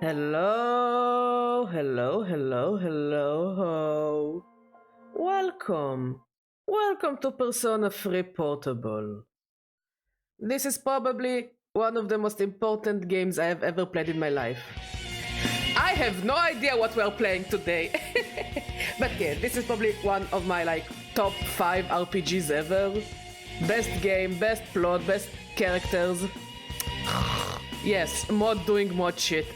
Hello, hello, hello, hello. Welcome to Persona 3 Portable. This is probably one of the most important games I have ever played in my life. I have no idea what we're playing today. But yeah, this is probably one of my top 5 RPGs ever. Best game, best plot, best characters. Yes, mod doing mod shit.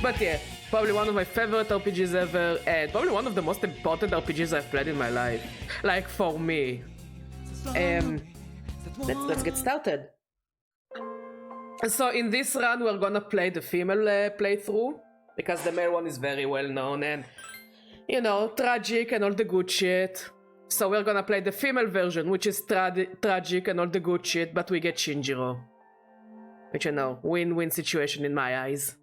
But yeah, probably one of my favorite RPGs ever, and probably one of the most important RPGs I've played in my life. Like, for me. Let's get started. So in this run we're gonna play the female playthrough, because the male one is very well known and, you know, tragic and all the good shit. So we're gonna play the female version, which is tragic and all the good shit, but we get Shinjiro. Which, you know, win-win situation in my eyes.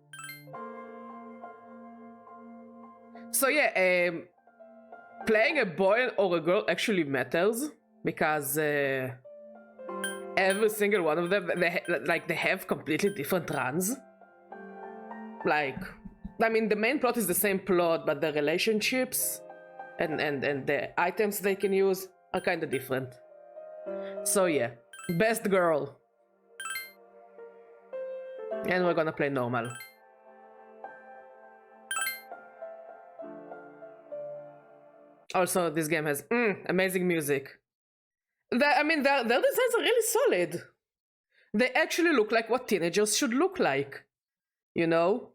So yeah, playing a boy or a girl actually matters, because every single one of them, they have completely different runs. Like, I mean, the main plot is the same plot, but the relationships and the items they can use are kind of different. So yeah, best girl. And we're gonna play normal. Also, this game has amazing music. Their designs are really solid. They actually look like what teenagers should look like. You know?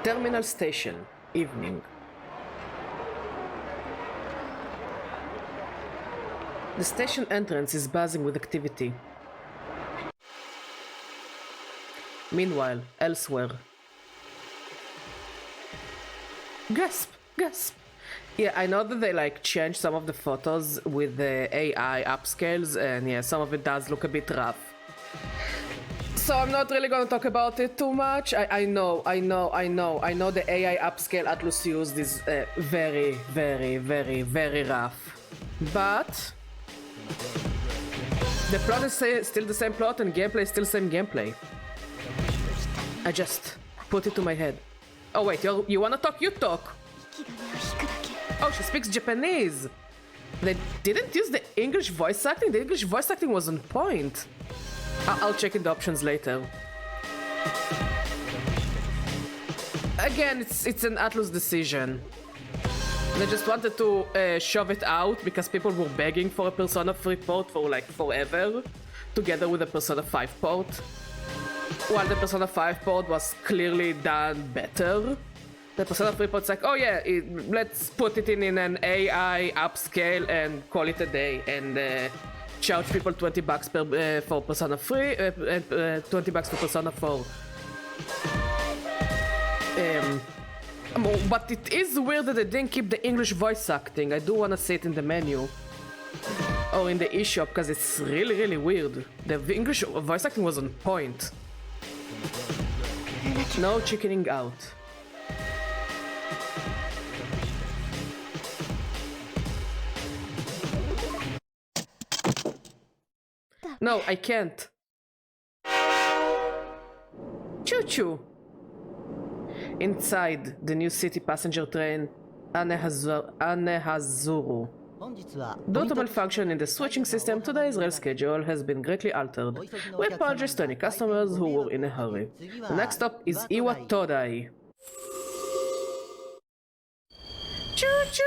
Terminal station, evening. The station entrance is buzzing with activity. Meanwhile, elsewhere. Gasp! Gasp! Yeah, I know that they changed some of the photos with the AI upscales, and yeah, some of it does look a bit rough. So I'm not really gonna talk about it too much. I know the AI upscale ATLUS used is very, very, very, very rough. But the plot is still the same plot and gameplay is still the same gameplay. I just put it to my head. Oh wait, you wanna talk? You talk! Oh, she speaks Japanese! They didn't use the English voice acting? The English voice acting was on point. I'll check in the options later. Again, it's an ATLUS decision. They just wanted to shove it out because people were begging for a Persona 3 port for forever, together with the Persona 5 port. While the Persona 5 port was clearly done better, the Persona 3 port's like, oh yeah, let's put it in an AI upscale and call it a day, and charge people $20 for Persona 3 and $20 for Persona 4. But it is weird that they didn't keep the English voice acting. I do want to see it in the menu or in the eShop, because it's really, really weird. The English voice acting was on point. No chickening out. No, I can't. Choo-choo! Inside the new city passenger train, Anehazuru. Due to malfunction in the switching system, today's rail schedule has been greatly altered. We apologize to any customers who were in a hurry. The next stop is Iwatodai. Choo-choo!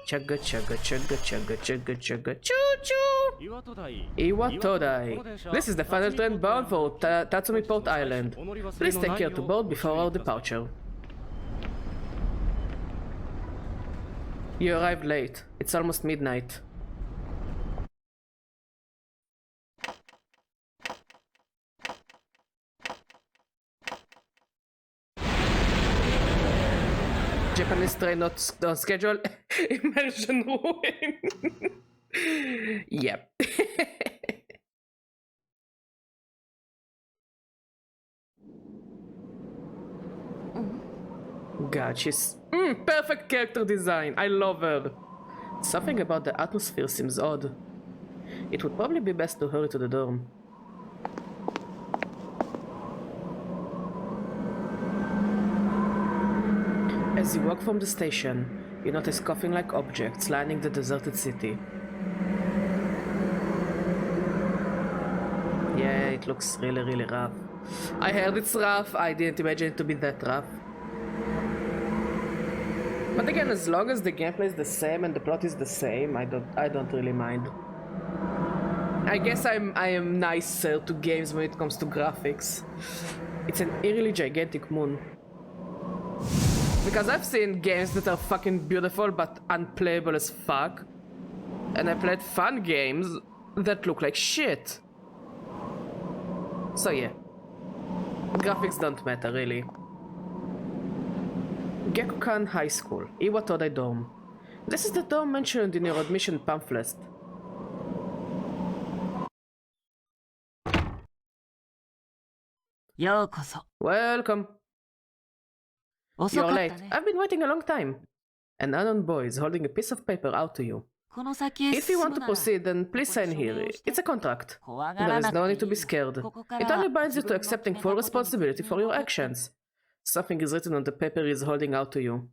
Chugga chugga chugga chugga chugga chugga choo-choo! Iwatodai. This is the final train bound for Tatsumi Port Island. Please take care to board before our departure. You arrived late. It's almost midnight. Japanese train not on schedule. Immersion ruin. Yep. God, she's perfect character design. I love her. Something about the atmosphere seems odd. It would probably be best to hurry to the dorm. As you walk from the station, you notice coffin-like objects lining the deserted city. Yeah, it looks really rough. I heard it's rough. I didn't imagine it to be that rough. But again, as long as the gameplay is the same and the plot is the same, I don't really mind. I guess I am nicer to games when it comes to graphics. It's an eerily gigantic moon. Because I've seen games that are fucking beautiful but unplayable as fuck. And I played fun games that look like shit. So yeah. Graphics don't matter, really. Gekukan High School, Iwatodai Dorm. This is the dorm mentioned in your admission pamphlet. Welcome. You're late. I've been waiting a long time. An unknown boy is holding a piece of paper out to you. If you want to proceed, then please sign here. It's a contract. There is no need to be scared. It only binds you to accepting full responsibility for your actions. Something is written on the paper he is holding out to you.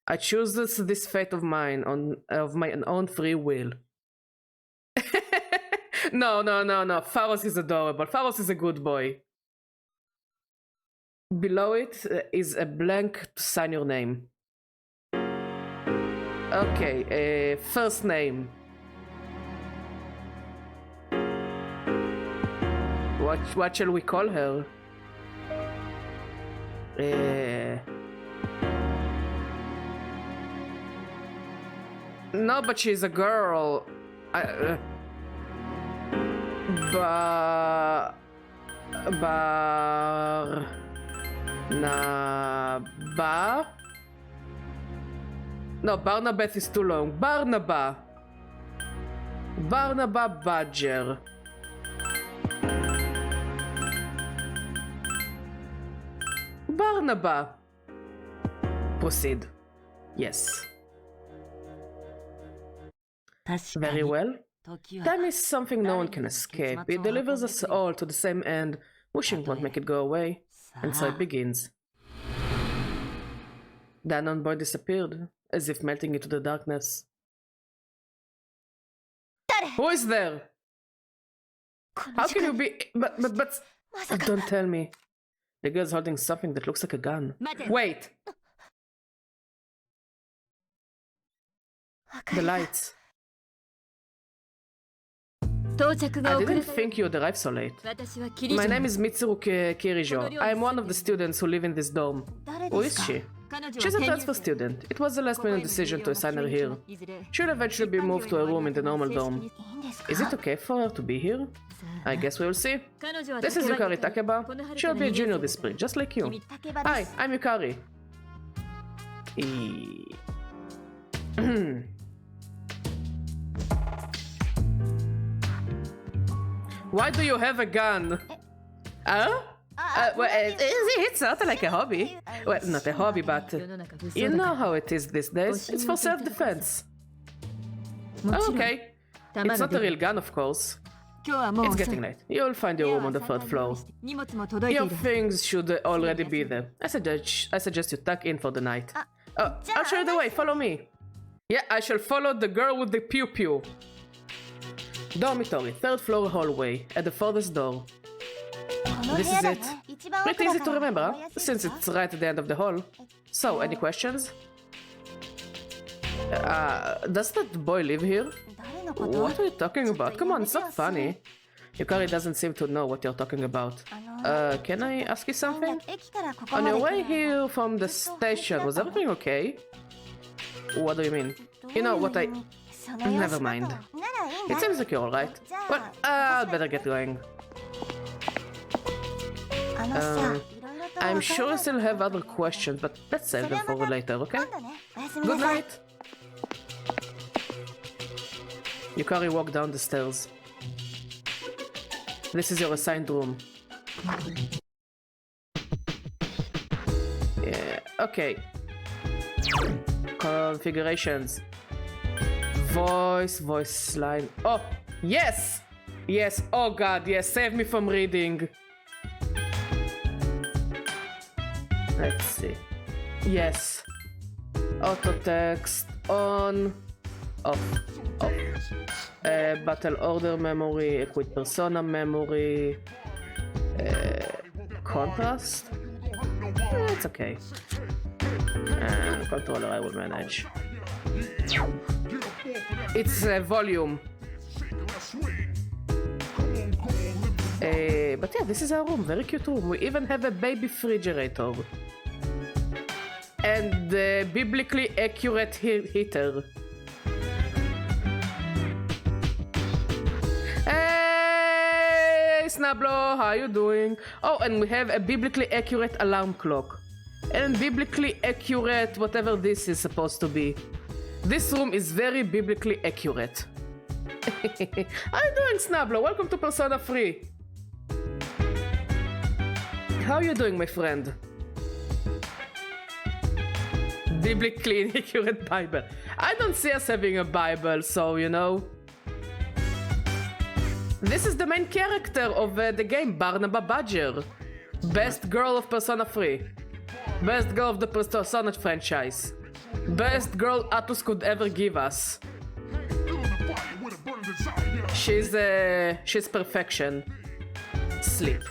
I choose this fate of mine of my own free will. No. Pharos is adorable. Pharos is a good boy. Below it is a blank to sign your name. Okay, first name. What shall we call her? No, but she's a girl. No, Barnabeth is too long. Barnaba Badger. Barnaba. Proceed. Yes. Very well. Time is something no one can escape. It delivers us all to the same end. Wishing won't make it go away. And so it begins. The unknown boy disappeared, as if melting into the darkness. Who is there? How can you be... But... Don't tell me. The girl's holding something that looks like a gun. Wait! The lights. I didn't think you'd arrive so late. My name is Mitsuru Kirito. I am one of the students who live in this dorm. Who is she? She's a transfer student. It was a last-minute decision to assign her here. She'll eventually be moved to a room in the normal dorm. Is it okay for her to be here? I guess we'll see. This is Yukari Takeba. She'll be a junior this spring, just like you. Hi, I'm Yukari. Why do you have a gun? Well, it's sort of like a hobby. Well, not a hobby, but you know how it is these days. It's for self-defense. Oh, okay. It's not a real gun, of course. It's getting late. You'll find your room on the 3rd floor. Your things should already be there. I suggest you tuck in for the night. I'll show you the way. Follow me. Yeah, I shall follow the girl with the pew-pew. Dormitory, 3rd floor hallway, at the farthest door. This is it. Pretty easy to remember, since it's right at the end of the hall. So, any questions? Does that boy live here? What are you talking about? Come on, it's not funny. Yukari doesn't seem to know what you're talking about. Can I ask you something? On your way here from the station, was everything okay? What do you mean? You know what I... Never mind. It seems like you're alright. Well, I'd better get going. I'm sure I still have other questions, but let's save them for later, okay? Good night! Yukari walked down the stairs. This is your assigned room. Yeah, okay. Configurations. Voice line. Oh, yes! Yes, oh god, yes, save me from reading. Let's see. Yes. Auto text on. Off. Battle order memory, equip persona memory. Contrast? It's okay. Controller I will manage. It's volume. But yeah, this is our room. Very cute room. We even have a baby refrigerator. And a biblically accurate heater. Hey, Snablo, how you doing? Oh, and we have a biblically accurate alarm clock. And biblically accurate whatever this is supposed to be. This room is very biblically accurate. How you doing, Snablo? Welcome to Persona 3. How you doing, my friend? Biblically accurate Bible. I don't see us having a Bible, so you know. This is the main character of the game, Barnaba Badger. Best girl of Persona 3. Best girl of the Persona franchise. Best girl ATLUS could ever give us. She's perfection. Sleep.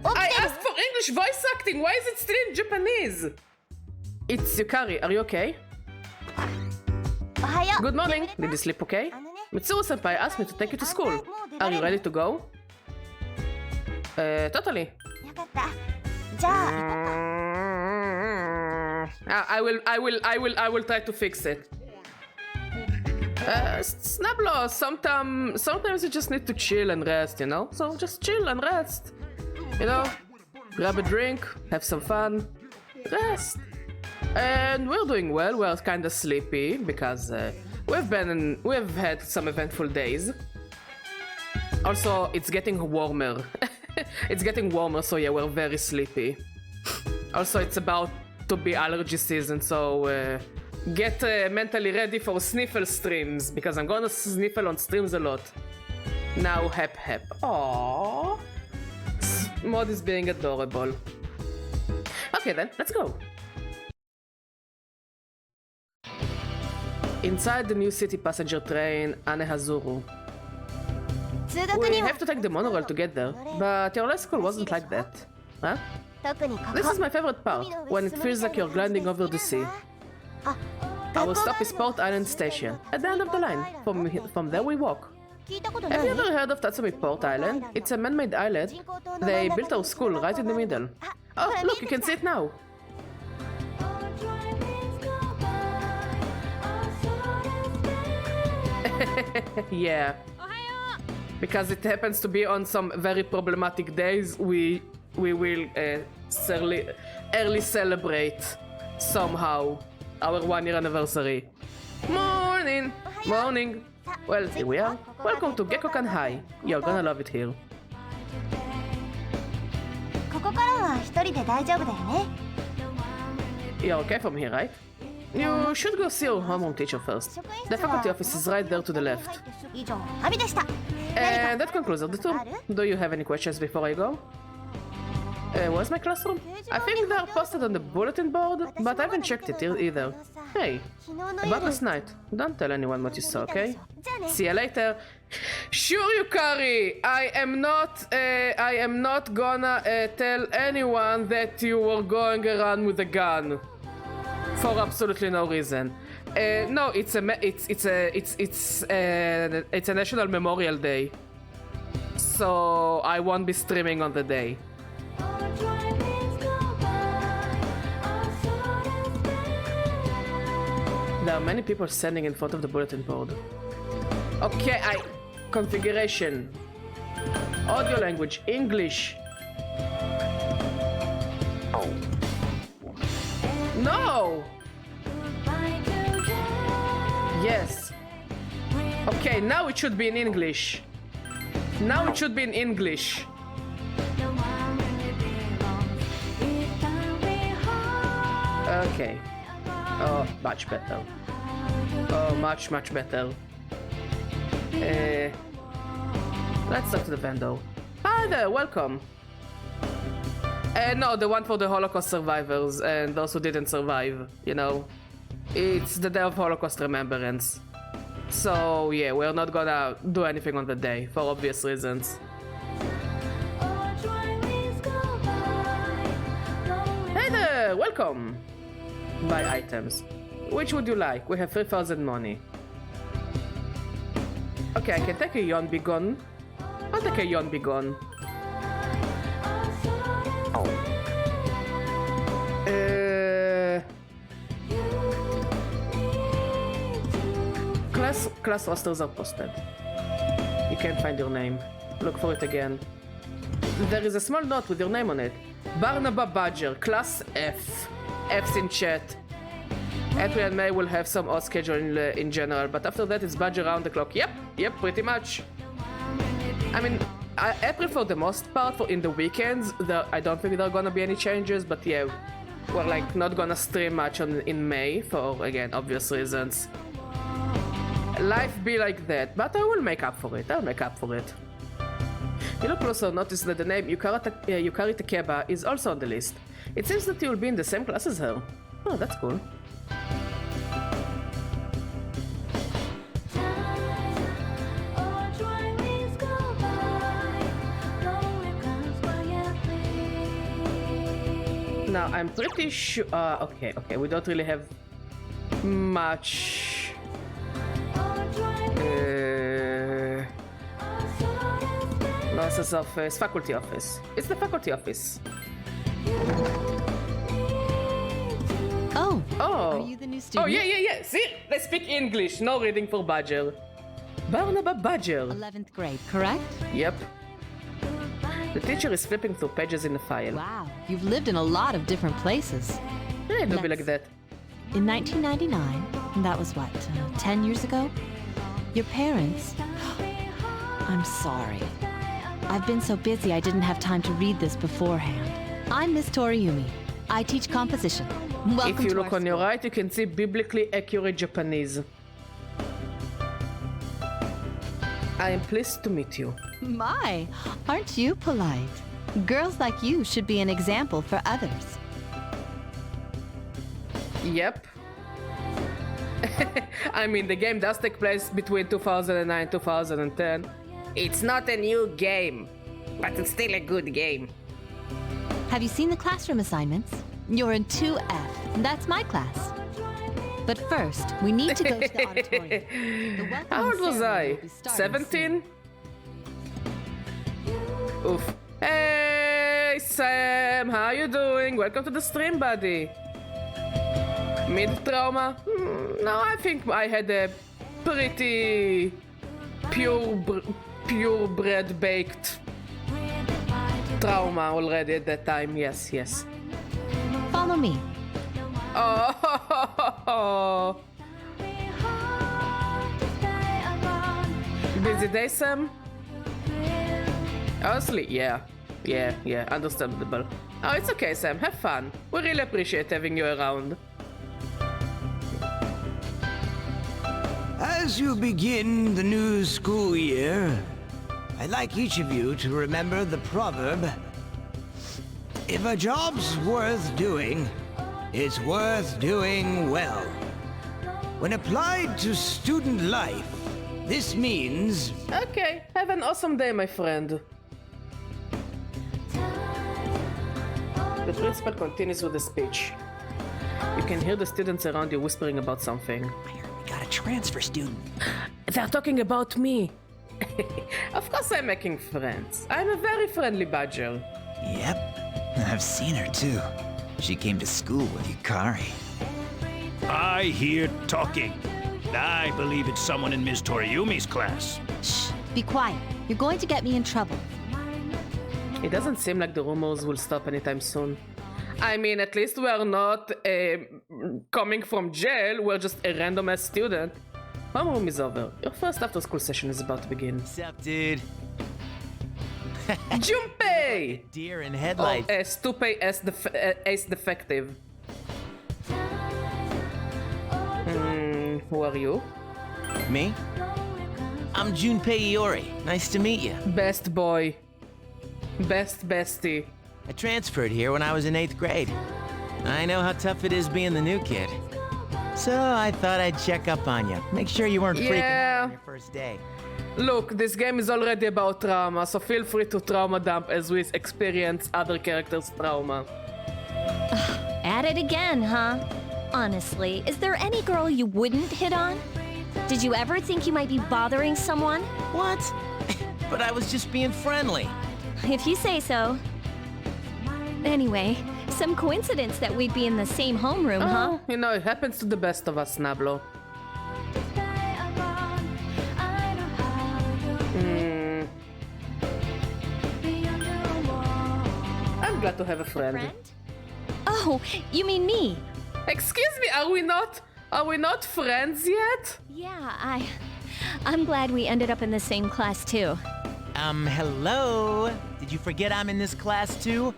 I asked for English voice acting. Why is it still in Japanese? It's Yukari. Are you okay? Good morning. Did you sleep okay? Mitsuru-senpai asked me to take you to school. Are you ready to go? Totally. I will try to fix it. Snablo, sometimes you just need to chill and rest, you know? So just chill and rest. You know? Grab a drink, have some fun, rest. And we're doing well. We're kind of sleepy because we've had some eventful days. Also, it's getting warmer. It's getting warmer, so yeah, we're very sleepy. Also, it's about to be allergy season, so get mentally ready for sniffle streams, because I'm gonna sniffle on streams a lot. Now, hep. Aww. Mod is being adorable. Okay then, let's go. Inside the new city passenger train, Anehazuru. We have to take the monorail to get there, but your last school wasn't like that, huh? This is my favorite part, when it feels like you're gliding over the sea. Our stop is Port Island Station, at the end of the line. From there we walk. Have you ever heard of Tatsumi Port Island? It's a man-made island. They built our school right in the middle. Oh, look, you can see it now. Yeah. Because it happens to be on some very problematic days, we will early celebrate somehow our 1-year anniversary. Morning! Morning! Well, here we are. Welcome to Gekkokan High. You're gonna love it here. You're okay from here, right? You should go see your homeroom teacher first. The faculty office is right there to the left. And that concludes the tour. Do you have any questions before I go? Where's my classroom? I think they're posted on the bulletin board, but I haven't checked it either. Hey, about last night. Don't tell anyone what you saw, okay? See you later. Sure, Yukari. I am not gonna tell anyone that you were going around with a gun. For absolutely no reason. No, it's a National Memorial Day, so I won't be streaming on the day. There are many people standing in front of the bulletin board. Okay, configuration. Audio language, English. No! Yes. Okay, now it should be in English. Now it should be in English. Okay. Oh, much better. Oh, much better. Let's talk to the vendor. Hi there, welcome. No, the one for the Holocaust survivors and those who didn't survive, you know. It's the Day of Holocaust Remembrance. So, yeah, we're not gonna do anything on the day, for obvious reasons. Hey there, welcome. Buy items. Which would you like? We have 3,000 money. Okay, I can take a Yon Begone. I'll take a Yon Begone. Class rosters are posted. You can't find your name. Look for it again. There is a small note with your name on it. Barnaba Badger, Class F. F's in chat. April and May will have some odd schedule in general, but after that it's Badger around the clock. Yep, pretty much. I mean, April for the most part, for in the weekends, I don't think there are gonna be any changes, but yeah, we're like not gonna stream much in May for, again, obvious reasons. Life be like that, but I will make up for it. I'll make up for it. You look closer, notice that the name Yukari Takeba is also on the list. It seems that you will be in the same class as her. Oh, that's cool. Now, I'm pretty sure... okay, we don't really have much... Nurse's office, faculty office. It's the faculty office. Oh. Are you the new student? Oh, yeah. See? They speak English. No reading for Badger. Barnaba Badger. 11th grade, correct? Yep. The teacher is flipping through pages in the file. Wow, you've lived in a lot of different places. Yeah, it'll be like that. In 1999, that was what, 10 years ago? Your parents... I'm sorry. I've been so busy I didn't have time to read this beforehand. I'm Miss Toriumi. I teach composition. Welcome if you to look on your right, you can see biblically accurate Japanese. I am pleased to meet you. My, aren't you polite? Girls like you should be an example for others. Yep. I mean, the game does take place between 2009 and 2010. It's not a new game, but it's still a good game. Have you seen the classroom assignments? You're in 2F. That's my class. But first, we need to go to the auditorium. How old was I? 17? Oof. Hey, Sam, how you doing? Welcome to the stream, buddy. Mid-trauma? No, I think I had a pretty purebred baked trauma already at that time. Yes. Follow me. Oh. Busy day, Sam? Honestly, yeah, understandable. Oh, it's okay, Sam. Have fun. We really appreciate having you around. As you begin the new school year, I'd like each of you to remember the proverb, if a job's worth doing, it's worth doing well. When applied to student life, this means... Okay, have an awesome day, my friend. The principal continues with the speech. You can hear the students around you whispering about something. I heard we got a transfer student. They're talking about me. Of course I'm making friends. I'm a very friendly badger. Yep, I've seen her too. She came to school with Yukari. I hear talking. I believe it's someone in Ms. Toriumi's class. Shh, be quiet. You're going to get me in trouble. It doesn't seem like the rumors will stop anytime soon. I mean, at least we are not coming from jail. We're just a random ass student. Homeroom is over. Your first after school session is about to begin. What's up, dude? Junpei! Deer in Oh, headlights. Stupe Ace Defective. Who are you? Me? I'm Junpei Iori. Nice to meet you. Best boy. Best bestie. I transferred here when I was in 8th grade. I know how tough it is being the new kid. So I thought I'd check up on you. Make sure you weren't freaking out on your first day. Look, this game is already about trauma, so feel free to trauma dump as we experience other characters' trauma. At it again, huh? Honestly, is there any girl you wouldn't hit on? Did you ever think you might be bothering someone? What? But I was just being friendly. If you say so. Anyway, some coincidence that we'd be in the same homeroom, huh? Oh, you know, it happens to the best of us, Nablo. I'm glad to have a friend. Friend? Oh, you mean me? Excuse me, are we not friends yet? Yeah, I'm glad we ended up in the same class too. Hello? Did you forget I'm in this class too?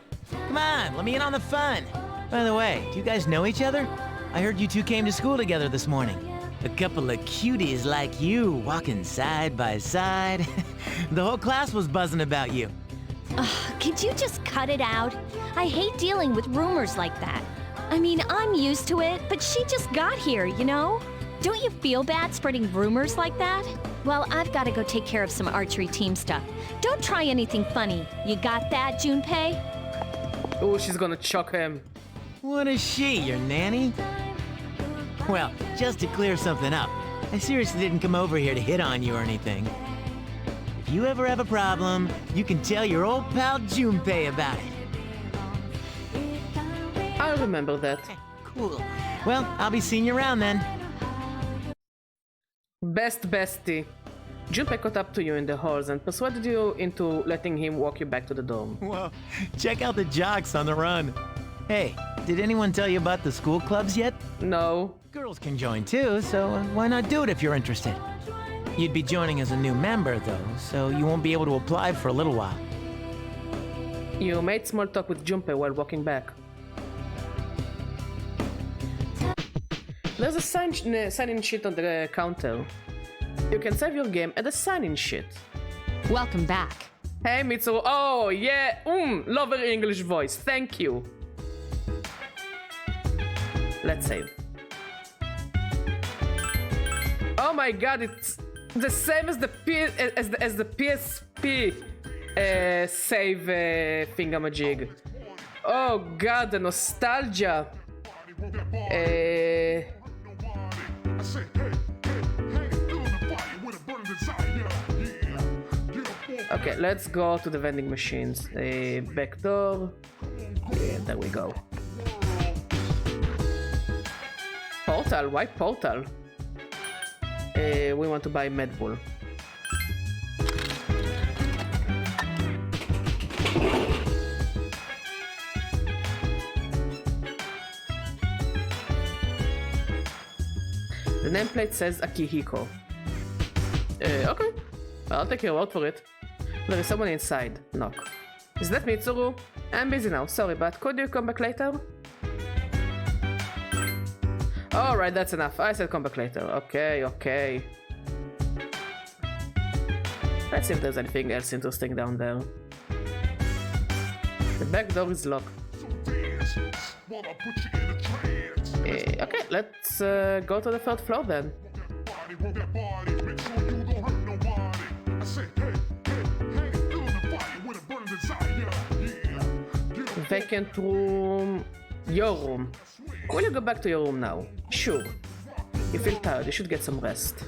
Come on, let me in on the fun. By the way, do you guys know each other? I heard you two came to school together this morning. A couple of cuties like you, walking side by side. The whole class was buzzing about you. Could you just cut it out? I hate dealing with rumors like that. I mean, I'm used to it, but she just got here, you know? Don't you feel bad spreading rumors like that? Well, I've got to go take care of some archery team stuff. Don't try anything funny. You got that, Junpei? Oh, she's gonna chuck him. What is she, your nanny? Well, just to clear something up, I seriously didn't come over here to hit on you or anything. If you ever have a problem, you can tell your old pal Junpei about it. I'll remember that. Cool. Well, I'll be seeing you around then. Best bestie. Junpei caught up to you in the halls and persuaded you into letting him walk you back to the dorm. Whoa, check out the jocks on the run. Hey, did anyone tell you about the school clubs yet? No. Girls can join too, so why not do it if you're interested? You'd be joining as a new member though, so you won't be able to apply for a little while. You made small talk with Junpei while walking back. There's a sign-in sheet on the counter. You can save your game at the sign-in sheet. Welcome back. Hey, Mitsuru. Oh, yeah. Love her English voice. Thank you. Let's save. Oh my god, it's the same as the PSP save thingamajig. Oh god, the nostalgia. Okay, let's go to the vending machines. Back door. There we go. Portal? Why portal? We want to buy Med Bull. The nameplate says Akihiko. Okay. I'll take your word for it. There is someone inside. Knock. Is that Mitsuru? I'm busy now. Sorry, but could you come back later? Alright, that's enough. I said come back later. Okay, okay. Let's see if there's anything else interesting down there. The back door is locked. Okay, let's go to the third floor then. Vacant room. Your room. Will you go back to your room now? Sure. You feel tired, you should get some rest.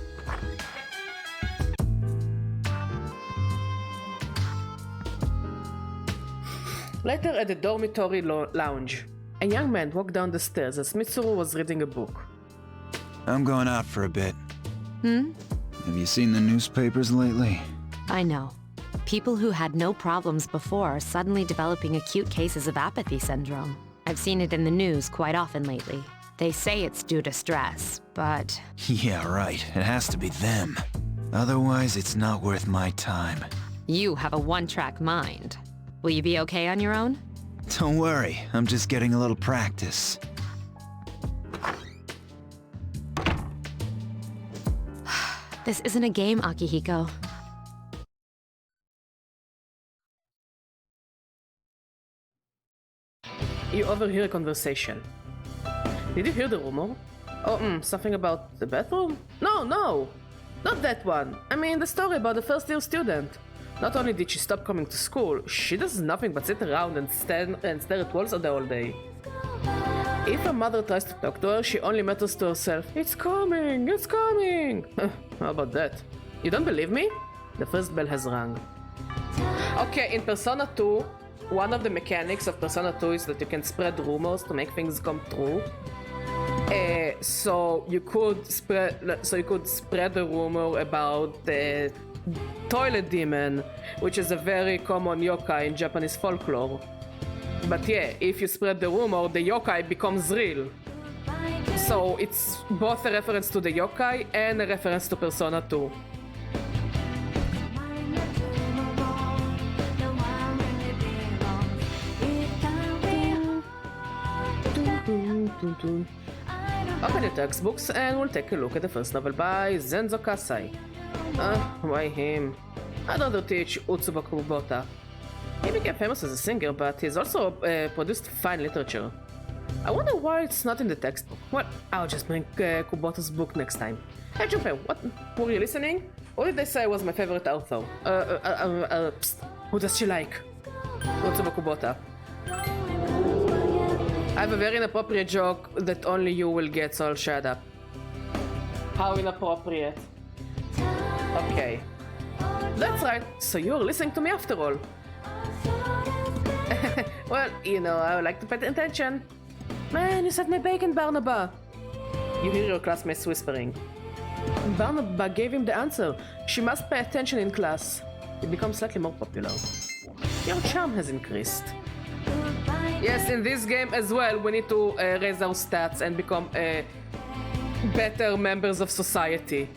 Later at the dormitory lounge, a young man walked down the stairs as Mitsuru was reading a book. I'm going out for a bit. Have you seen the newspapers lately? I know. People who had no problems before are suddenly developing acute cases of apathy syndrome. I've seen it in the news quite often lately. They say it's due to stress, but... Yeah, right. It has to be them. Otherwise, it's not worth my time. You have a one-track mind. Will you be okay on your own? Don't worry, I'm just getting a little practice. This isn't a game, Akihiko. You overhear a conversation. Did you hear the rumor? Oh, something about the bathroom? No, not that one. I mean the story about the first year student. Not only did she stop coming to school, she does nothing but sit around and stare at walls all the whole day. If her mother tries to talk to her, she only mutters to herself, "It's coming, it's coming!" How about that? You don't believe me? The first bell has rung. Okay, in Persona 2, one of the mechanics of Persona 2 is that you can spread rumors to make things come true. So you could spread a rumor about the toilet demon, which is a very common yokai in Japanese folklore. But yeah, if you spread the rumor, the yokai becomes real. So it's both a reference to the yokai and a reference to Persona 2. Open your textbooks and we'll take a look at the first novel by Zenzo Kasai. Why him? I'd rather teach Utsuba Kubota. He became famous as a singer, but he's also produced fine literature. I wonder why it's not in the textbook. Well, I'll just bring Kubota's book next time. Hey Junpei, what? Were you listening? What did they say was my favorite author? Psst. Who does she like? Utsuba Kubota. I have a very inappropriate joke that only you will get, so I'll shut up. How inappropriate? Okay. That's right, so you're listening to me after all. Well, you know, I would like to pay attention. Man, you said my bacon, Barnaba. You hear your classmates whispering. Barnaba gave him the answer. She must pay attention in class. It becomes slightly more popular. Your charm has increased. Yes, in this game as well, we need to raise our stats and become better members of society.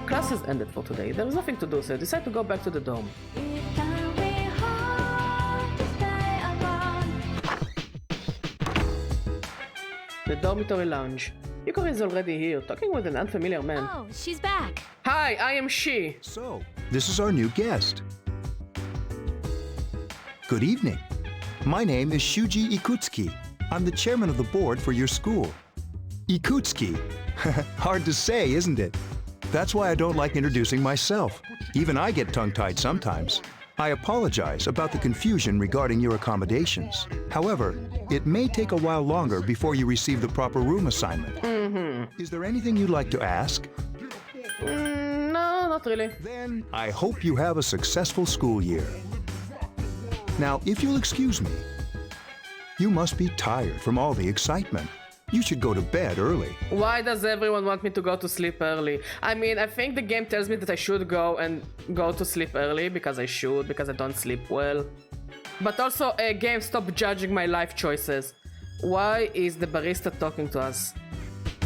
Class has ended for today. There is nothing to do, so I decide to go back to the dorm. The dormitory lounge. Yukari is already here, talking with an unfamiliar man. Oh, she's back. Hi, I am she. So, this is our new guest. Good evening. My name is Shuji Ikutsuki. I'm the chairman of the board for your school. Ikutsuki. Hard to say, isn't it? That's why I don't like introducing myself. Even I get tongue-tied sometimes. I apologize about the confusion regarding your accommodations. However, it may take a while longer before you receive the proper room assignment. Is there anything you'd like to ask? No, not really. Then I hope you have a successful school year. Now, if you'll excuse me, you must be tired from all the excitement. You should go to bed early. Why does everyone want me to go to sleep early? I mean, I think the game tells me that I should go to sleep early because I should, because I don't sleep well. But also, game, stop judging my life choices. Why is the barista talking to us?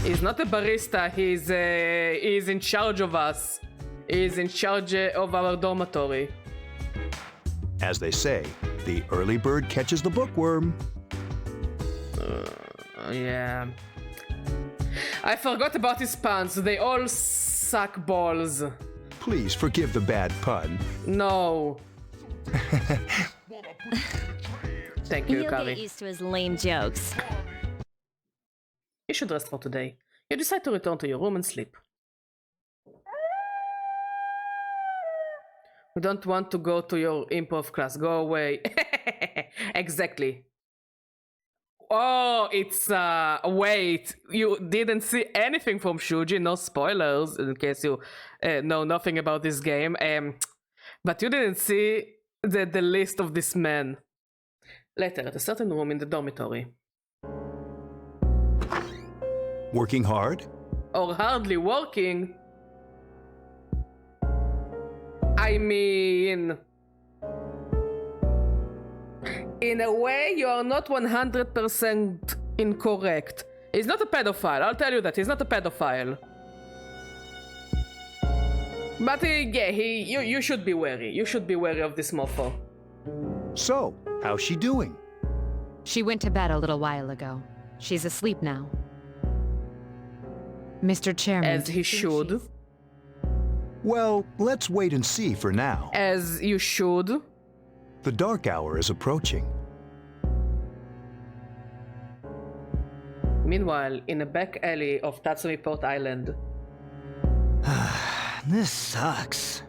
He's not a barista, he's in charge of us. He's in charge of our dormitory. As they say, the early bird catches the bookworm. Yeah. I forgot about his puns. They all suck balls. Please forgive the bad pun. No. Thank you, He'll Yukari. get used to his lame jokes. You should rest for today. You decide to return to your room and sleep. We don't want to go to your improv class. Go away. Exactly. Oh, it's, wait, you didn't see anything from Shuji, no spoilers, in case you know nothing about this game. But you didn't see the list of this man. Later, at a certain room in the dormitory. Working hard? Or hardly working. I mean... In a way, you are not 100% incorrect. He's not a pedophile, I'll tell you that, he's not a pedophile. But yeah, you should be wary. You should be wary of this mofo. So, how's she doing? She went to bed a little while ago. She's asleep now. Mr. Chairman. As he should. Well, let's wait and see for now. As you should. The dark hour is approaching. Meanwhile, in a back alley of Tatsumi Port Island. This sucks.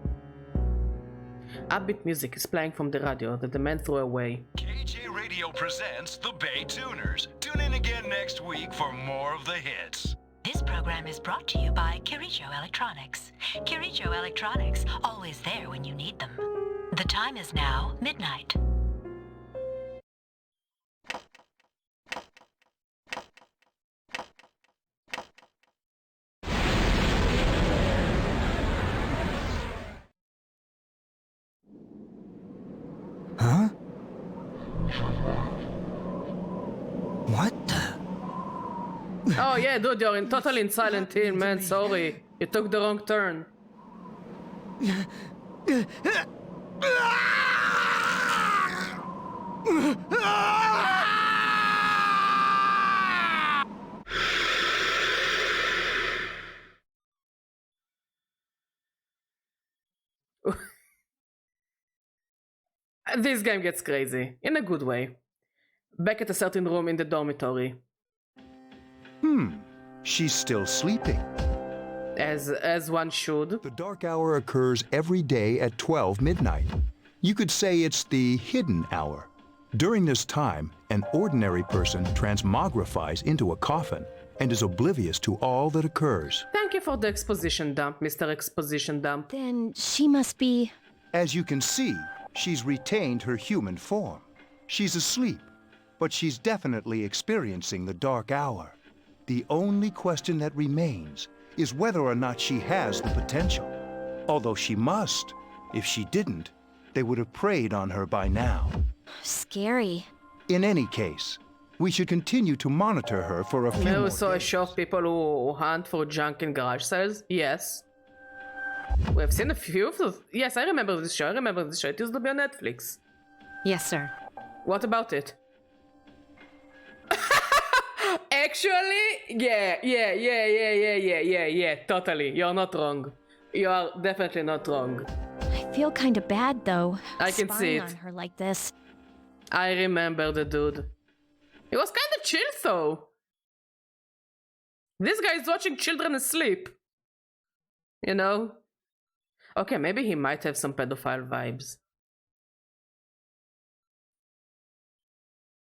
Upbeat music is playing from the radio that the man threw away. KJ Radio presents the Bay Tuners. Tune in again next week for more of the hits. This program is brought to you by Kirito Electronics. Kirito Electronics, always there when you need them. The time is now midnight. Huh? What the? Oh yeah, dude, you're totally in Silent Hill, man, sorry. You took the wrong turn. This game gets crazy, in a good way. Back at a certain room in the dormitory. She's still sleeping. As one should. The dark hour occurs every day at 12 midnight. You could say it's the hidden hour. During this time, an ordinary person transmogrifies into a coffin and is oblivious to all that occurs. Thank you for the exposition dump, Mr. Exposition Dump. Then she must be... As you can see, she's retained her human form. She's asleep, but she's definitely experiencing the dark hour. The only question that remains is whether or not she has the potential. Although she must. If she didn't, they would have preyed on her by now. Scary. In any case, we should continue to monitor her for a few more We saw a days. show of people who hunt for junk in garage sales. Yes. We've seen a few of those. Yes, I remember this show. It used to be on Netflix. Yes, sir. What about it? Actually, yeah, totally. You're not wrong. You are definitely not wrong. I feel kind of bad, though. I can see spying it. on her like this. I remember the dude. He was kind of chill, though. This guy is watching children asleep. You know? Okay, maybe he might have some pedophile vibes.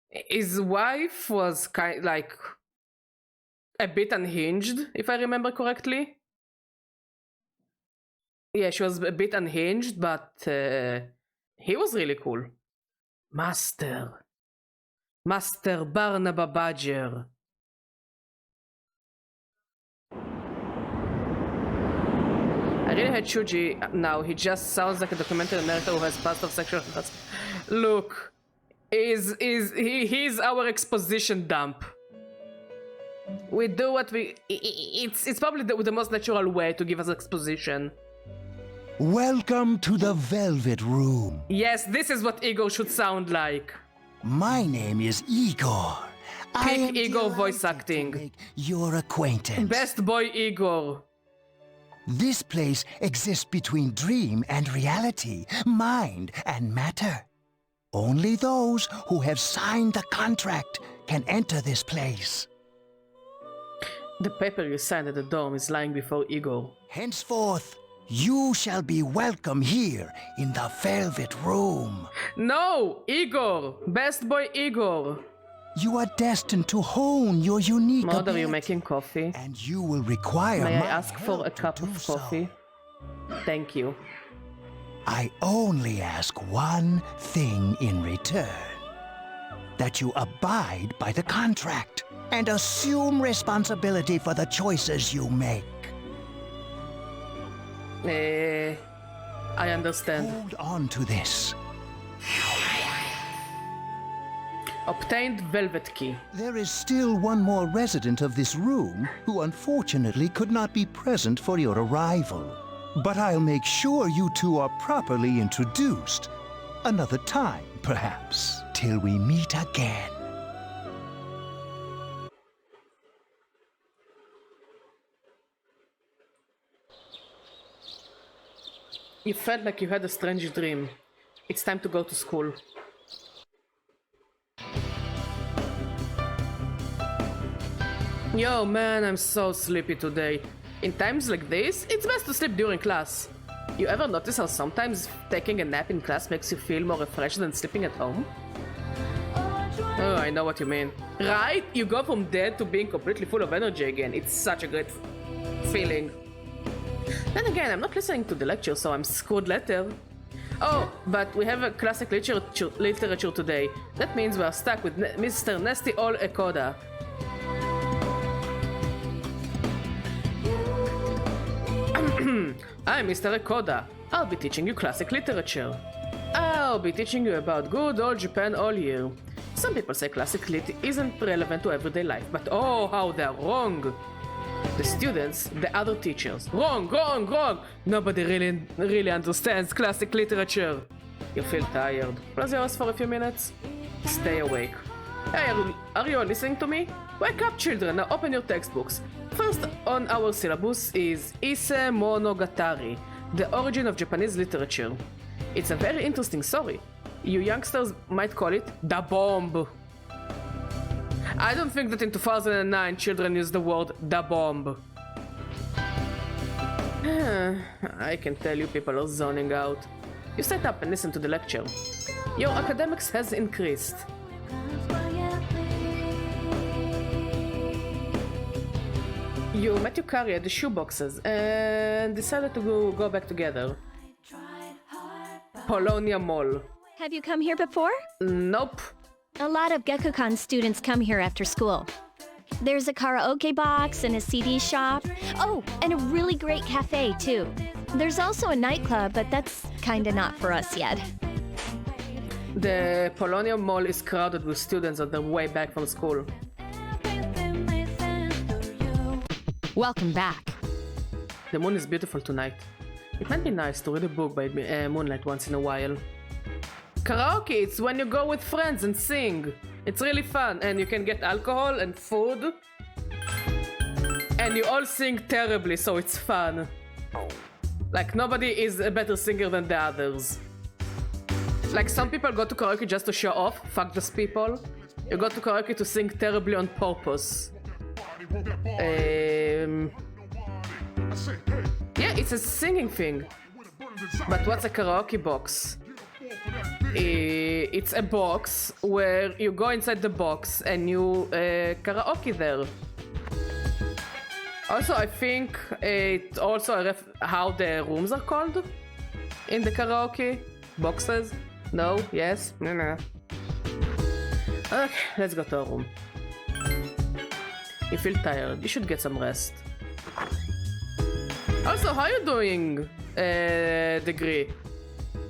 His wife was like a bit unhinged, if I remember correctly. Yeah, she was a bit unhinged, but he was really cool. Master Barnaba Badger. I really hate Shuji now. He just sounds like a documentary narrator who has past of sexual harassment. Look, he's our exposition dump. We do what we... It's probably the most natural way to give us exposition. Welcome to the Velvet Room. Yes, this is what Igor should sound like. My name is Igor. I am Peak Igor voice delighted to acting. make your acquaintance. Best boy Igor. This place exists between dream and reality, mind and matter. Only those who have signed the contract can enter this place. The paper you signed at the dorm is lying before Igor. Henceforth, you shall be welcome here in the Velvet Room. No! Igor! Best boy Igor! You are destined to hone your unique Mother, ability. are you making coffee? And you will require May I my ask for a help to cup do of so. coffee? Thank you. I only ask one thing in return. That you abide by the contract and assume responsibility for the choices you make. I understand. Hold on to this. Obtained velvet key. There is still one more resident of this room who unfortunately could not be present for your arrival. But I'll make sure you two are properly introduced. Another time, perhaps, till we meet again. You felt like you had a strange dream. It's time to go to school. Yo, man, I'm so sleepy today. In times like this, it's best to sleep during class. You ever notice how sometimes taking a nap in class makes you feel more refreshed than sleeping at home? Oh, I know what you mean. Right? You go from dead to being completely full of energy again. It's such a great feeling. Then again, I'm not listening to the lecture, so I'm screwed later. Oh, but we have a classic literature today. That means we are stuck with Mr. Nasty Ol Ekoda. I'm Mr. Ekoda. I'll be teaching you classic literature. I'll be teaching you about good old Japan all year. Some people say classic lit isn't relevant to everyday life, but oh, how they're wrong. The students, the other teachers. Wrong, wrong, wrong! Nobody really understands classic literature. You feel tired. Close your eyes for a few minutes. Stay awake. Hey, are you all listening to me? Wake up, children. Now open your textbooks. First on our syllabus is Ise Monogatari, the origin of Japanese literature. It's a very interesting story. You youngsters might call it the bomb. I don't think that in 2009 children use the word the bomb. I can tell you people are zoning out. You sit up and listen to the lecture. Your academics has increased. You met Yukari at the shoeboxes and decided to go back together. Polonia Mall. Have you come here before? Nope. A lot of Gekukan students come here after school. There's a karaoke box and a CD shop. Oh, and a really great cafe, too. There's also a nightclub, but that's kinda not for us yet. The Polonia Mall is crowded with students on their way back from school. Welcome back. The moon is beautiful tonight. It might be nice to read a book by moonlight once in a while. Karaoke, it's when you go with friends and sing. It's really fun, and you can get alcohol and food. And you all sing terribly, so it's fun. Like, nobody is a better singer than the others. Like, some people go to karaoke just to show off. Fuck those people. You go to karaoke to sing terribly on purpose. Yeah, it's a singing thing. But what's a karaoke box? It's a box where you go inside the box and you karaoke there. Also, I think it also how the rooms are called in the karaoke boxes. No? Yes? No. Okay, let's go to our room. You feel tired. You should get some rest. Also, how are you doing, Degree?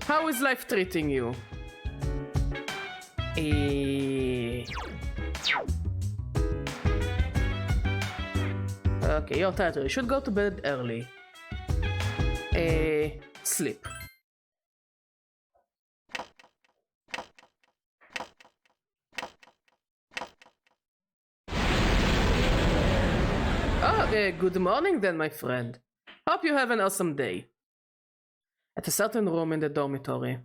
How is life treating you? Okay, you're tired. You should go to bed early. Sleep. Oh, good morning then, my friend. Hope you have an awesome day. At a certain room in the dormitory.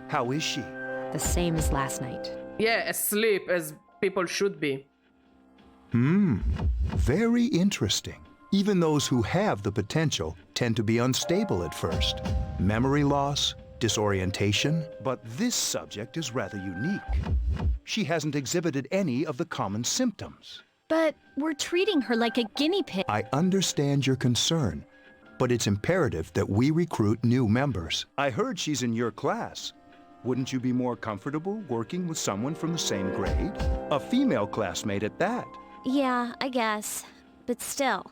How is she? The same as last night. Yeah, asleep as people should be. Very interesting. Even those who have the potential tend to be unstable at first. Memory loss, disorientation, but this subject is rather unique. she hasn't exhibited any of the common symptoms. But we're treating her like a guinea pig. I understand your concern, but it's imperative that we recruit new members. I heard she's in your class. Wouldn't you be more comfortable working with someone from the same grade? A female classmate at that. Yeah, I guess. But still.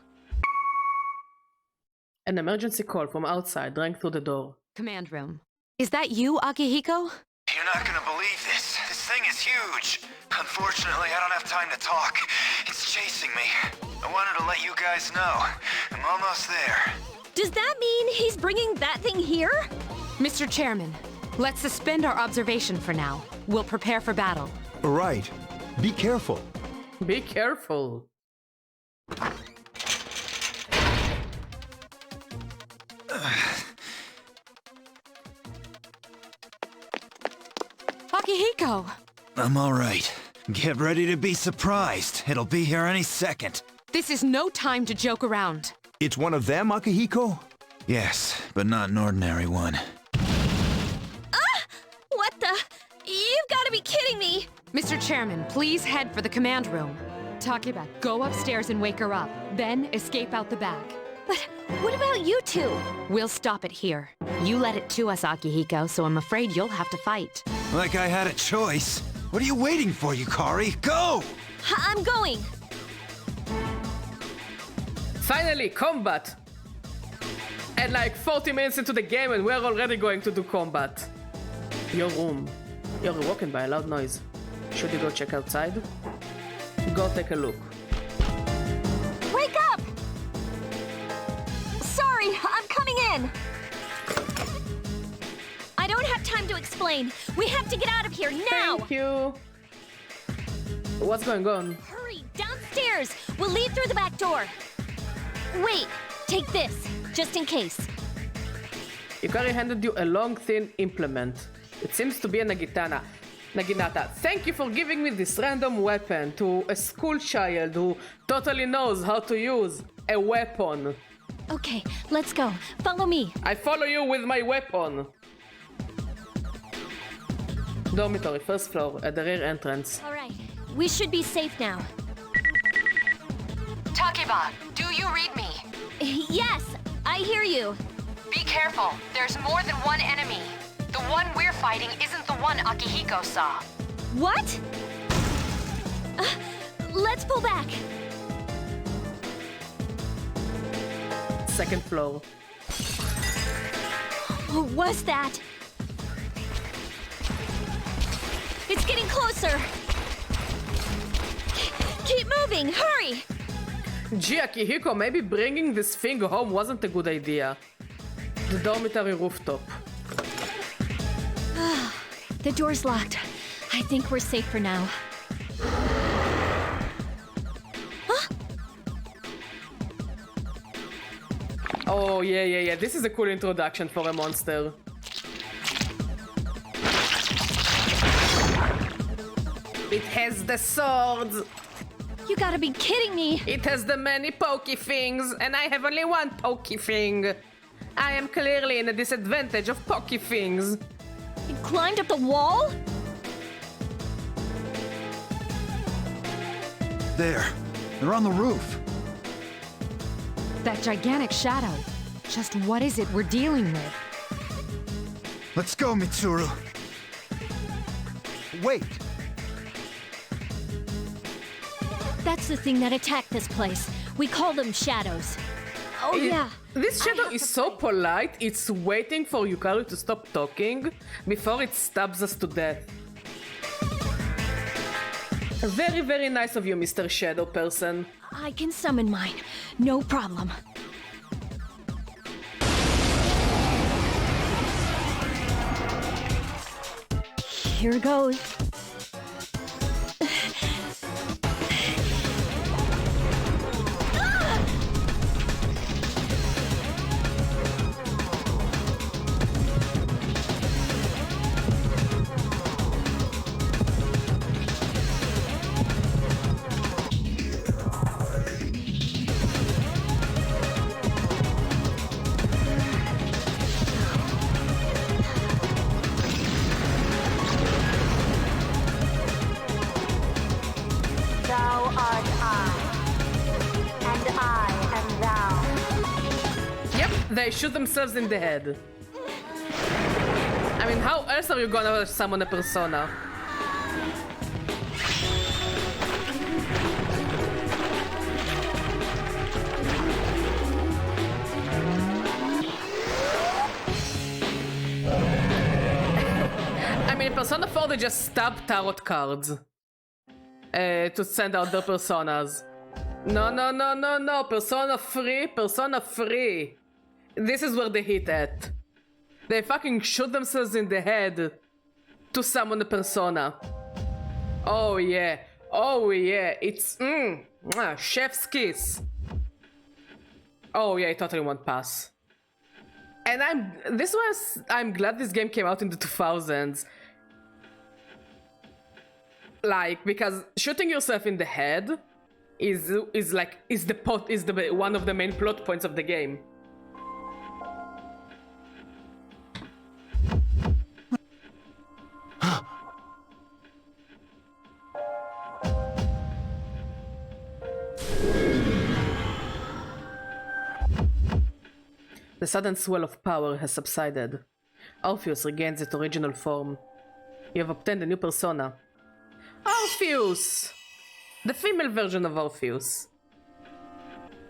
An emergency call from outside rang through the door. Command room. Is that you, Akihiko? You're not gonna believe this. This thing is huge. Unfortunately, I don't have time to talk. It's chasing me. I wanted to let you guys know. I'm almost there. Does that mean he's bringing that thing here? Mr. Chairman, let's suspend our observation for now. We'll prepare for battle. Right. Be careful. Be careful. Akihiko! I'm all right. Get ready to be surprised. It'll be here any second. This is no time to joke around. It's one of them, Akihiko? Yes, but not an ordinary one. What the? You've got to be kidding me! Mr. Chairman, please head for the command room. Takeba, go upstairs and wake her up. Then escape out the back. But what about you two? We'll stop it here. You led it to us, Akihiko, so I'm afraid you'll have to fight. Like I had a choice. What are you waiting for, Yukari? Go! I'm going! Finally, combat! And like 40 minutes into the game and we're already going to do combat. Your room. You're walking by a loud noise. Should you go check outside? Go take a look. Wake up! Sorry, I'm coming in! I don't have time to explain. We have to get out of here now! Thank you. What's going on? Hurry, downstairs! We'll leave through the back door. Wait, take this, just in case. Yukari handed you a long, thin implement. It seems to be a naginata. Thank you for giving me this random weapon to a school child who totally knows how to use a weapon. Okay, let's go. Follow me. I follow you with my weapon. Dormitory, first floor, at the rear entrance. All right, we should be safe now. Takeba, do you read me? Yes, I hear you. Be careful. There's more than one enemy. The one we're fighting isn't the one Akihiko saw. What? Let's pull back. Second floor. What was that? It's getting closer. Keep moving, hurry! Gee, Akihiko, maybe bringing this thing home wasn't a good idea. The dormitory rooftop. The door's locked. I think we're safe for now. Huh? Oh, yeah. This is a cool introduction for a monster. It has the swords. You gotta be kidding me. It has the many pokey things, and I have only one pokey thing. I am clearly in a disadvantage of pokey things. You climbed up the wall? There. They're on the roof. That gigantic shadow. Just what is it we're dealing with? Let's go, Mitsuru. Wait. That's the thing that attacked this place. We call them shadows. Oh, yeah. This shadow is so polite, it's waiting for Yukari to stop talking before it stabs us to death. Very, very nice of you, Mr. Shadow Person. I can summon mine. No problem. Here goes. they shoot themselves in the head. I mean, how else are you gonna summon a persona? I mean, in Persona 4 they just stab tarot cards to send out their personas. No, no, no, no, no. Persona 3, Persona 3. This is where they hit at. They fucking shoot themselves in the head to summon a persona. Oh yeah. Oh yeah. It's chef's kiss. Oh yeah, I totally won't pass. And I'm glad this game came out in the 2000s. Like, because shooting yourself in the head is one of the main plot points of the game. The sudden swell of power has subsided. Orpheus regains its original form. You have obtained a new persona. Orpheus! The female version of Orpheus.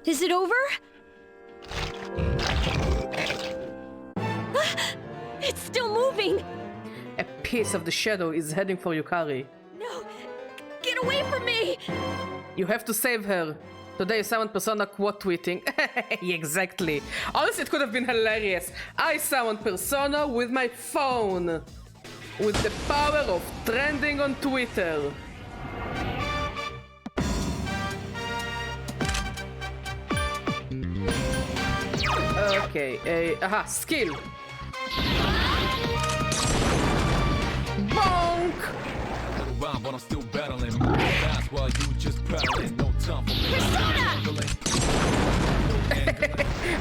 Is it over? It's still moving! A piece of the shadow is heading for Yukari. No! Get away from me! You have to save her. Today, summoned persona quote tweeting. Exactly. Honestly, it could have been hilarious. I summoned persona with my phone. With the power of trending on Twitter. Okay, skill. Bonk! But I'm still battling. That's why you just battling. No time for me.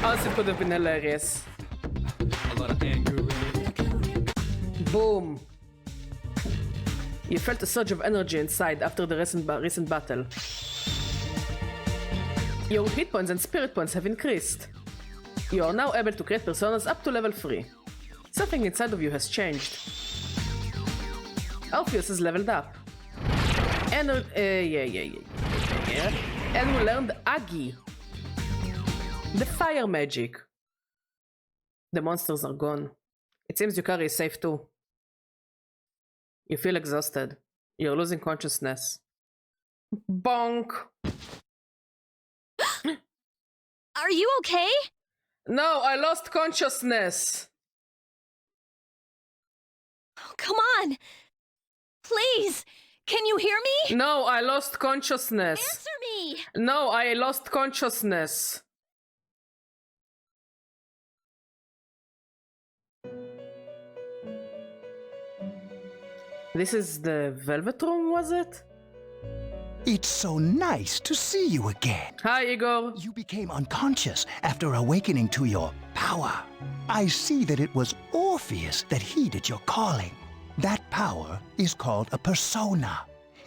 Honestly, it could have been hilarious. A lot of anger. Boom. You felt a surge of energy inside after the recent battle. Your hit points and spirit points have increased. You are now able to create personas up to level 3. Something inside of you has changed. Orpheus is leveled up. And and we learned Agi. The fire magic. The monsters are gone. It seems Yukari is safe too. You feel exhausted. You're losing consciousness. Bonk. Are you okay? No, I lost consciousness. Oh, come on. Please. Can you hear me? No, I lost consciousness. Answer me. No, I lost consciousness. This is the Velvet Room, was it? It's so nice to see you again. Hi, Igor. You became unconscious after awakening to your power. I see that it was Orpheus that heeded your calling. That power is called a persona.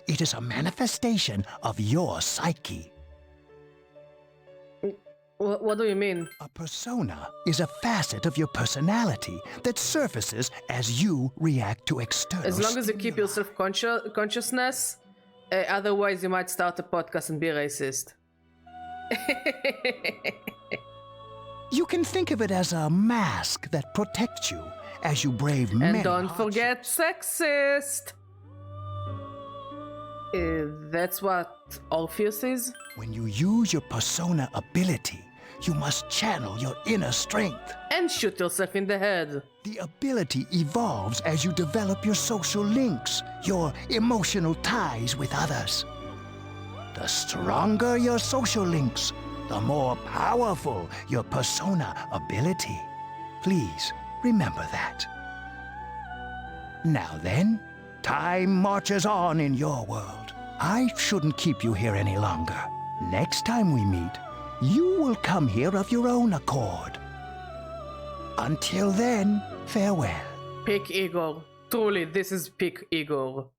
It is a manifestation of your psyche. What do you mean? A persona is a facet of your personality that surfaces as you react to external As long as you keep yourself consciousness, otherwise you might start a podcast and be racist. You can think of it as a mask that protects you as you brave many And don't hardships. forget sexist. That's what Orpheus is? When you use your persona ability, you must channel your inner strength. And shoot yourself in the head. The ability evolves as you develop your social links, your emotional ties with others. The stronger your social links, the more powerful your persona ability. Please remember that. Now then, time marches on in your world. I shouldn't keep you here any longer. Next time we meet, you will come here of your own accord. Until then, farewell. Pick Igor. Truly, this is Pick Igor.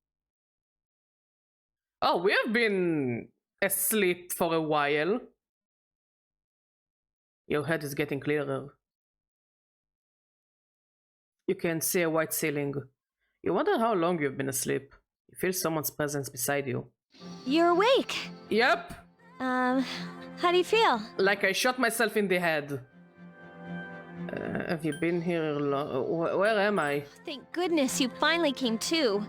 Oh, we have been asleep for a while. Your head is getting clearer. You can see a white ceiling. You wonder how long you've been asleep. You feel someone's presence beside you. You're awake. Yep. How do you feel? Like I shot myself in the head. Have you been here long? Where am I? Thank goodness you finally came to.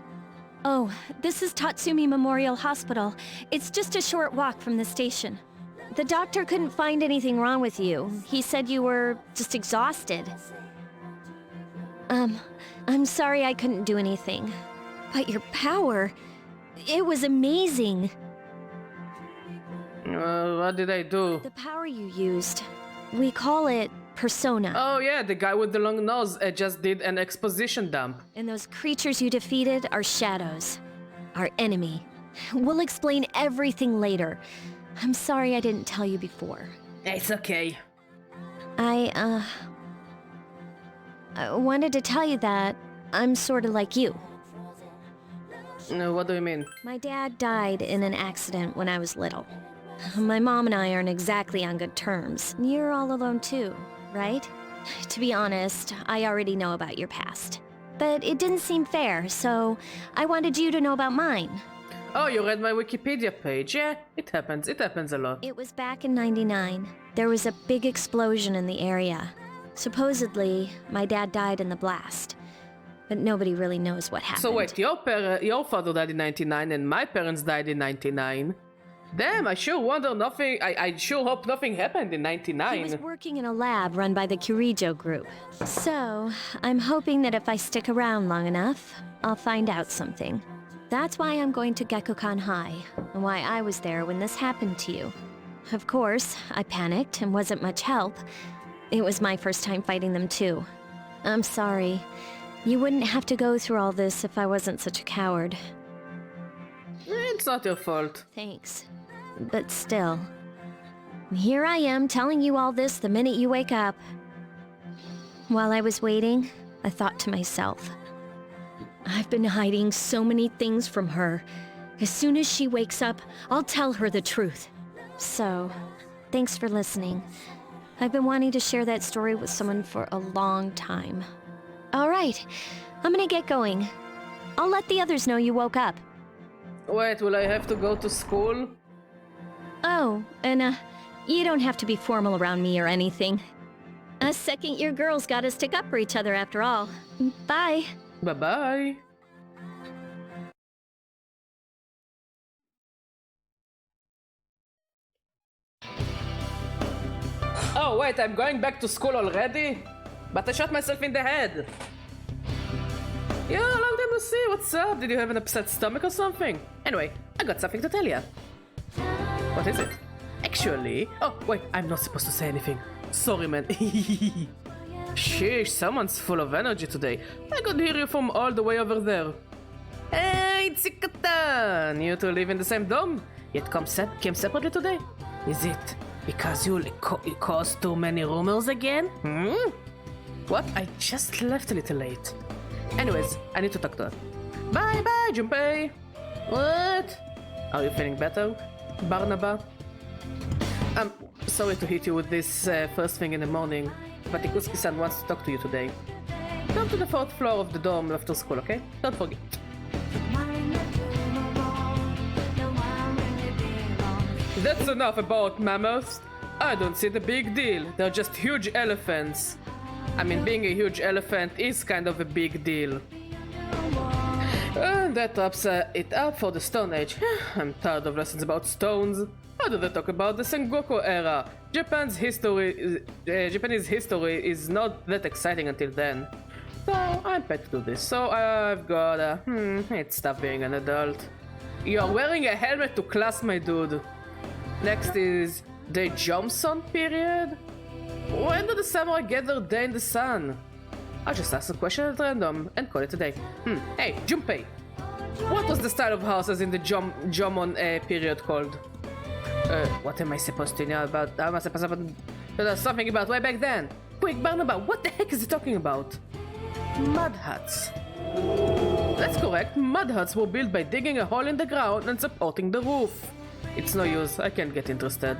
Oh, this is Tatsumi Memorial Hospital. It's just a short walk from the station. The doctor couldn't find anything wrong with you. He said you were just exhausted. I'm sorry I couldn't do anything. But your power, it was amazing. What did I do? The power you used, we call it fursona. Oh yeah, the guy with the long nose just did an exposition dump. And those creatures you defeated are shadows, our enemy. We'll explain everything later. I'm sorry I didn't tell you before. It's okay. I wanted to tell you that I'm sort of like you. What do you mean? My dad died in an accident when I was little. My mom and I aren't exactly on good terms. You're all alone too, right? To be honest, I already know about your past. But it didn't seem fair, so I wanted you to know about mine. Oh, you read my Wikipedia page. Yeah, it happens. It happens a lot. It was back in '99. There was a big explosion in the area. Supposedly, my dad died in the blast. But nobody really knows what happened. So wait, your father died in '99 and my parents died in '99. Damn, I sure wonder nothing. I sure hope nothing happened in '99. He was working in a lab run by the Kirito group. So, I'm hoping that if I stick around long enough, I'll find out something. That's why I'm going to Gekkoukan High, and why I was there when this happened to you. Of course, I panicked and wasn't much help. It was my first time fighting them too. I'm sorry. You wouldn't have to go through all this if I wasn't such a coward. It's not your fault. Thanks. But still. Here I am telling you all this the minute you wake up. While I was waiting, I thought to myself, I've been hiding so many things from her. As soon as she wakes up, I'll tell her the truth. So, thanks for listening. I've been wanting to share that story with someone for a long time. All right, I'm gonna get going. I'll let the others know you woke up. Wait, will I have to go to school? Oh, and you don't have to be formal around me or anything. A second-year girls gotta stick up for each other after all. Bye. Bye-bye. Oh wait, I'm going back to school already? But I shot myself in the head. Yeah, long time no see. What's up? Did you have an upset stomach or something? Anyway, I got something to tell you. What is it? Actually... Oh, wait, I'm not supposed to say anything. Sorry, man. Sheesh, someone's full of energy today. I could hear you from all the way over there. Hey, Tsikatan! You two live in the same dome? Yet came separately today? Is it because you caused too many rumors again? What? I just left a little late. Anyways, I need to talk to her. Bye-bye, Junpei! What? Are you feeling better, Barnaba? I'm sorry to hit you with this first thing in the morning, but Ikusuki-san wants to talk to you today. Come to the 4th floor of the dorm after school, okay? Don't forget. That's enough about mammoths. I don't see the big deal. They're just huge elephants. I mean, being a huge elephant is kind of a big deal. And that wraps it up for the Stone Age. I'm tired of lessons about stones. How do they talk about the Sengoku era? Japanese history is not that exciting until then. So I'm paid to do this. So I've got it's tough being an adult. You're wearing a helmet to class, my dude. Next is the Johnson period. When do the samurai get their day in the sun? I'll just ask a question at random and call it a day. Hey, Junpei. What was the style of houses in the Jomon period called? What am I supposed to know about? Am I supposed to know something about way back then? Quick, Barnaba, what the heck is he talking about? Mud huts. That's correct. Mud huts were built by digging a hole in the ground and supporting the roof. It's no use. I can't get interested.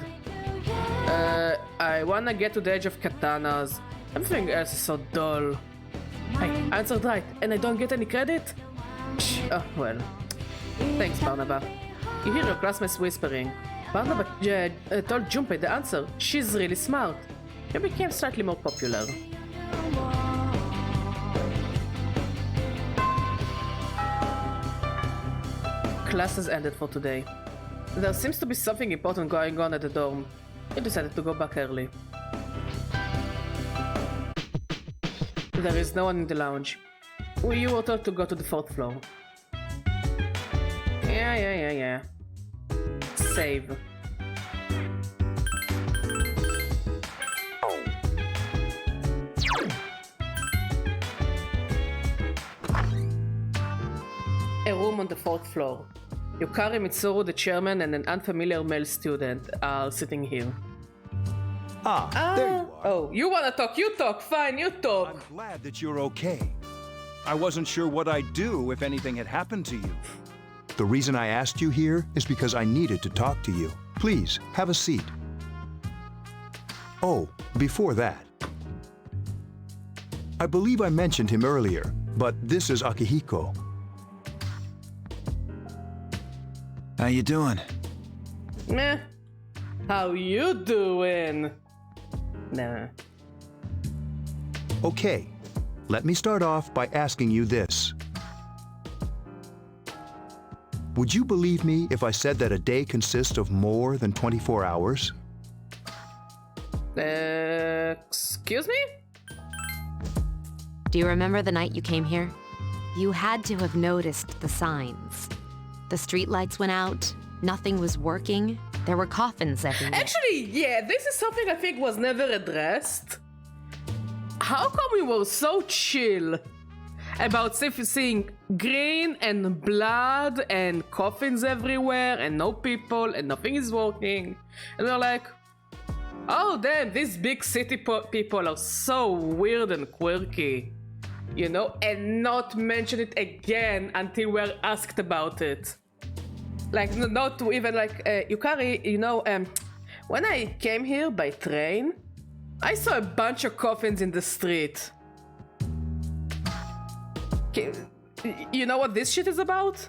I wanna get to the edge of katanas. Everything else is so dull. I answered right, and I don't get any credit? Oh, well. Thanks, Barnaba. You hear your classmates whispering. Barnaba told Junpei the answer. She's really smart. You became slightly more popular. Class has ended for today. There seems to be something important going on at the dorm. I decided to go back early. There is no one in the lounge. You were told to go to the 4th floor. Yeah. Save. A room on the 4th floor. Yukari, Mitsuru, the chairman, and an unfamiliar male student are sitting here. There you are. Oh, you wanna talk? You talk. Fine, you talk. I'm glad that you're okay. I wasn't sure what I'd do if anything had happened to you. The reason I asked you here is because I needed to talk to you. Please, have a seat. Oh, before that. I believe I mentioned him earlier, but this is Akihiko. How you doing? Meh. How you doing? Nah. Okay, let me start off by asking you this. Would you believe me if I said that a day consists of more than 24 hours? Excuse me? Do you remember the night you came here? You had to have noticed the signs. The streetlights went out, nothing was working, there were coffins everywhere. Actually, yeah, this is something I think was never addressed. How come we were so chill about seeing green and blood and coffins everywhere and no people and nothing is working? And we're like, oh damn, these big city people are so weird and quirky. You know, and not mention it again until we're asked about it. Like, not to even like, Yukari, you know, when I came here by train, I saw a bunch of coffins in the street. Okay, you know what this shit is about?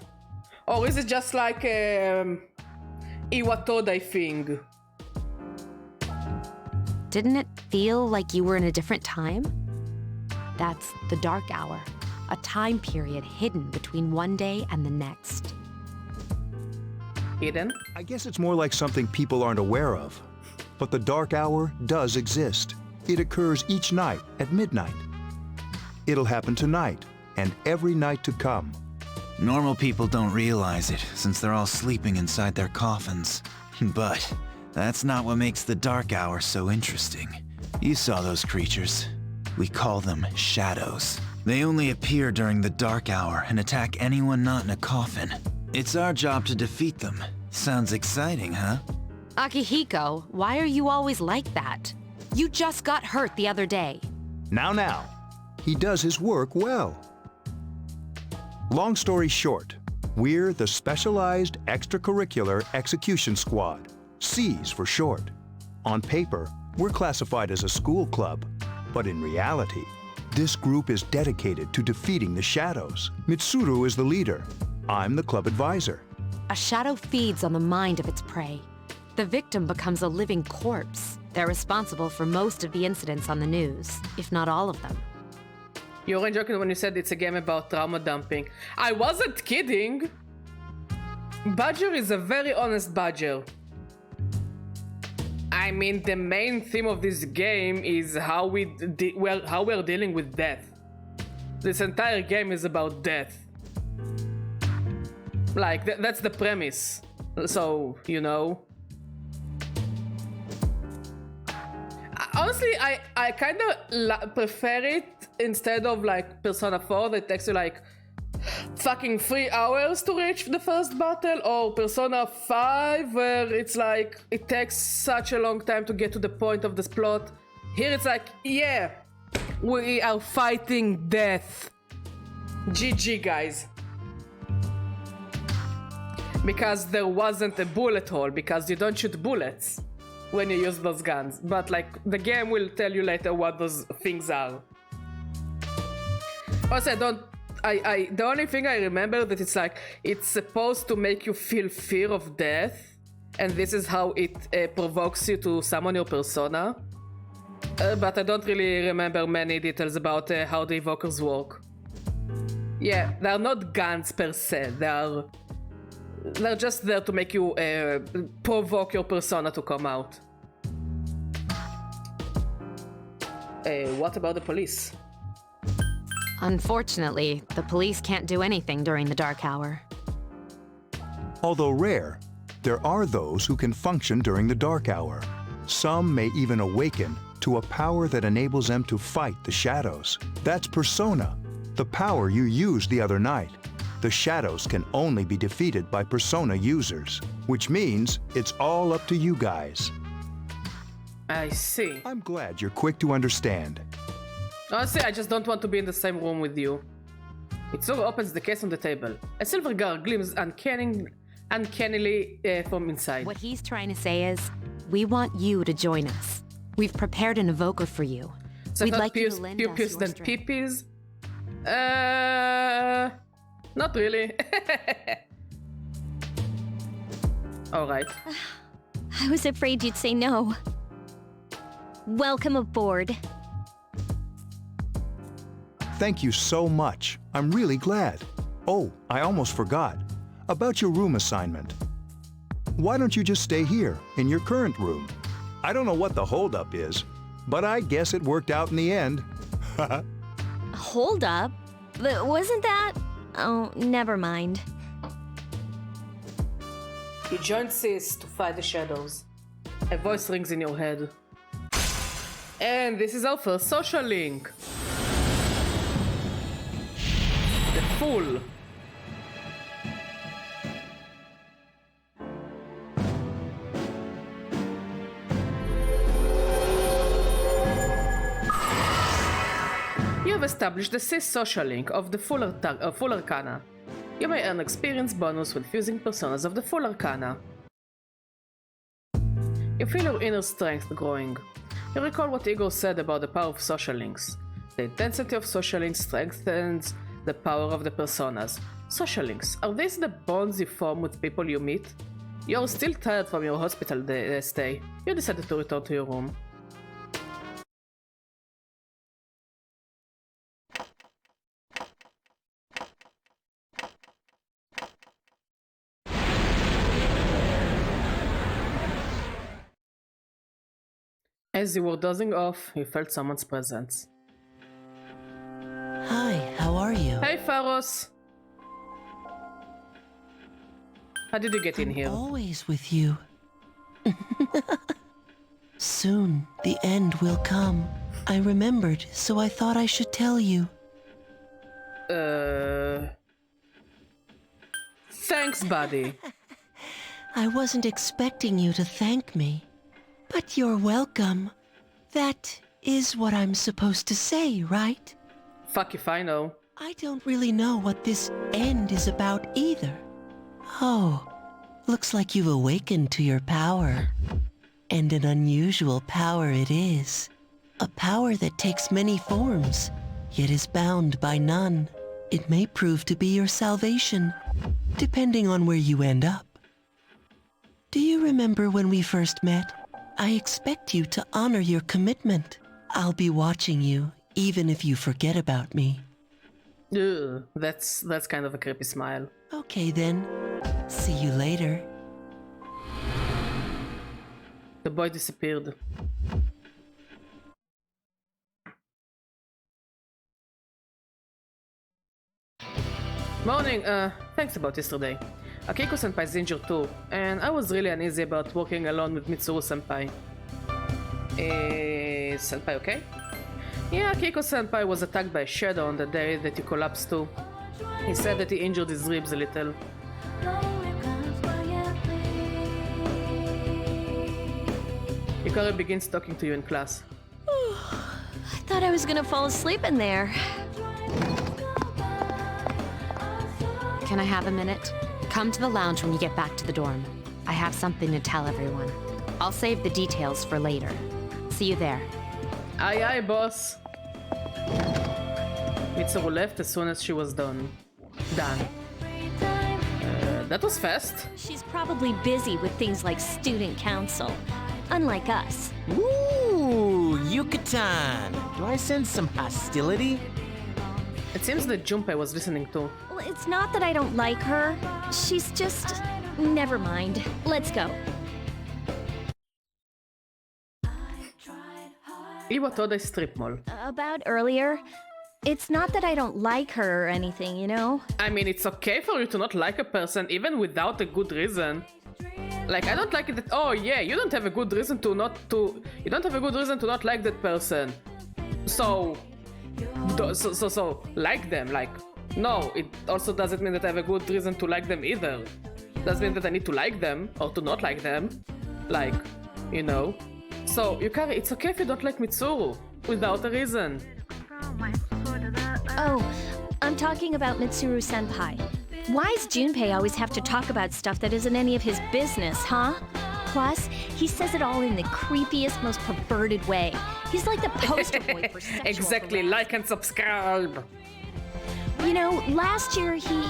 Or is it just like, Iwatodai thing? Didn't it feel like you were in a different time? That's the dark hour, a time period hidden between one day and the next. Hidden? I guess it's more like something people aren't aware of. But the dark hour does exist. It occurs each night at midnight. It'll happen tonight and every night to come. Normal people don't realize it, since they're all sleeping inside their coffins. But that's not what makes the dark hour so interesting. You saw those creatures. We call them shadows. They only appear during the dark hour and attack anyone not in a coffin. It's our job to defeat them. Sounds exciting, huh? Akihiko, why are you always like that? You just got hurt the other day. Now. He does his work well. Long story short, we're the Specialized Extracurricular Execution Squad, SEAS for short. On paper, we're classified as a school club, but in reality, this group is dedicated to defeating the shadows. Mitsuru is the leader. I'm the club advisor. A shadow feeds on the mind of its prey. The victim becomes a living corpse. They're responsible for most of the incidents on the news, if not all of them. You weren't joking when you said it's a game about trauma dumping. I wasn't kidding! Badger is a very honest badger. I mean, the main theme of this game is how we're dealing with death. This entire game is about death. Like, that's the premise. So, you know. Honestly, I kind of prefer it instead of like Persona 4 that takes you like fucking 3 hours to reach the first battle, or Persona 5 where it's like it takes such a long time to get to the point of this plot. Here it's like, yeah, we are fighting death. GG, guys. Because there wasn't a bullet hole, because you don't shoot bullets when you use those guns. But like, the game will tell you later what those things are. Also, the only thing I remember that it's like, it's supposed to make you feel fear of death, and this is how it provokes you to summon your persona. But I don't really remember many details about how the evokers work. Yeah, they're not guns per se, they're just there to make you provoke your persona to come out. What about the police? Unfortunately, the police can't do anything during the dark hour. Although rare, there are those who can function during the dark hour. Some may even awaken to a power that enables them to fight the shadows. That's persona, the power you used the other night. The shadows can only be defeated by persona users, which means it's all up to you guys. I see. I'm glad you're quick to understand. Honestly, I just don't want to be in the same room with you. Mitsuru opens the case on the table. A silver guard gleams uncannily from inside. What he's trying to say is, we want you to join us. We've prepared an evoker for you. So We'd like you to lend us pupils your than strength. peepees? Not really. Alright. I was afraid you'd say no. Welcome aboard. Thank you so much. I'm really glad. Oh, I almost forgot. About your room assignment. Why don't you just stay here, in your current room? I don't know what the holdup is, but I guess it worked out in the end. Hold up. But wasn't that... Oh, never mind. You join Sis to fight the shadows. A voice rings in your head. And this is our first social link. The Fool. You have established the Sis social link of the Full Arcana. You may earn experience bonus with fusing personas of the Full Arcana. You feel your inner strength growing. You recall what Igor said about the power of social links. The intensity of social links strengthens the power of the personas. Social links, are these the bonds you form with people you meet? You're still tired from your hospital stay. You decided to return to your room. As you were dozing off, you felt someone's presence. Hi, how are you? Hey, Pharos! How did you get in here? Always with you. Soon, the end will come. I remembered, so I thought I should tell you. Thanks, buddy. I wasn't expecting you to thank me. But you're welcome. That is what I'm supposed to say, right? Fuck if I know. I don't really know what this end is about either. Oh, looks like you've awakened to your power. And an unusual power it is. A power that takes many forms, yet is bound by none. It may prove to be your salvation, depending on where you end up. Do you remember when we first met? I expect you to honor your commitment. I'll be watching you, even if you forget about me. Ugh, that's kind of a creepy smile. Okay then. See you later. The boy disappeared. Morning, thanks about yesterday. Akiko-senpai's injured too, and I was really uneasy about working alone with Mitsuru-senpai. Is senpai okay? Yeah, Akiko-senpai was attacked by a shadow on the day that he collapsed too. He said that he injured his ribs a little. Hikari begins talking to you in class. I thought I was gonna fall asleep in there. Can I have a minute? Come to the lounge when you get back to the dorm. I have something to tell everyone. I'll save the details for later. See you there. Aye, aye, boss. Mitsuru left as soon as she was done. That was fast. She's probably busy with things like student council, unlike us. Ooh, Yucatan. Do I sense some hostility? It seems that Junpei was listening too. Well, it's not that I don't like her. She's just... Never mind. Let's go. Iwatode Strip Mall. About earlier, it's not that I don't like her or anything, you know? I mean, it's okay for you to not like a person even without a good reason. Like, I don't like it that, oh yeah, you don't have a good reason to not like that person. So like them, like, no, it also doesn't mean that I have a good reason to like them either. Doesn't mean that I need to like them or to not like them. Like, you know. So, Yukari, it's okay if you don't like Mitsuru without a reason. Oh, I'm talking about Mitsuru senpai. Why does Junpei always have to talk about stuff that isn't any of his business, huh? Plus, he says it all in the creepiest, most perverted way. He's like the poster boy for sexual Exactly, harassment. like and subscribe. You know, last year he...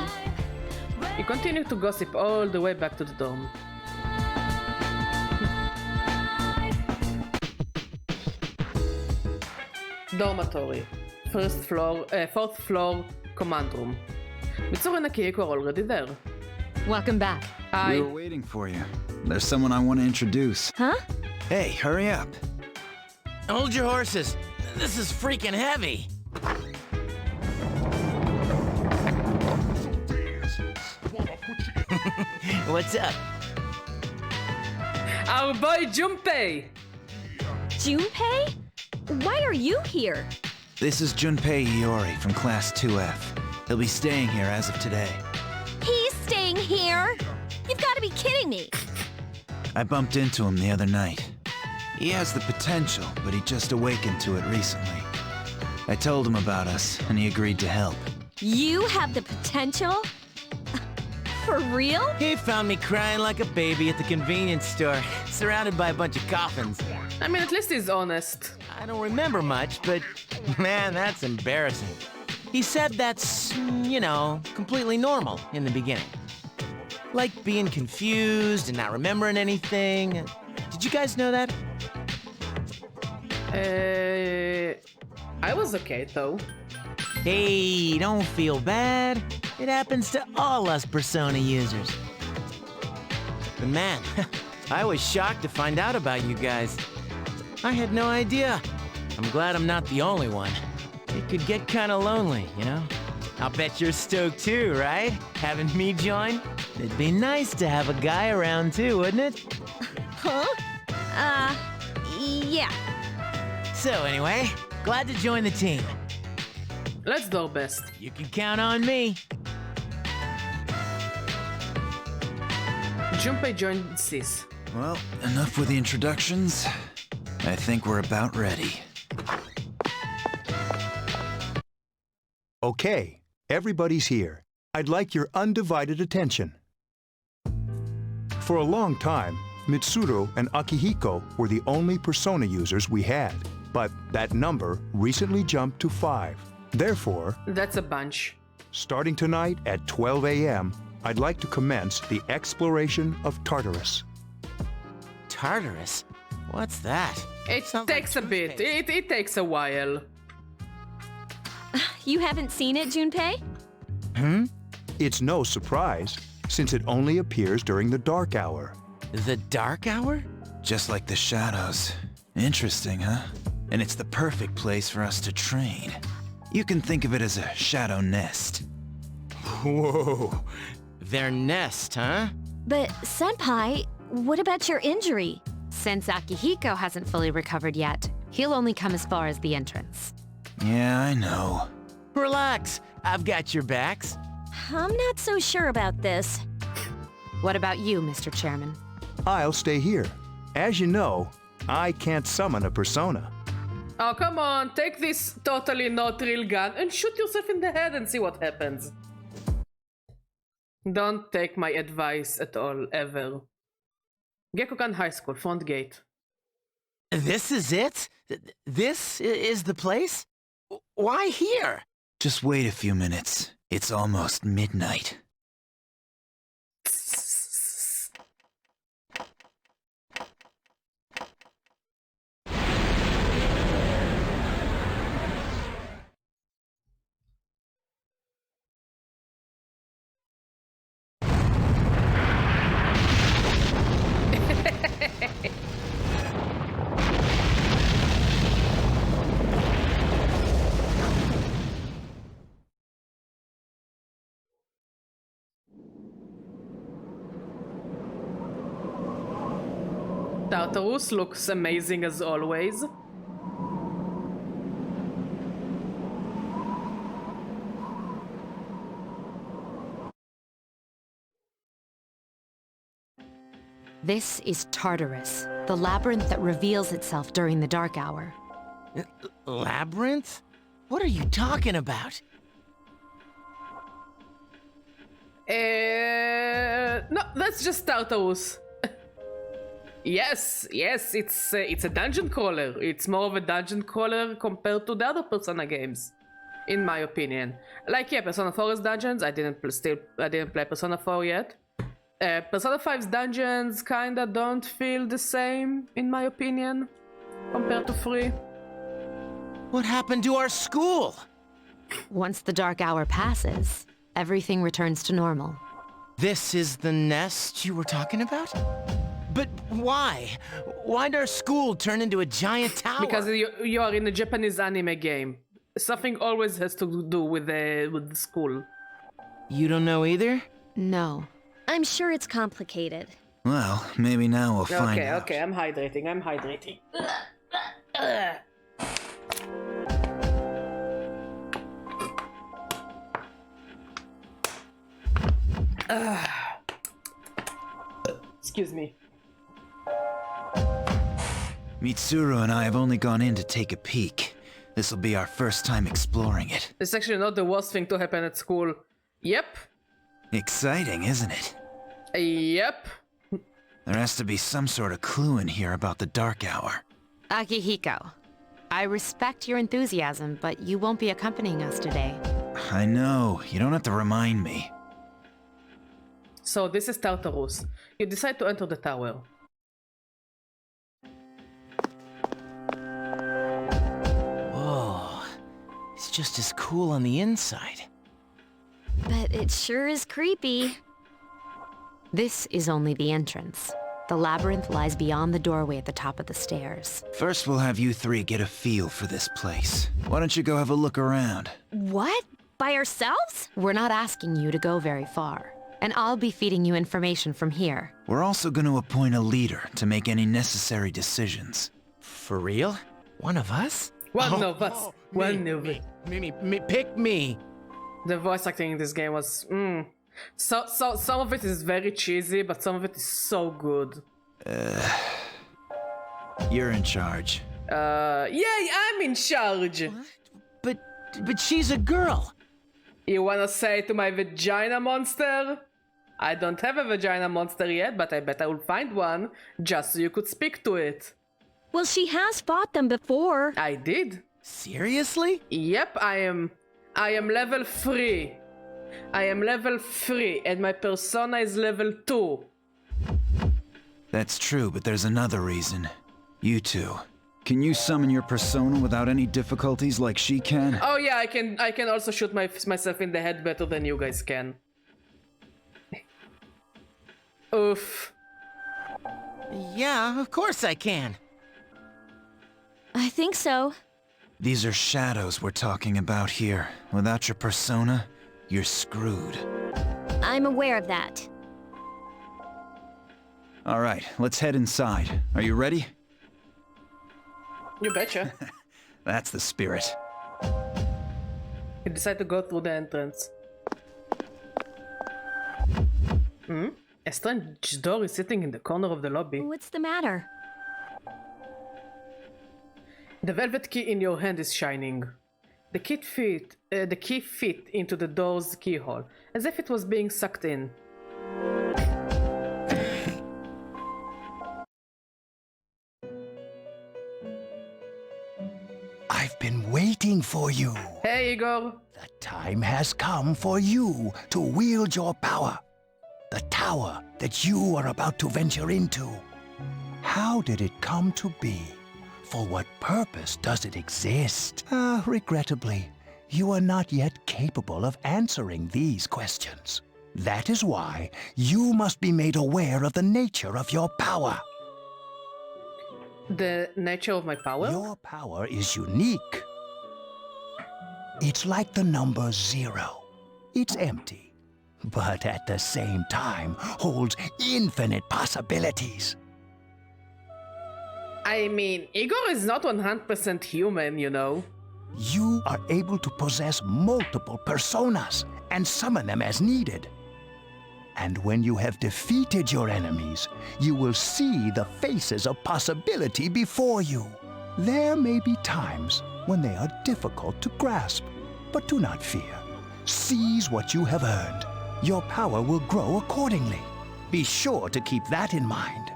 You continue to gossip all the way back to the dorm. Dormitory. Fourth floor, command room. Mitsuru and Akihiko are already there. Welcome back. Hi. We were waiting for you. There's someone I want to introduce. Huh? Hey, hurry up. Hold your horses. This is freaking heavy. What's up? Our boy Junpei! Junpei? Why are you here? This is Junpei Iori from Class 2F. He'll be staying here as of today. He's staying here? You've got to be kidding me. I bumped into him the other night. He has the potential, but he just awakened to it recently. I told him about us, and he agreed to help. You have the potential? For real? He found me crying like a baby at the convenience store, surrounded by a bunch of coffins. I mean, at least he's honest. I don't remember much, but man, that's embarrassing. He said that's, you know, completely normal in the beginning. Like being confused and not remembering anything. Did you guys know that? I was okay though. Hey, don't feel bad. It happens to all us Persona users. But man, I was shocked to find out about you guys. I had no idea. I'm glad I'm not the only one. It could get kinda lonely, you know? I'll bet you're stoked too, right? Having me join? It'd be nice to have a guy around too, wouldn't it? Huh? Yeah. So anyway, glad to join the team. Let's do our best. You can count on me. Junpei joined Sis. Well, enough with the introductions. I think we're about ready. Okay, everybody's here. I'd like your undivided attention. For a long time, Mitsuru and Akihiko were the only Persona users we had, but that number recently jumped to 5. Therefore, That's a bunch. starting tonight at 12 a.m., I'd like to commence the exploration of Tartarus. Tartarus? What's that? It Sounds takes like a bit. toothpaste. It takes a while. You haven't seen it, Junpei? It's no surprise, since it only appears during the dark hour. The dark hour? Just like the shadows. Interesting, huh? And it's the perfect place for us to train. You can think of it as a shadow nest. Whoa. Their nest, huh? But, Senpai, what about your injury? Since Akihiko hasn't fully recovered yet, he'll only come as far as the entrance. Yeah, I know. Relax, I've got your backs. I'm not so sure about this. What about you, Mr. Chairman? I'll stay here. As you know, I can't summon a persona. Oh, come on. Take this totally not real gun and shoot yourself in the head and see what happens. Don't take my advice at all, ever. Gekokan High School, front gate. This is it? This is the place? Why here? Just wait a few minutes. It's almost midnight. Tartarus looks amazing as always. This is Tartarus, the labyrinth that reveals itself during the dark hour. Labyrinth? What are you talking about? No, that's just Tartarus. Yes, it's a dungeon crawler. It's more of a dungeon crawler compared to the other Persona games, in my opinion. Like, yeah, Persona 4 is dungeons. I didn't play Persona 4 yet. Persona 5's dungeons kinda don't feel the same, in my opinion, compared to 3. What happened to our school? Once the dark hour passes, everything returns to normal. This is the nest you were talking about? But why? Why'd our school turn into a giant tower? Because you are in a Japanese anime game. Something always has to do with the school. You don't know either? No. I'm sure it's complicated. Well, maybe now we'll find out. Okay, I'm hydrating. Excuse me. Mitsuru and I have only gone in to take a peek. This'll be our first time exploring it. It's actually not the worst thing to happen at school. Yep. Exciting, isn't it? Yep. There has to be some sort of clue in here about the dark hour. Akihiko, I respect your enthusiasm, but you won't be accompanying us today. I know. You don't have to remind me. So this is Tartarus. You decide to enter the tower. Whoa. It's just as cool on the inside. But it sure is creepy. This is only the entrance. The labyrinth lies beyond the doorway at the top of the stairs. First, we'll have you three get a feel for this place. Why don't you go have a look around? What? By ourselves? We're not asking you to go very far, and I'll be feeding you information from here. We're also going to appoint a leader to make any necessary decisions. For real? One of us? One of us. Me, pick me. The voice acting in this game was So some of it is very cheesy, but some of it is so good. You're in charge. Yeah, I'm in charge. But she's a girl. You wanna say to my vagina monster? I don't have a vagina monster yet, but I bet I will find one, just so you could speak to it. Well, she has fought them before. I did. Seriously? Yep, I am level 3. I am level 3, and my persona is level 2. That's true, but there's another reason. You two. Can you summon your persona without any difficulties like she can? Oh yeah, I can also shoot myself in the head better than you guys can. Oof. Yeah, of course I can. I think so. These are shadows we're talking about here. Without your persona, you're screwed. I'm aware of that. All right, let's head inside. Are you ready? You betcha. That's the spirit. You decide to go through the entrance. A strange door is sitting in the corner of the lobby. What's the matter? The velvet key in your hand is shining. The key fit into the door's keyhole, as if it was being sucked in. I've been waiting for you. Hey, Igor. The time has come for you to wield your power. The tower that you are about to venture into. How did it come to be? For what purpose does it exist? Regrettably, you are not yet capable of answering these questions. That is why you must be made aware of the nature of your power. The nature of my power? Your power is unique. It's like the number 0. It's empty, but at the same time holds infinite possibilities. I mean, Igor is not 100% human, you know. You are able to possess multiple personas and summon them as needed. And when you have defeated your enemies, you will see the faces of possibility before you. There may be times when they are difficult to grasp, but do not fear. Seize what you have earned. Your power will grow accordingly. Be sure to keep that in mind.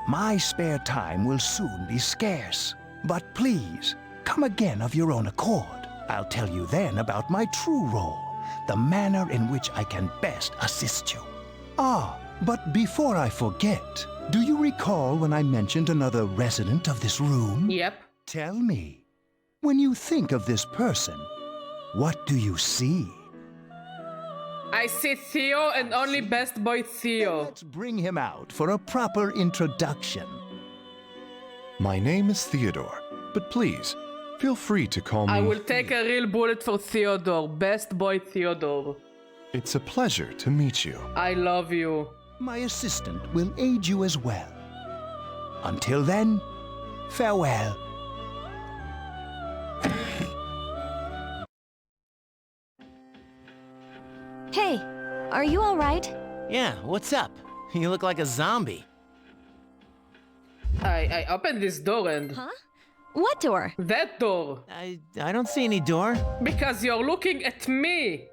My spare time will soon be scarce, but please, come again of your own accord. I'll tell you then about my true role, the manner in which I can best assist you. But before I forget, do you recall when I mentioned another resident of this room? Yep. Tell me, when you think of this person, what do you see? I see Theo and only best boy Theo. Let's bring him out for a proper introduction. My name is Theodore, but please, feel free to call me... I will take a real bullet for Theodore, best boy Theodore. It's a pleasure to meet you. I love you. My assistant will aid you as well. Until then, farewell. Hey, are you all right? Yeah, what's up? You look like a zombie. I opened this door and... Huh? What door? That door. I don't see any door. Because you're looking at me.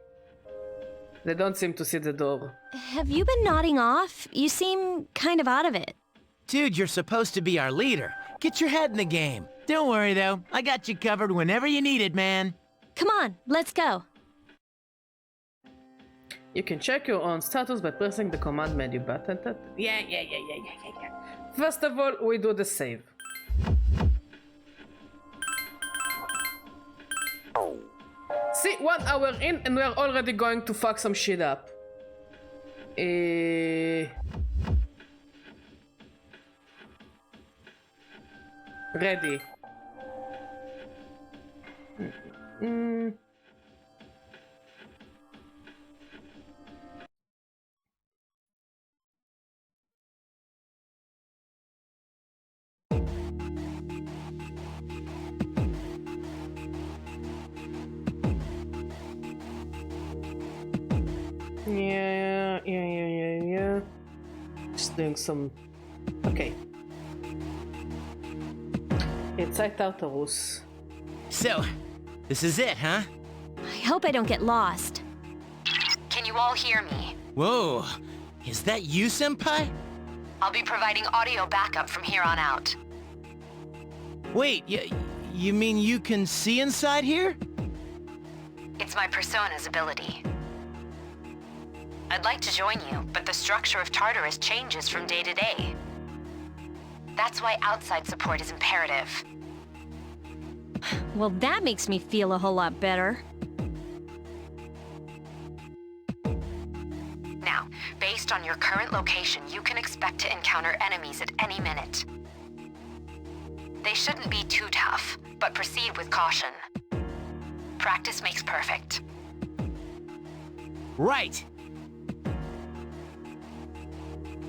They don't seem to see the door. Have you been nodding off? You seem kind of out of it. Dude, you're supposed to be our leader. Get your head in the game. Don't worry, though. I got you covered whenever you need it, man. Come on, let's go. You can check your own status by pressing the command menu button. Yeah. First of all, we do the save. See, 1 hour in and we're already going to fuck some shit up. Ready. Yeah. Just doing some... Okay. Inside Tartarus. So, this is it, huh? I hope I don't get lost. Can you all hear me? Whoa, is that you, Senpai? I'll be providing audio backup from here on out. Wait, you mean you can see inside here? It's my persona's ability. I'd like to join you, but the structure of Tartarus changes from day to day. That's why outside support is imperative. Well, that makes me feel a whole lot better. Now, based on your current location, you can expect to encounter enemies at any minute. They shouldn't be too tough, but proceed with caution. Practice makes perfect. Right!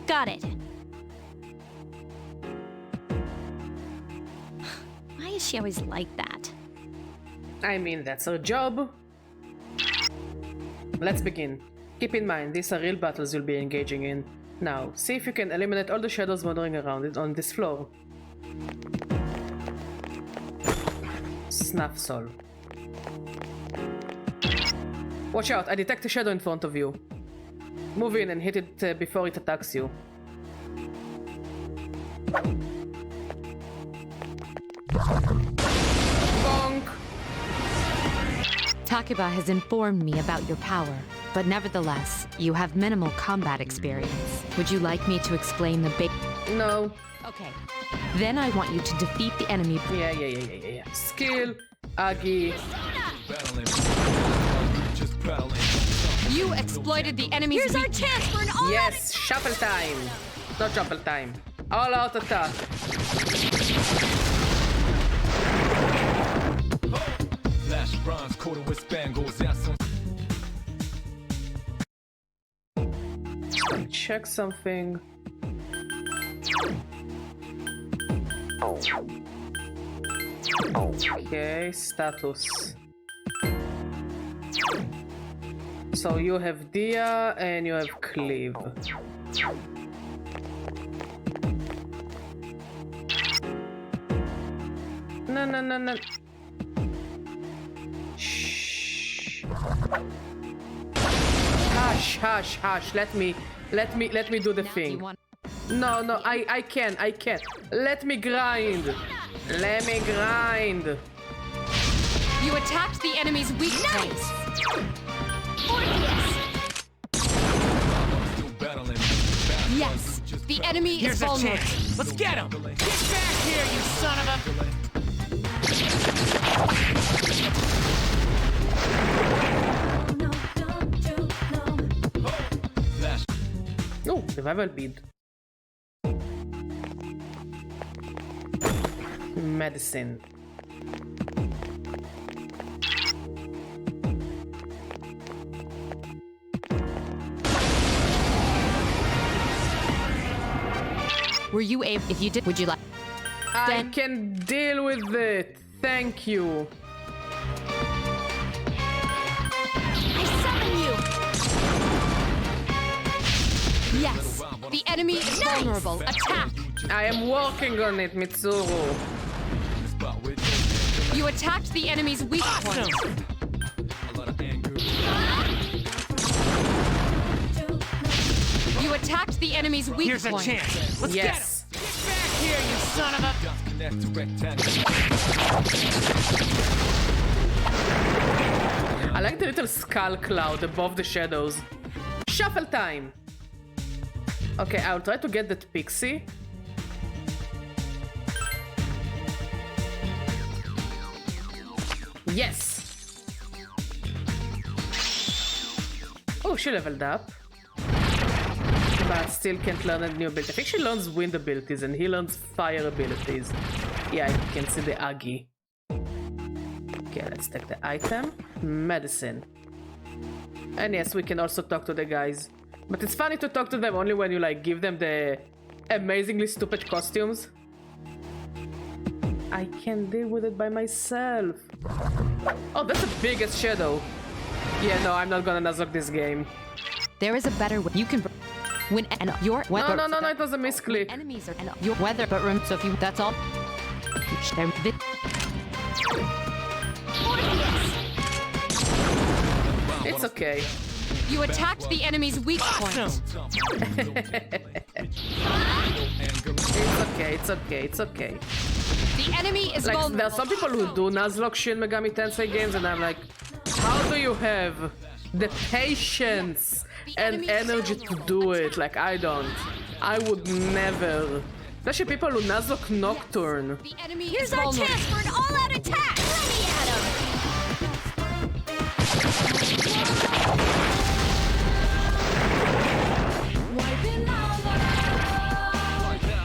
Got it. Why is she always like that? I mean, that's her job. Let's begin. Keep in mind, these are real battles you'll be engaging in. Now, see if you can eliminate all the shadows wandering around it on this floor. Snuff Sol. Watch out, I detect a shadow in front of you. Move in and hit it before it attacks you. Takuba has informed me about your power, but nevertheless, you have minimal combat experience. Would you like me to explain the No. Okay. Then I want you to defeat the enemy. Yeah. Skill, Agi. You exploited the enemy's Here's our chance for an all-out... Yes, shuffle time. Not shuffle time. All out attack. Flash bronze coated with spangles. Check something. Okay, status. So you have Dia and you have Cleave. No. Shh. Hush. Let me do the thing. No, I can't. Let me grind. You attacked the enemy's weak points. Yes, the enemy is vulnerable. Chance. Let's get him! Get back here, you son of a... Oh, revival bead. Medicine. Were you able? If you did, would you like? I can deal with it. Thank you. I summon you. Yes, the enemy is vulnerable. Attack. I am working on it, Mitsuru. You attacked the enemy's weak point. You attacked the enemy's weak Here's point. a chance. Let's get him. Get back here, you son of a... I like the little skull cloud above the shadows. Shuffle time. Okay, I'll try to get that pixie. Yes. Oh, she leveled up. But still can't learn a new ability. I think she learns wind abilities and he learns fire abilities. Yeah, I can see the Agi. Okay, let's take the item. Medicine. And yes, we can also talk to the guys. But it's funny to talk to them only when you like give them the amazingly stupid costumes. I can deal with it by myself. Oh, that's the biggest shadow. Yeah, no, I'm not gonna Nuzlocke this game. There is a better way. You can win and your weather. No, it was a misclick. Enemies are your weather, but so if you that's all. It's okay. You attacked the enemy's weak point. It's okay. The enemy is like, vulnerable. there are some people who do Nuzlocke Shin Megami Tensei games, and I'm like, how do you have the patience and energy to do it? Like, I don't. I would never. Especially people who Nuzlocke Nocturne. Here's our chance for an all-out attack! Let me at him!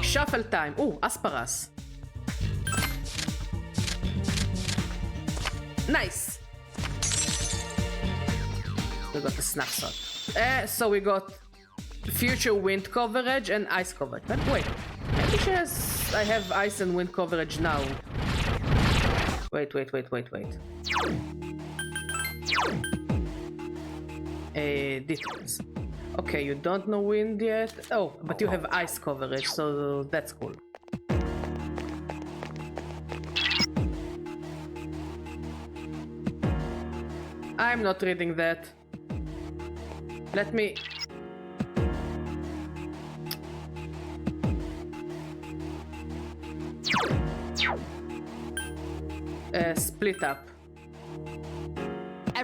Shuffle time. Ooh, Asparas. Nice. We got the snapshot. So we got future wind coverage and ice coverage. But wait, maybe she has... I have ice and wind coverage now. Wait. Difference. Okay, you don't know wind yet. Oh, but you have ice coverage, so that's cool. I'm not reading that. Let me... split up.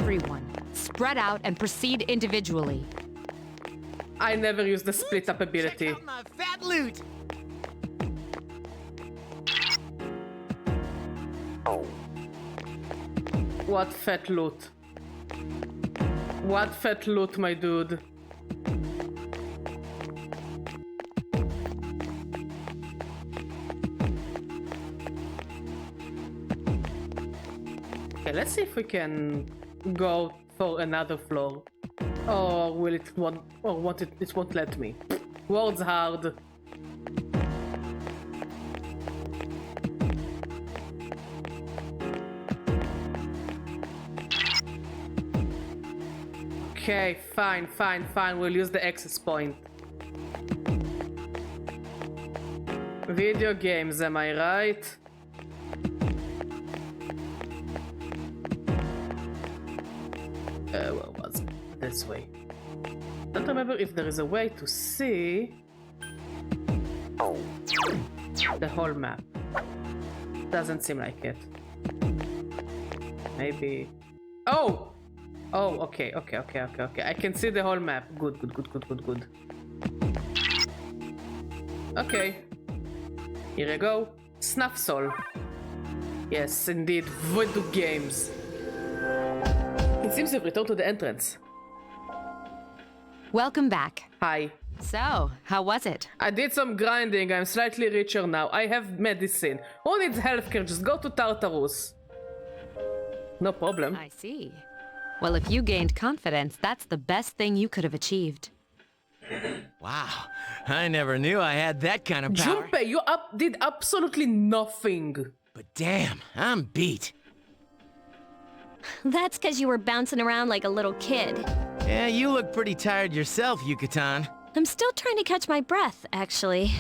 everyone. Spread out and proceed individually. I never use the split up ability. Check out my fat loot! What fat loot? What fat loot, my dude? Okay, let's see if we can go for another floor. Or will it want, or what it won't let me. Words hard. Okay, fine. We'll use the access point. Video games, am I right? Where was it? This way. Don't remember if there is a way to see the whole map. Doesn't seem like it. Maybe. Oh! Oh, okay. I can see the whole map. Good. Okay. Here I go. Snuff Soul. Yes, indeed. Voodoo games. It seems to have returned to the entrance. Welcome back. Hi. So, how was it? I did some grinding. I'm slightly richer now. I have medicine. Who needs healthcare? Just go to Tartarus. No problem. I see. Well, if you gained confidence, that's the best thing you could have achieved. Wow, I never knew I had that kind of power. Junpei, you did absolutely nothing. But damn, I'm beat. That's because you were bouncing around like a little kid. Yeah, you look pretty tired yourself, Yucatan. I'm still trying to catch my breath, actually.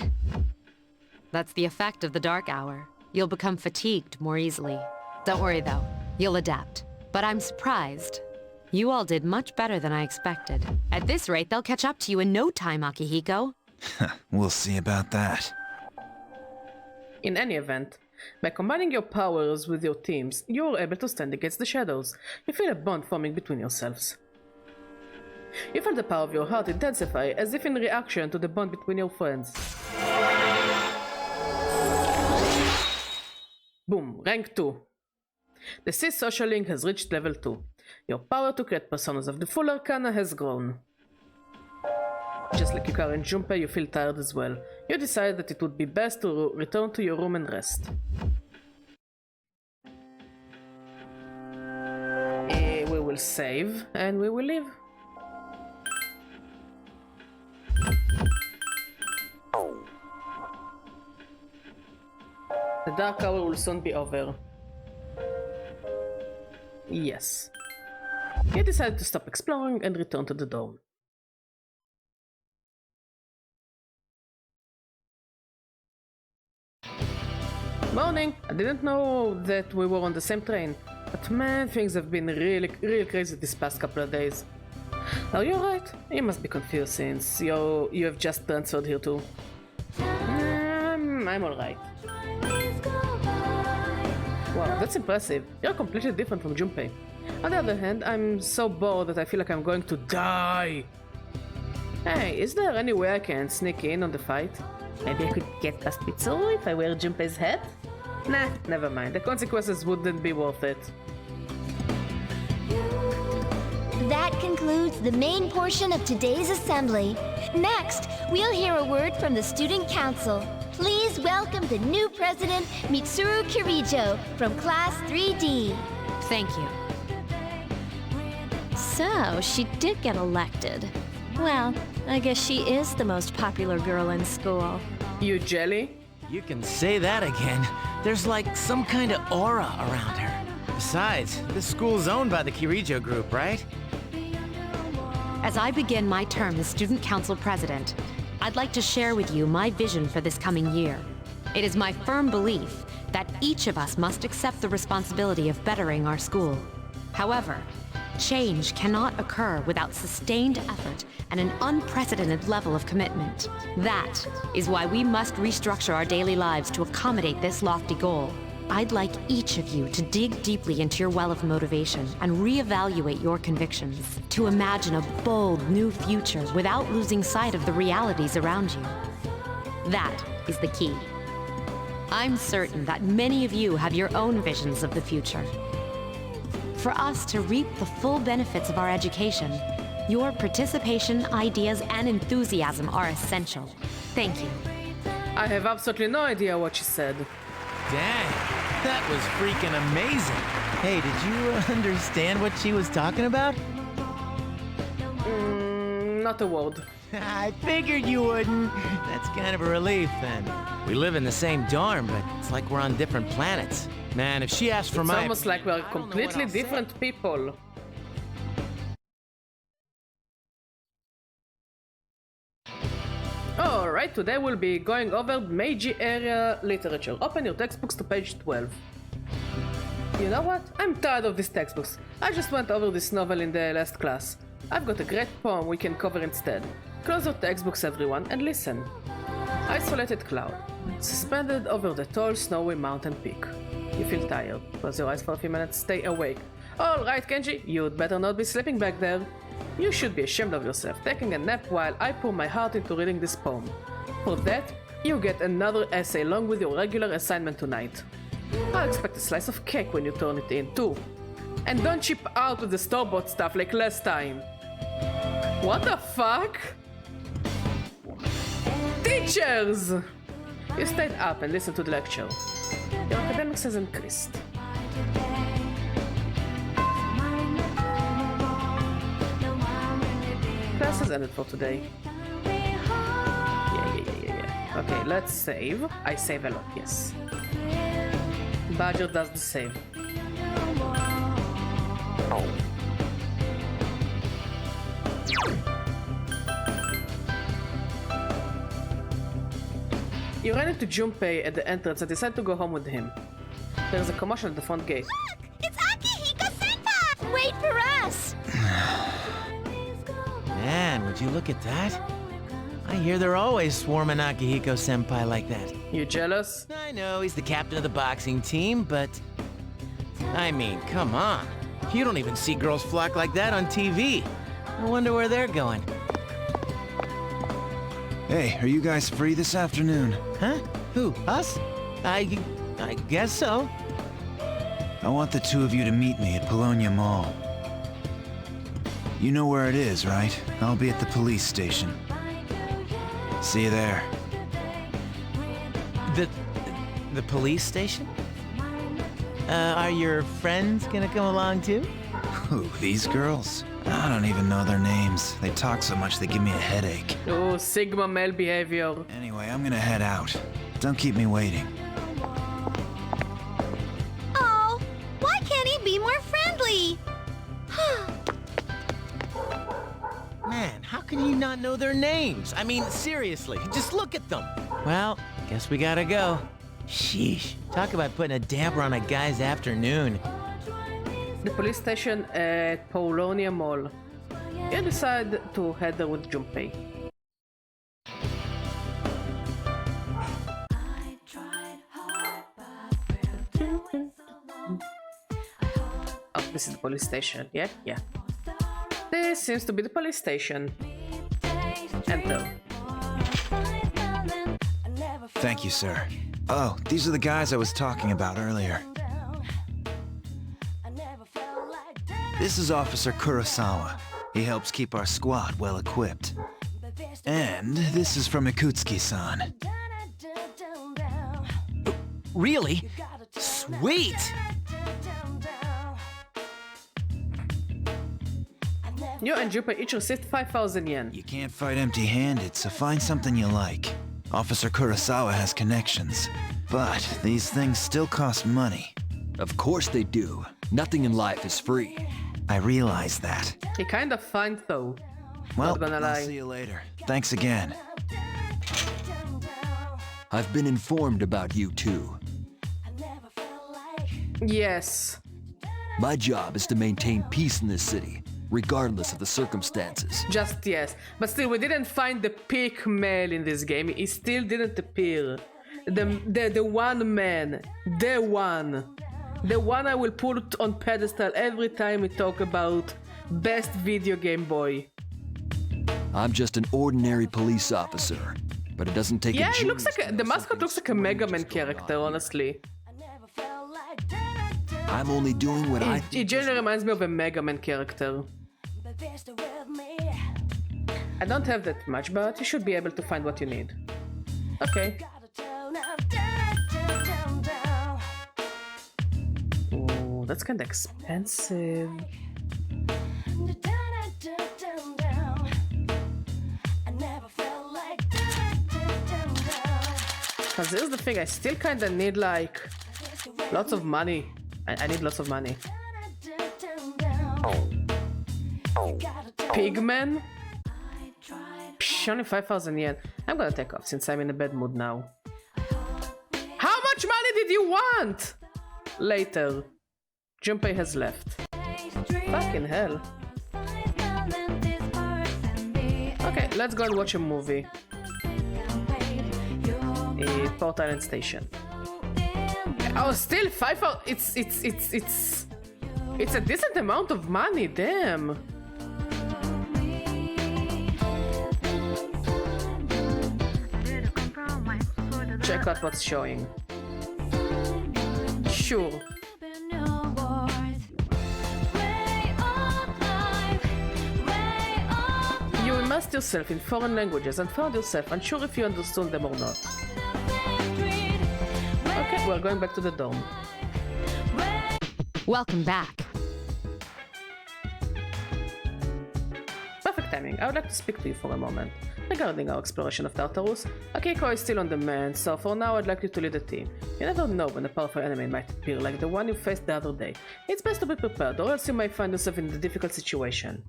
That's the effect of the dark hour. You'll become fatigued more easily. Don't worry, though. You'll adapt. But I'm surprised. You all did much better than I expected. At this rate, they'll catch up to you in no time, Akihiko. We'll see about that. In any event, by combining your powers with your teams, you're able to stand against the shadows. You feel a bond forming between yourselves. You feel the power of your heart intensify, as if in reaction to the bond between your friends. Boom, rank 2. The C social link has reached level 2. Your power to create personas of the full arcana has grown. Just like Yukari and Junpei, you feel tired as well. You decide that it would be best to return to your room and rest. We will save, and we will leave. The dark hour will soon be over. Yes. You decide to stop exploring and return to the dome. Morning! I didn't know that we were on the same train, but man, things have been really crazy this past couple of days. Are you alright? You must be confused since you have just transferred here too. I'm alright. Wow, that's impressive. You're completely different from Junpei. On the other hand, I'm so bored that I feel like I'm going to die. Hey, is there any way I can sneak in on the fight? Maybe I could get past Mitsuru if I wear Junpei's hat? Nah, never mind. The consequences wouldn't be worth it. That concludes the main portion of today's assembly. Next, we'll hear a word from the Student Council. Please welcome the new president, Mitsuru Kirito, from Class 3D. Thank you. So, she did get elected. Well, I guess she is the most popular girl in school. You jelly? You can say that again. There's like some kind of aura around her. Besides, this school's owned by the Kirito group, right? As I begin my term as Student Council President, I'd like to share with you my vision for this coming year. It is my firm belief that each of us must accept the responsibility of bettering our school. However, change cannot occur without sustained effort and an unprecedented level of commitment. That is why we must restructure our daily lives to accommodate this lofty goal. I'd like each of you to dig deeply into your well of motivation and reevaluate your convictions, to imagine a bold new future without losing sight of the realities around you. That is the key. I'm certain that many of you have your own visions of the future. For us to reap the full benefits of our education, your participation, ideas, and enthusiasm are essential. Thank you. I have absolutely no idea what she said. Dang, that was freaking amazing. Hey, did you understand what she was talking about? Not a word. I figured you wouldn't. That's kind of a relief, then. We live in the same dorm, but it's like we're on different planets. Man, if she asked for It's my... almost like we're completely different people. Alright, today we'll be going over Meiji area literature. Open your textbooks to page 12. You know what? I'm tired of these textbooks. I just went over this novel in the last class. I've got a great poem we can cover instead. Close your textbooks, everyone, and listen. Isolated cloud, suspended over the tall, snowy mountain peak. You feel tired. Close your eyes for a few minutes, stay awake. Alright, Kenji, you'd better not be sleeping back there. You should be ashamed of yourself, taking a nap while I pour my heart into reading this poem. For that, you get another essay along with your regular assignment tonight. I'll expect a slice of cake when you turn it in, too. And don't chip out with the store-bought stuff like last time. What the fuck? Teachers! You stayed up and listened to the lecture. Your academics has increased. Class has ended for today. Yeah. Okay, let's save. I save a lot, yes. Badger does the same. You ran into Junpei at the entrance and decided to go home with him. There is a commotion at the front gate. Look! It's Akihiko-senpai! Wait for us! Man, would you look at that? I hear they're always swarming Akihiko-senpai like that. You jealous? I know, he's the captain of the boxing team, but... I mean, come on. You don't even see girls flock like that on TV. I wonder where they're going. Hey, are you guys free this afternoon? Huh? Who? Us? I guess so. I want the two of you to meet me at Polonia Mall. You know where it is, right? I'll be at the police station. See you there. The police station? Are your friends gonna come along too? Who, these girls? I don't even know their names. They talk so much they give me a headache. Oh, Sigma male behavior. Anyway, I'm gonna head out. Don't keep me waiting. Oh, why can't he be more friendly? Man, how can you not know their names? I mean, seriously, just look at them. Well, guess we gotta go. Sheesh, talk about putting a damper on a guy's afternoon. The police station at Polonia Mall. You decide to head there with Junpei. Oh, this is the police station. Yeah. This seems to be the police station. Enter. Thank you, sir. Oh, these are the guys I was talking about earlier. This is Officer Kurosawa. He helps keep our squad well equipped. And this is from Ikutsuki-san. Really? Sweet! You and Junpei each received 5,000 yen. You can't fight empty-handed, so find something you like. Officer Kurosawa has connections, but these things still cost money. Of course they do. Nothing in life is free. I realize that. He kind of fine though. Well, Not gonna lie. I'll see you later. Thanks again. I've been informed about you two. Yes. My job is to maintain peace in this city, regardless of the circumstances. Just yes. But still, we didn't find the peak male in this game. He still didn't appear. the one man, the one I will put on pedestal every time we talk about best video game boy. I'm just an ordinary police officer, but it doesn't take Yeah, a it looks genius like the mascot looks like a Mega Man character, honestly. I'm only doing what I It generally reminds me of a Mega Man character. I don't have that much, but you should be able to find what you need. Okay. Ooh, that's kinda expensive. Cause here's the thing, I still kinda need like lots of money. I need lots of money. Pigman? Psh, only 5,000 yen. I'm gonna take off since I'm in a bad mood now. How much money did you want? Later. Junpei has left. Fucking hell. Okay, let's go and watch a movie. Port Island Station. Oh, still 5,000. It's a decent amount of money. Damn. Check out what's showing. Sure. You immersed yourself in foreign languages and found yourself unsure if you understood them or not. Okay, we're going back to the dome. Welcome back. Perfect timing. I would like to speak to you for a moment. Regarding our exploration of Tartarus, Akiko is still on the mend, so for now I'd like you to lead the team. You never know when a powerful enemy might appear like the one you faced the other day. It's best to be prepared, or else you might find yourself in a difficult situation.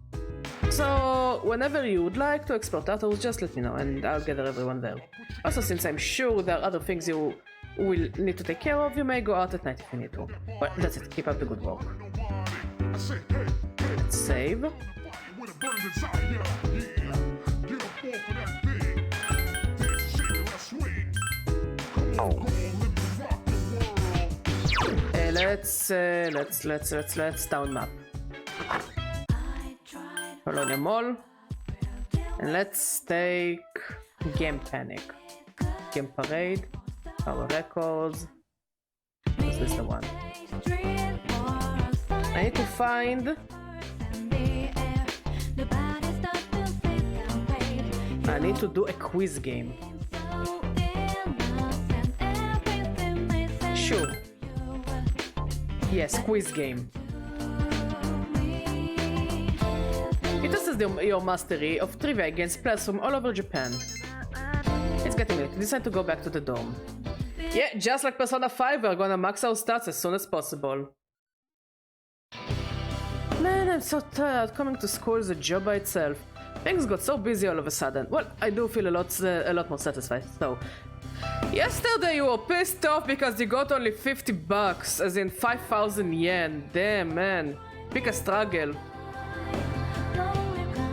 So, whenever you would like to explore Tartarus, just let me know and I'll gather everyone there. Also, since I'm sure there are other things you will need to take care of, you may go out at night if you need to. Well, that's it. Keep up the good work. Let's save. Let's down map. Polonia Mall. And let's take Game Panic. Game Parade. Power Records. Is this the one? I need to find... I need to do a quiz game. Sure. Yes, quiz game. It tests your mastery of trivia against players from all over Japan. It's getting late. Decide to go back to the dome. Yeah, just like Persona 5, we're gonna max our stats as soon as possible. Man, I'm so tired. Coming to school is a job by itself. Things got so busy all of a sudden. Well, I do feel a lot more satisfied, so... Yesterday you were pissed off because you got only 50 bucks, as in 5,000 yen. Damn, man. Pick a struggle.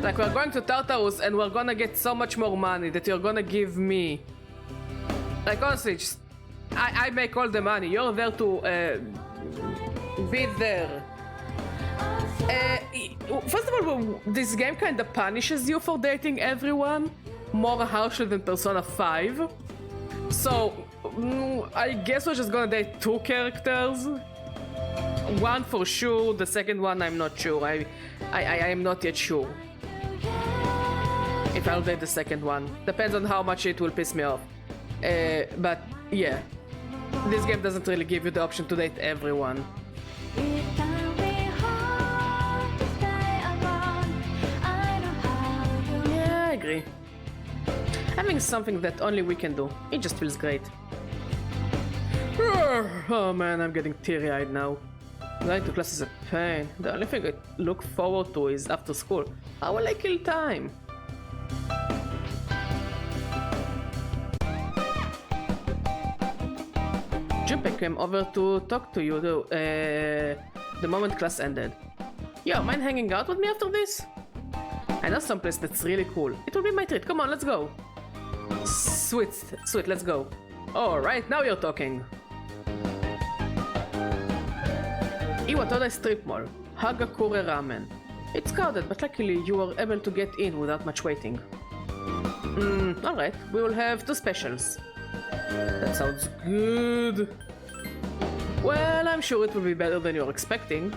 Like, we're going to Tartarus and we're gonna get so much more money that you're gonna give me. Like, honestly, just... I make all the money. You're there to, be there. First of all, this game kinda punishes you for dating everyone more harshly than Persona 5. So, I guess we're just gonna date two characters. One for sure, the second one I'm not sure. I am not yet sure if I'll date the second one. Depends on how much it will piss me off. But yeah, this game doesn't really give you the option to date everyone. Yeah, I agree. Having something that only we can do, it just feels great. Oh man, I'm getting teary-eyed now. Going to class is a pain. The only thing I look forward to is after school. How will I kill time? Junpei came over to talk to you the moment class ended. Yo, mind hanging out with me after this? I know someplace that's really cool. It will be my treat. Come on, let's go. Sweet, let's go. Alright, now you're talking. Iwatodai Strip Mall. Hagakure Ramen. It's crowded, but luckily you were able to get in without much waiting. Alright, we will have 2 specials. That sounds good. Well, I'm sure it will be better than you're expecting.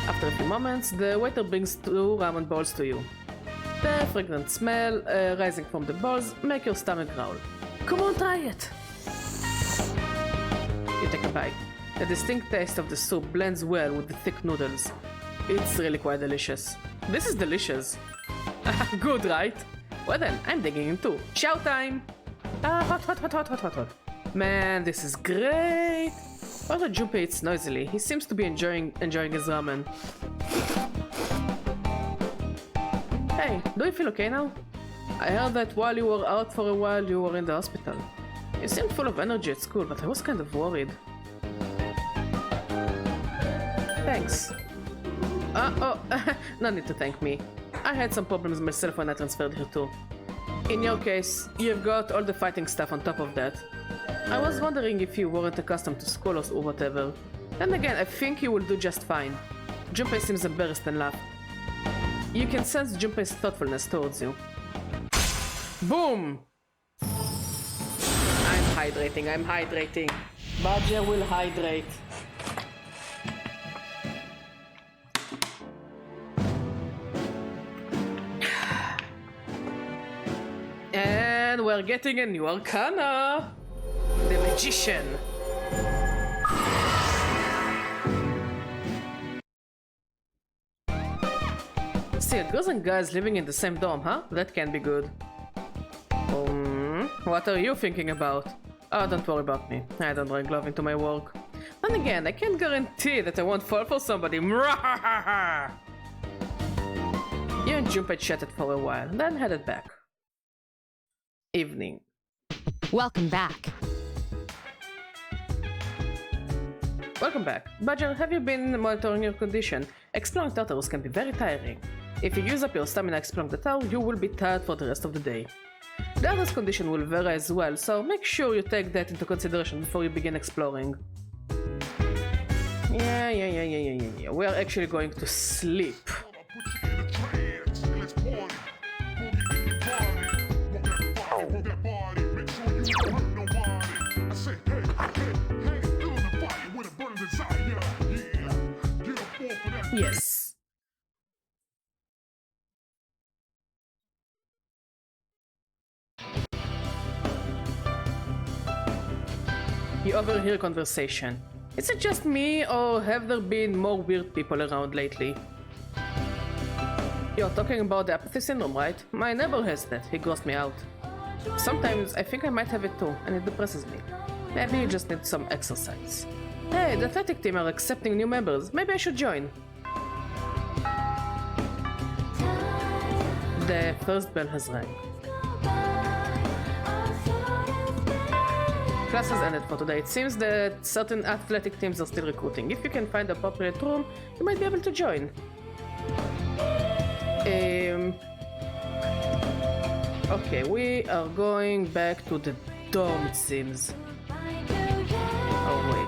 After a few moments, the waiter brings 2 ramen bowls to you. The fragrant smell rising from the bowls make your stomach growl. Come on, try it! You take a bite. The distinct taste of the soup blends well with the thick noodles. It's really quite delicious. This is delicious. Good, right? Well then, I'm digging in too. Chow time! Hot. Man, this is great! Although Junpei eats noisily, he seems to be enjoying his ramen. Hey, do you feel okay now? I heard that while you were out for a while, you were in the hospital. You seemed full of energy at school, but I was kind of worried. Thanks. No need to thank me. I had some problems myself when I transferred here too. In your case, you've got all the fighting stuff on top of that. I was wondering if you weren't accustomed to school or whatever. Then again, I think you will do just fine. Junpei seems embarrassed and laughed. You can sense Junpei's thoughtfulness towards you. Boom! I'm hydrating. Badger will hydrate. And we're getting a new arcana! The Magician! See, girls and guys living in the same dorm, huh? That can be good. What are you thinking about? Oh, don't worry about me. I don't bring love into my work. Then again, I can't guarantee that I won't fall for somebody. You and Junpei chatted for a while, then headed back. Evening. Welcome back. Welcome back. Badger, have you been monitoring your condition? Exploring Tartarus can be very tiring. If you use up your stamina exploring the tower, you will be tired for the rest of the day. The other's condition will vary as well, so make sure you take that into consideration before you begin exploring. Yeah. We are actually going to sleep. Yes. You overhear conversation. Is it just me, or have there been more weird people around lately? You're talking about the apathy syndrome, right? My neighbor has that. He grossed me out. Sometimes I think I might have it too, and it depresses me. Maybe you just need some exercise. Hey, the athletic team are accepting new members. Maybe I should join. The first bell has rang. Class has ended for today. It seems that certain athletic teams are still recruiting. If you can find the appropriate room, you might be able to join. Okay, we are going back to the dorm, it seems. Oh, wait.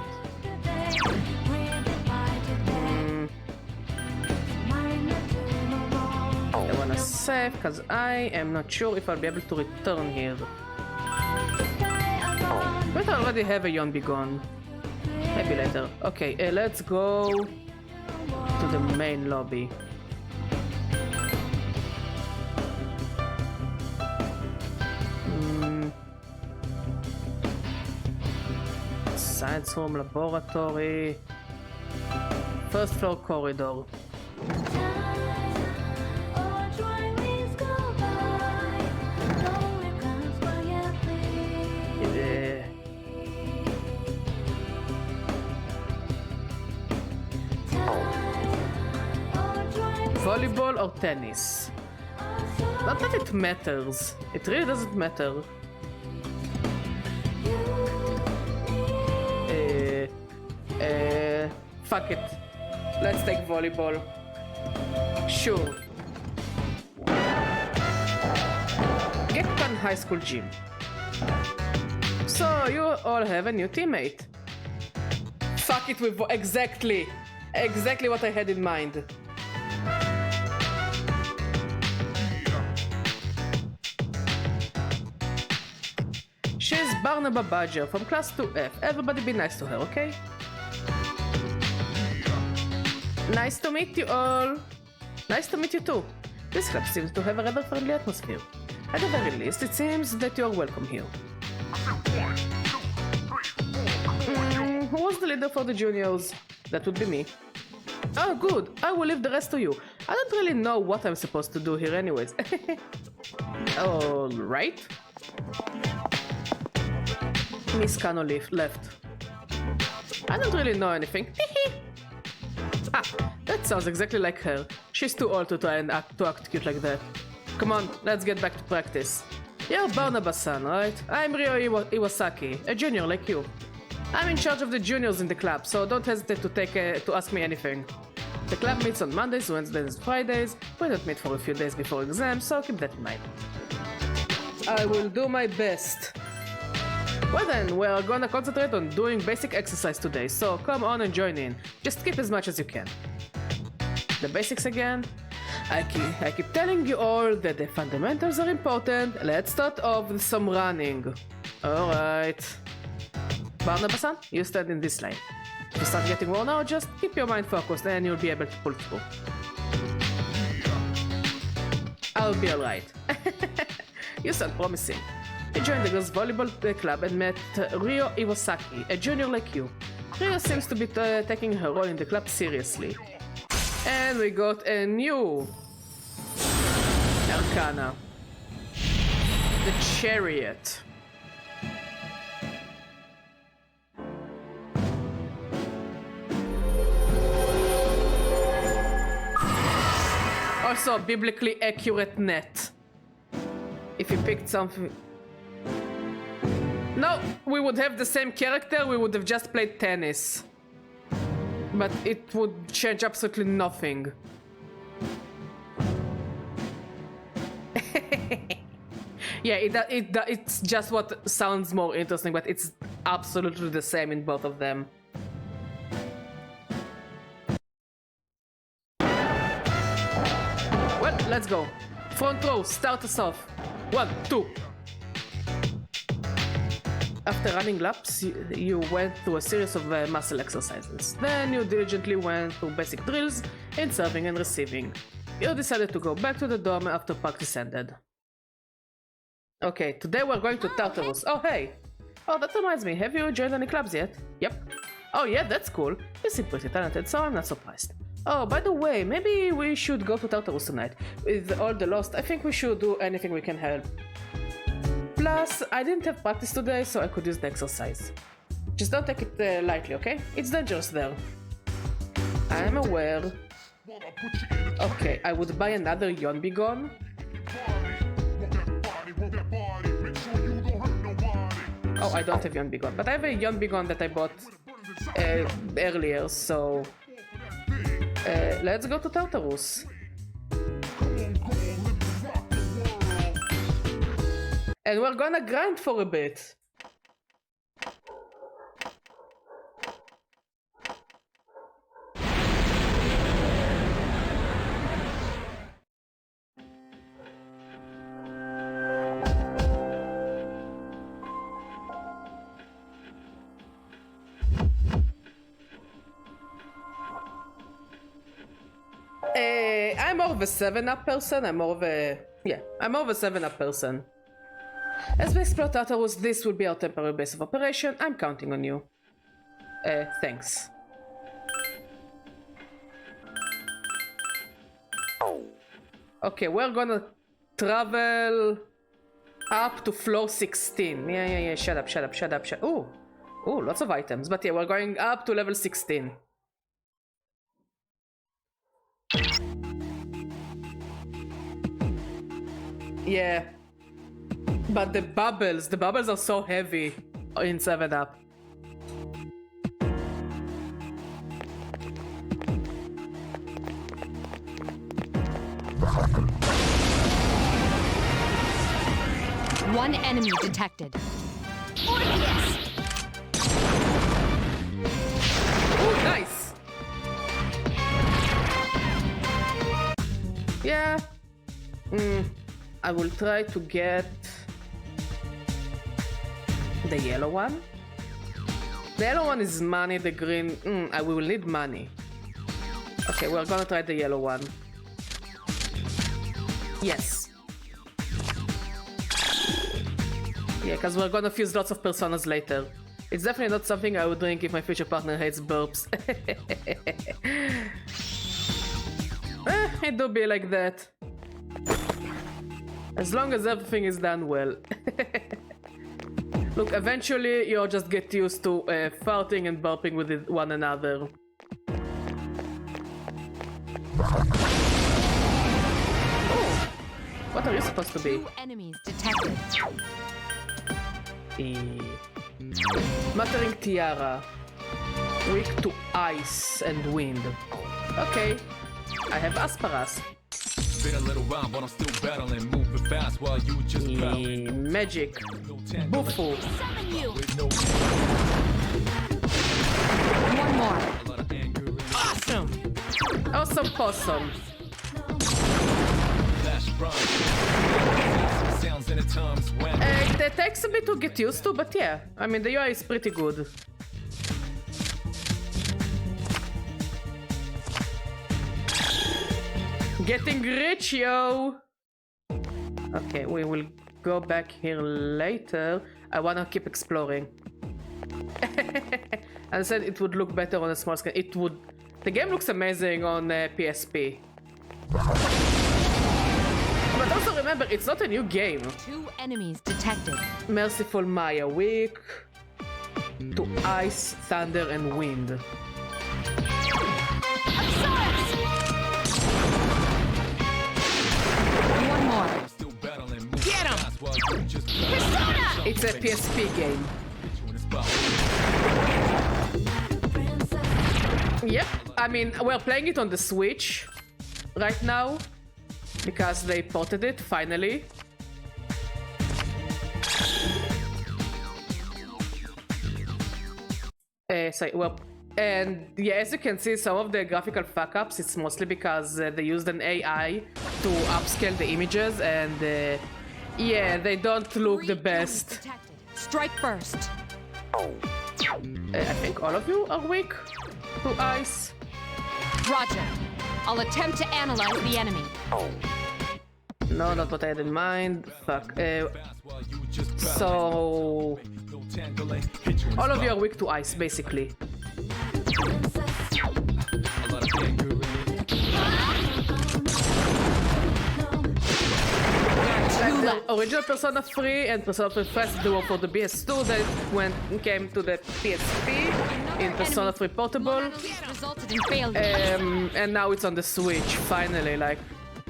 I wanna save, because I am not sure if I'll be able to return here. But I already have a Yon Be Gone. Maybe later. Okay, let's go to the main lobby. Science room, laboratory. First floor corridor. Volleyball or tennis? Not that it matters. It really doesn't matter. Fuck it. Let's take volleyball. Sure. Gekkan High School Gym. So So you all have a new teammate. Fuck it with exactly what I had in mind. She's Barnaba Badger from class 2F. Everybody be nice to her, okay? Nice to meet you all. Nice to meet you too. This club seems to have a rather friendly atmosphere. At the very least, it seems that you're welcome here. Who was the leader for the juniors? That would be me. Oh, good. I will leave the rest to you. I don't really know what I'm supposed to do here anyways. Alright. Miss Kano left. I don't really know anything. Ah, that sounds exactly like her. She's too old to try and act cute like that. Come on, let's get back to practice. You're Barnaba-san, right? I'm Ryo Iwasaki, a junior like you. I'm in charge of the juniors in the club, so don't hesitate to ask me anything. The club meets on Mondays, Wednesdays, and Fridays. We don't meet for a few days before exams, so keep that in mind. I will do my best. Well then, we're gonna concentrate on doing basic exercise today, so come on and join in. Just skip as much as you can. The basics again. I keep telling you all that the fundamentals are important. Let's start off with some running. Alright. Barnaba-san, you stand in this line. If you start getting worn out, just keep your mind focused and you'll be able to pull through. I'll be alright. You sound promising. You joined the girls' volleyball club and met Ryo Iwasaki, a junior like you. Ryo seems to be taking her role in the club seriously. And we got a new Arcana. The Chariot. Also, biblically accurate net. If you picked something... No, we would have the same character, we would have just played tennis. But it would change absolutely nothing. Yeah, it's just what sounds more interesting, but it's absolutely the same in both of them. Well, let's go. Front row, start us off. 1, 2. After running laps, you went through a series of muscle exercises. Then you diligently went through basic drills in serving and receiving. You decided to go back to the dorm after practice ended. Okay, today we're going to Tartarus. Oh, hey! Oh, that reminds me, have you joined any clubs yet? Yep. Oh yeah, that's cool. You seem pretty talented, so I'm not surprised. Oh, by the way, maybe we should go to Tartarus tonight. With all the lost, I think we should do anything we can help. Plus, I didn't have practice today, so I could use the exercise. Just don't take it lightly, okay? It's dangerous there. I am aware. Okay, I would buy another Yonbi gun. Oh, I don't have Yonbi gun, but I have a Yonbi gun that I bought earlier, so... let's go to Tartarus. And we're gonna grind for a bit. I'm more of a 7-up person. I'm more of a 7-up person. As we explore Tartarus, this will be our temporary base of operation. I'm counting on you. Thanks. Okay, we're gonna travel up to floor 16. Yeah, shut up. Ooh, lots of items. But yeah, we're going up to level 16. Yeah. But the bubbles are so heavy in 7-up. One enemy detected. Orpheus, I will try to get the yellow one. The yellow one is money, the green... I will need money. Okay, we're gonna try the yellow one. Yes. Yeah, because we're gonna fuse lots of personas later. It's definitely not something I would drink if my future partner hates burps. It do be like that. As long as everything is done well. Look, eventually you'll just get used to farting and burping with one another. Oh, what are you supposed to be? 2 enemies detected. Muttering Tiara. Weak to ice and wind. Okay, I have Asparas. Been a little while, but I'm still battling, moving fast while you just Magic. Buffo. One more. Awesome. Awesome possum. It takes a bit to get used to, but yeah. I mean, the UI is pretty good. Getting rich, yo! Okay, we will go back here later. I wanna keep exploring. I said it would look better on a small screen. It would. The game looks amazing on PSP. But also remember, it's not a new game. 2 enemies detected. Merciful Maya, weak to ice, thunder, and wind. One more. Get him! Fursona! It's a PSP game. Yep, I mean, we're playing it on the Switch right now because they ported it finally. And yeah, as you can see, some of the graphical fuck-ups, it's mostly because they used an AI to upscale the images, and yeah, they don't look the best. Strike first. I think all of you are weak to ice. Roger. I'll attempt to analyze the enemy. No, not what I had in mind. Fuck. So... all of you are weak to ice, basically. The original Persona 3 and Persona 3 Fast duo for the PS2 that came to the PSP in Persona 3 Portable. And now it's on the Switch, finally. Like,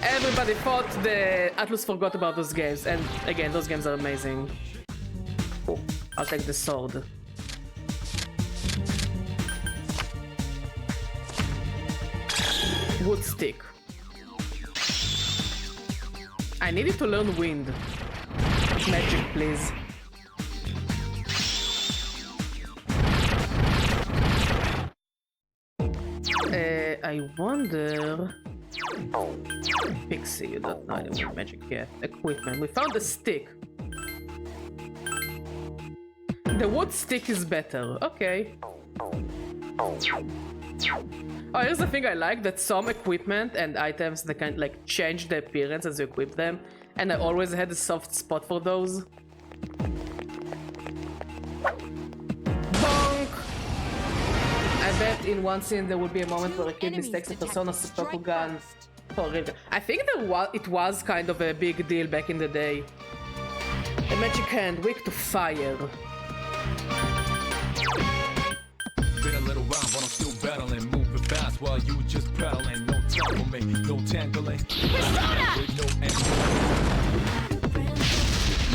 everybody thought the ATLUS forgot about those games, and again, those games are amazing. Oh, I'll take the sword. Wood stick. I needed to learn wind. Magic, please. I wonder... Pixie, you don't know any magic yet. Equipment. We found a stick. The wood stick is better. Okay. Oh, here's the thing I like, that some equipment and items, they can like change the appearance as you equip them, and I always had a soft spot for those. Bonk! I bet in one scene there will be a moment where a kid mistakes a Persona Super gun for real. I think it was kind of a big deal back in the day. A magic hand, weak to fire. Been a little while, but I'm still battling, moving fast while you just pedaling. No time for me, no tangling.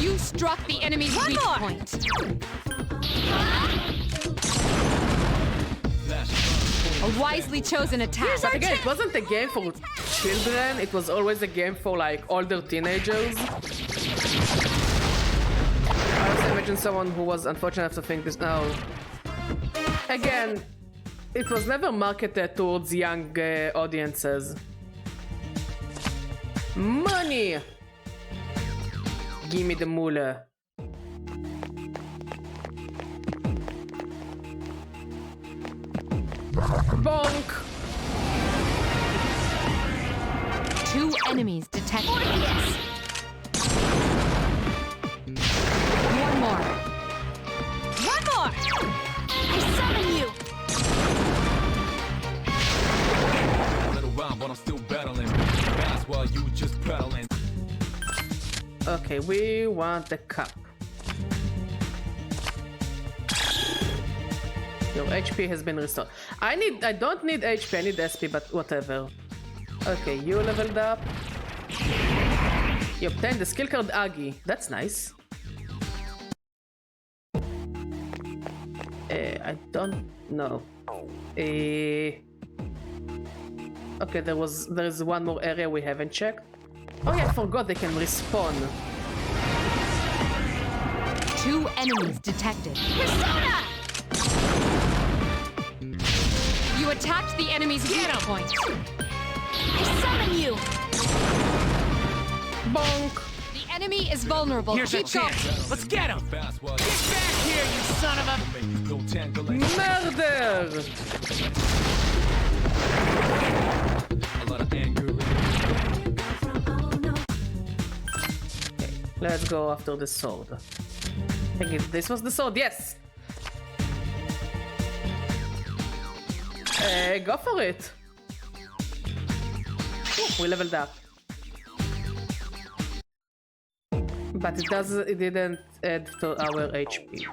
You struck the enemy's weak point. A wisely chosen attack. But again, it wasn't a game for children, it was always a game for like older teenagers. I also imagine someone who was unfortunate enough to think this now. Again, it was never marketed towards young audiences. Money! Gimme the moolah. Bonk! 2 enemies detected. Morpheus! One more. One more! I summon you! A little round, but I'm still battling. Fast while you just pedaling. Okay, we want the cup. Your HP has been restored. I don't need HP, I need SP, but whatever. Okay, you leveled up. You obtained the skill card Agi. That's nice. I don't know. Okay, there is one more area we haven't checked. Oh yeah, I forgot they can respawn. 2 enemies detected. Fursona! You attacked the enemy's weak point. I summon you! Bonk! The enemy is vulnerable. Here's a Keep going. chance. Let's get him. Get back here, you son of a... Murder! A lot of anger. Okay, let's go after the sword. I think this was the sword, yes! Go for it! We leveled up. But it didn't add to our HP.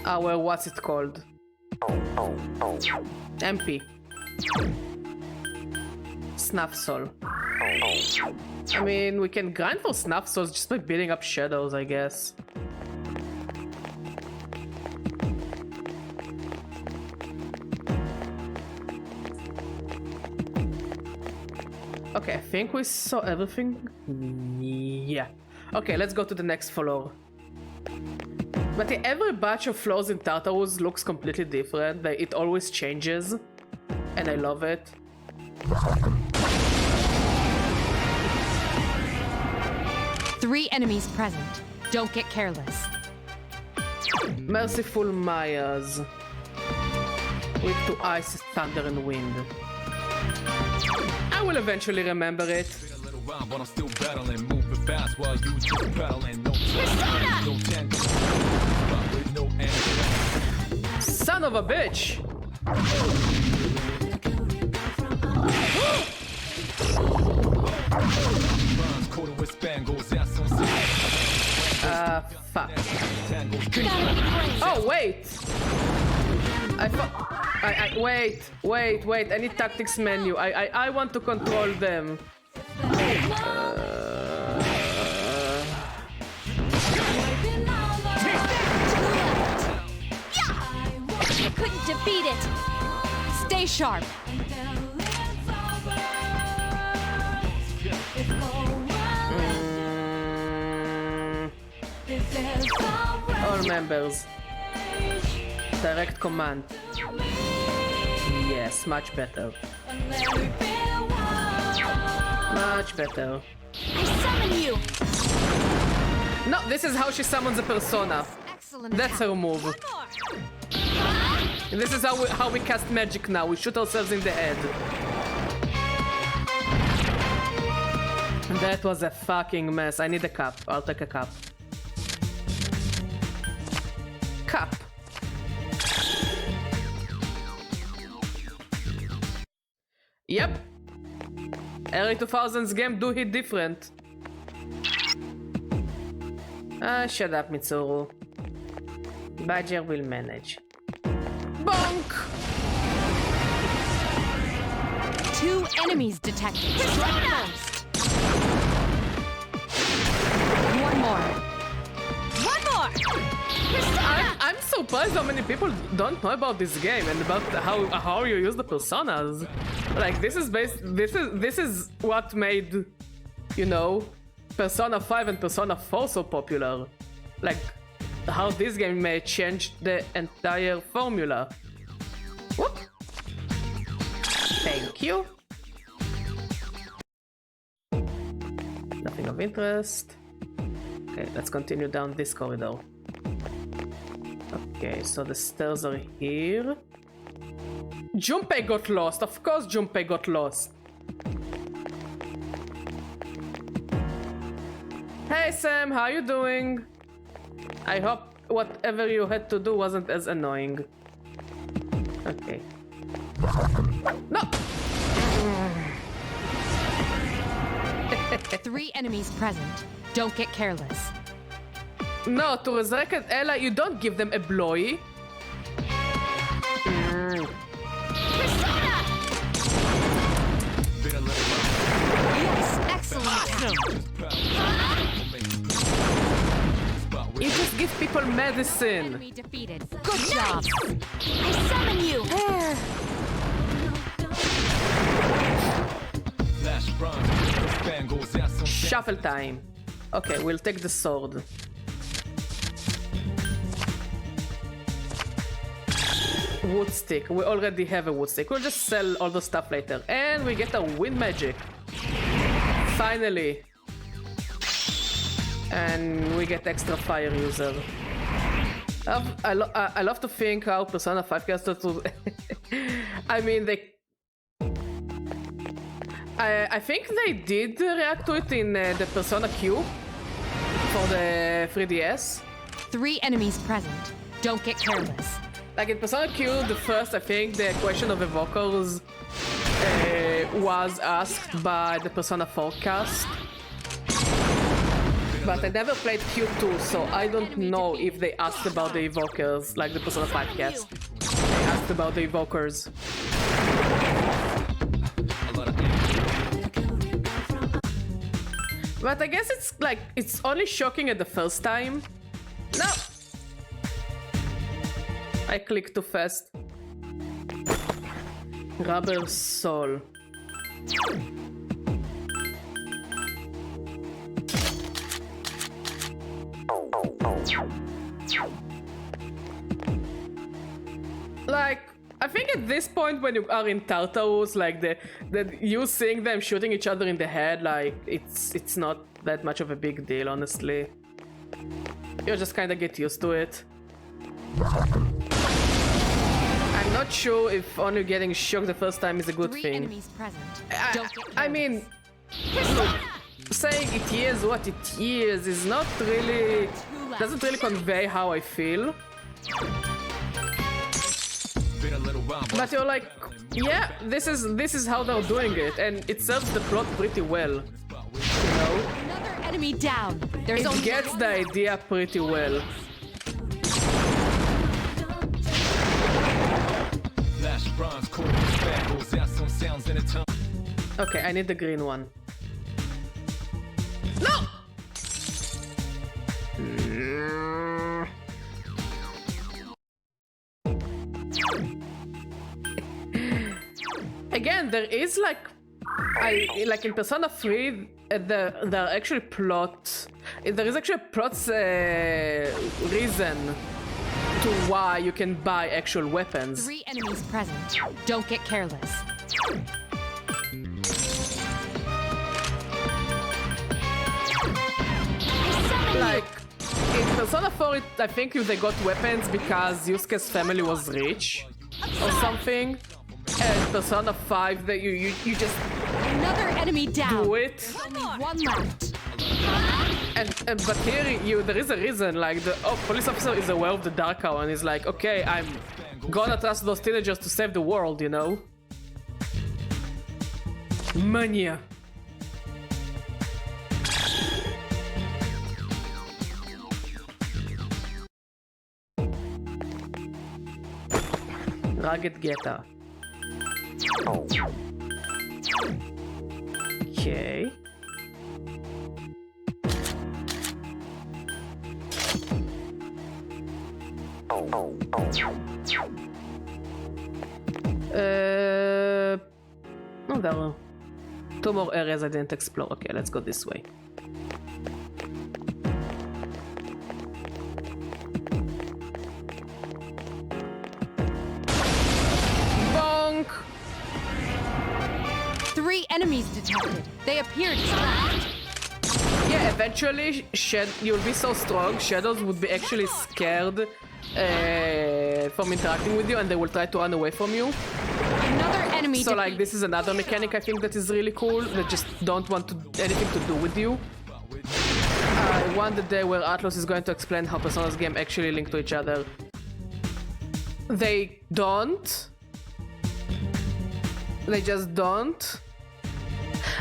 Our, what's it called? MP. Snuff Soul. I mean, we can grind for Snuff Souls just by building up shadows, I guess. Okay, I think we saw everything. Yeah. Okay, let's go to the next floor. But yeah, every batch of floors in Tartarus looks completely different. It always changes. And I love it. Three enemies present. Don't get careless. Merciful Mayas. Weak to ice, thunder, and wind. I will eventually remember it. But I'm still battling, moving fast while you just pedaling. No Son of a bitch! Fuck. Oh, wait! Wait, I need tactics menu. I want to control them. You couldn't defeat it! Stay sharp. All members. Direct command. Yes, much better. Much better. I summon you! No, this is how she summons a persona. That's her move. This is how we cast magic now. We shoot ourselves in the head. That was a fucking mess. I need a cup. I'll take a cup. Cup. Yep. Early 2000s game do hit different. Shut up, Mitsuru. Badger will manage. Bonk! 2 enemies detected. Strike first. One more. One more! I'm surprised how many people don't know about this game and about how you use the personas. Like this is what made, you know, Persona 5 and Persona 4 so popular. Like how this game may change the entire formula. Whoop. Thank you. Nothing of interest. Okay, let's continue down this corridor. Okay, so the stairs are here. Junpei got lost. Of course Junpei got lost. Hey Sam, how you doing? I hope whatever you had to do wasn't as annoying. Okay. No! 3 enemies present. Don't get careless. No, to resurrect an ally, you don't give them a blowy. Yes, excellent. You just give people medicine. Enemy defeated. Good job. I summon you! Shuffle time. Okay, we'll take the sword. Wood stick. We already have a wood stick. We'll just sell all the stuff later. And we get a wind magic. Finally. And we get extra fire user. I love to think how Persona 5 casters to... I mean, they... I think they did react to it in the Persona Q for the 3DS. 3 enemies present. Don't get careless. Like in Persona Q, the first, I think, the question of evokers was asked by the Persona 4 cast. But I never played Q2, so I don't know if they asked about the evokers, like the Persona 5 cast. They asked about the evokers. But I guess it's like, it's only shocking at the first time. No! I clicked too fast. Rubber soul. Like, I think at this point when you are in Tartarus, like you seeing them shooting each other in the head, like it's not that much of a big deal, honestly. You just kind of get used to it. I'm not sure if only getting shocked the first time is a good thing. Enemies present. I mean, look, saying it is what it is not really, doesn't really convey how I feel. But you're like, yeah, this is how they're doing it, and it serves the plot pretty well. You know? Another enemy down. There's it gets the idea pretty well. Okay, I need the green one. No! Again, there is like, like in Persona 3, there are actually plots. There is actually a plot reason to why you can buy actual weapons. 3 enemies present. Don't get careless. Like in Persona 4, I think they got weapons because Yusuke's family was rich or something. And Persona 5, that you just another enemy down. Do it. Only one left. And but here there is a reason. Like the police officer is aware of the Dark Hour and is like, okay, I'm gonna trust those teenagers to save the world, you know. Mania. Rugged Getter. Okay. Oh, there are 2 more areas I didn't explore. Okay, let's go this way. 3 enemies detected. They appear distracted. Yeah, eventually you'll be so strong, shadows would be actually scared from interacting with you and they will try to run away from you. Another enemy So like this is another mechanic I think that is really cool. They just don't want anything to do with you. I want the day where ATLUS is going to explain how Persona's game actually link to each other. They don't. They just don't.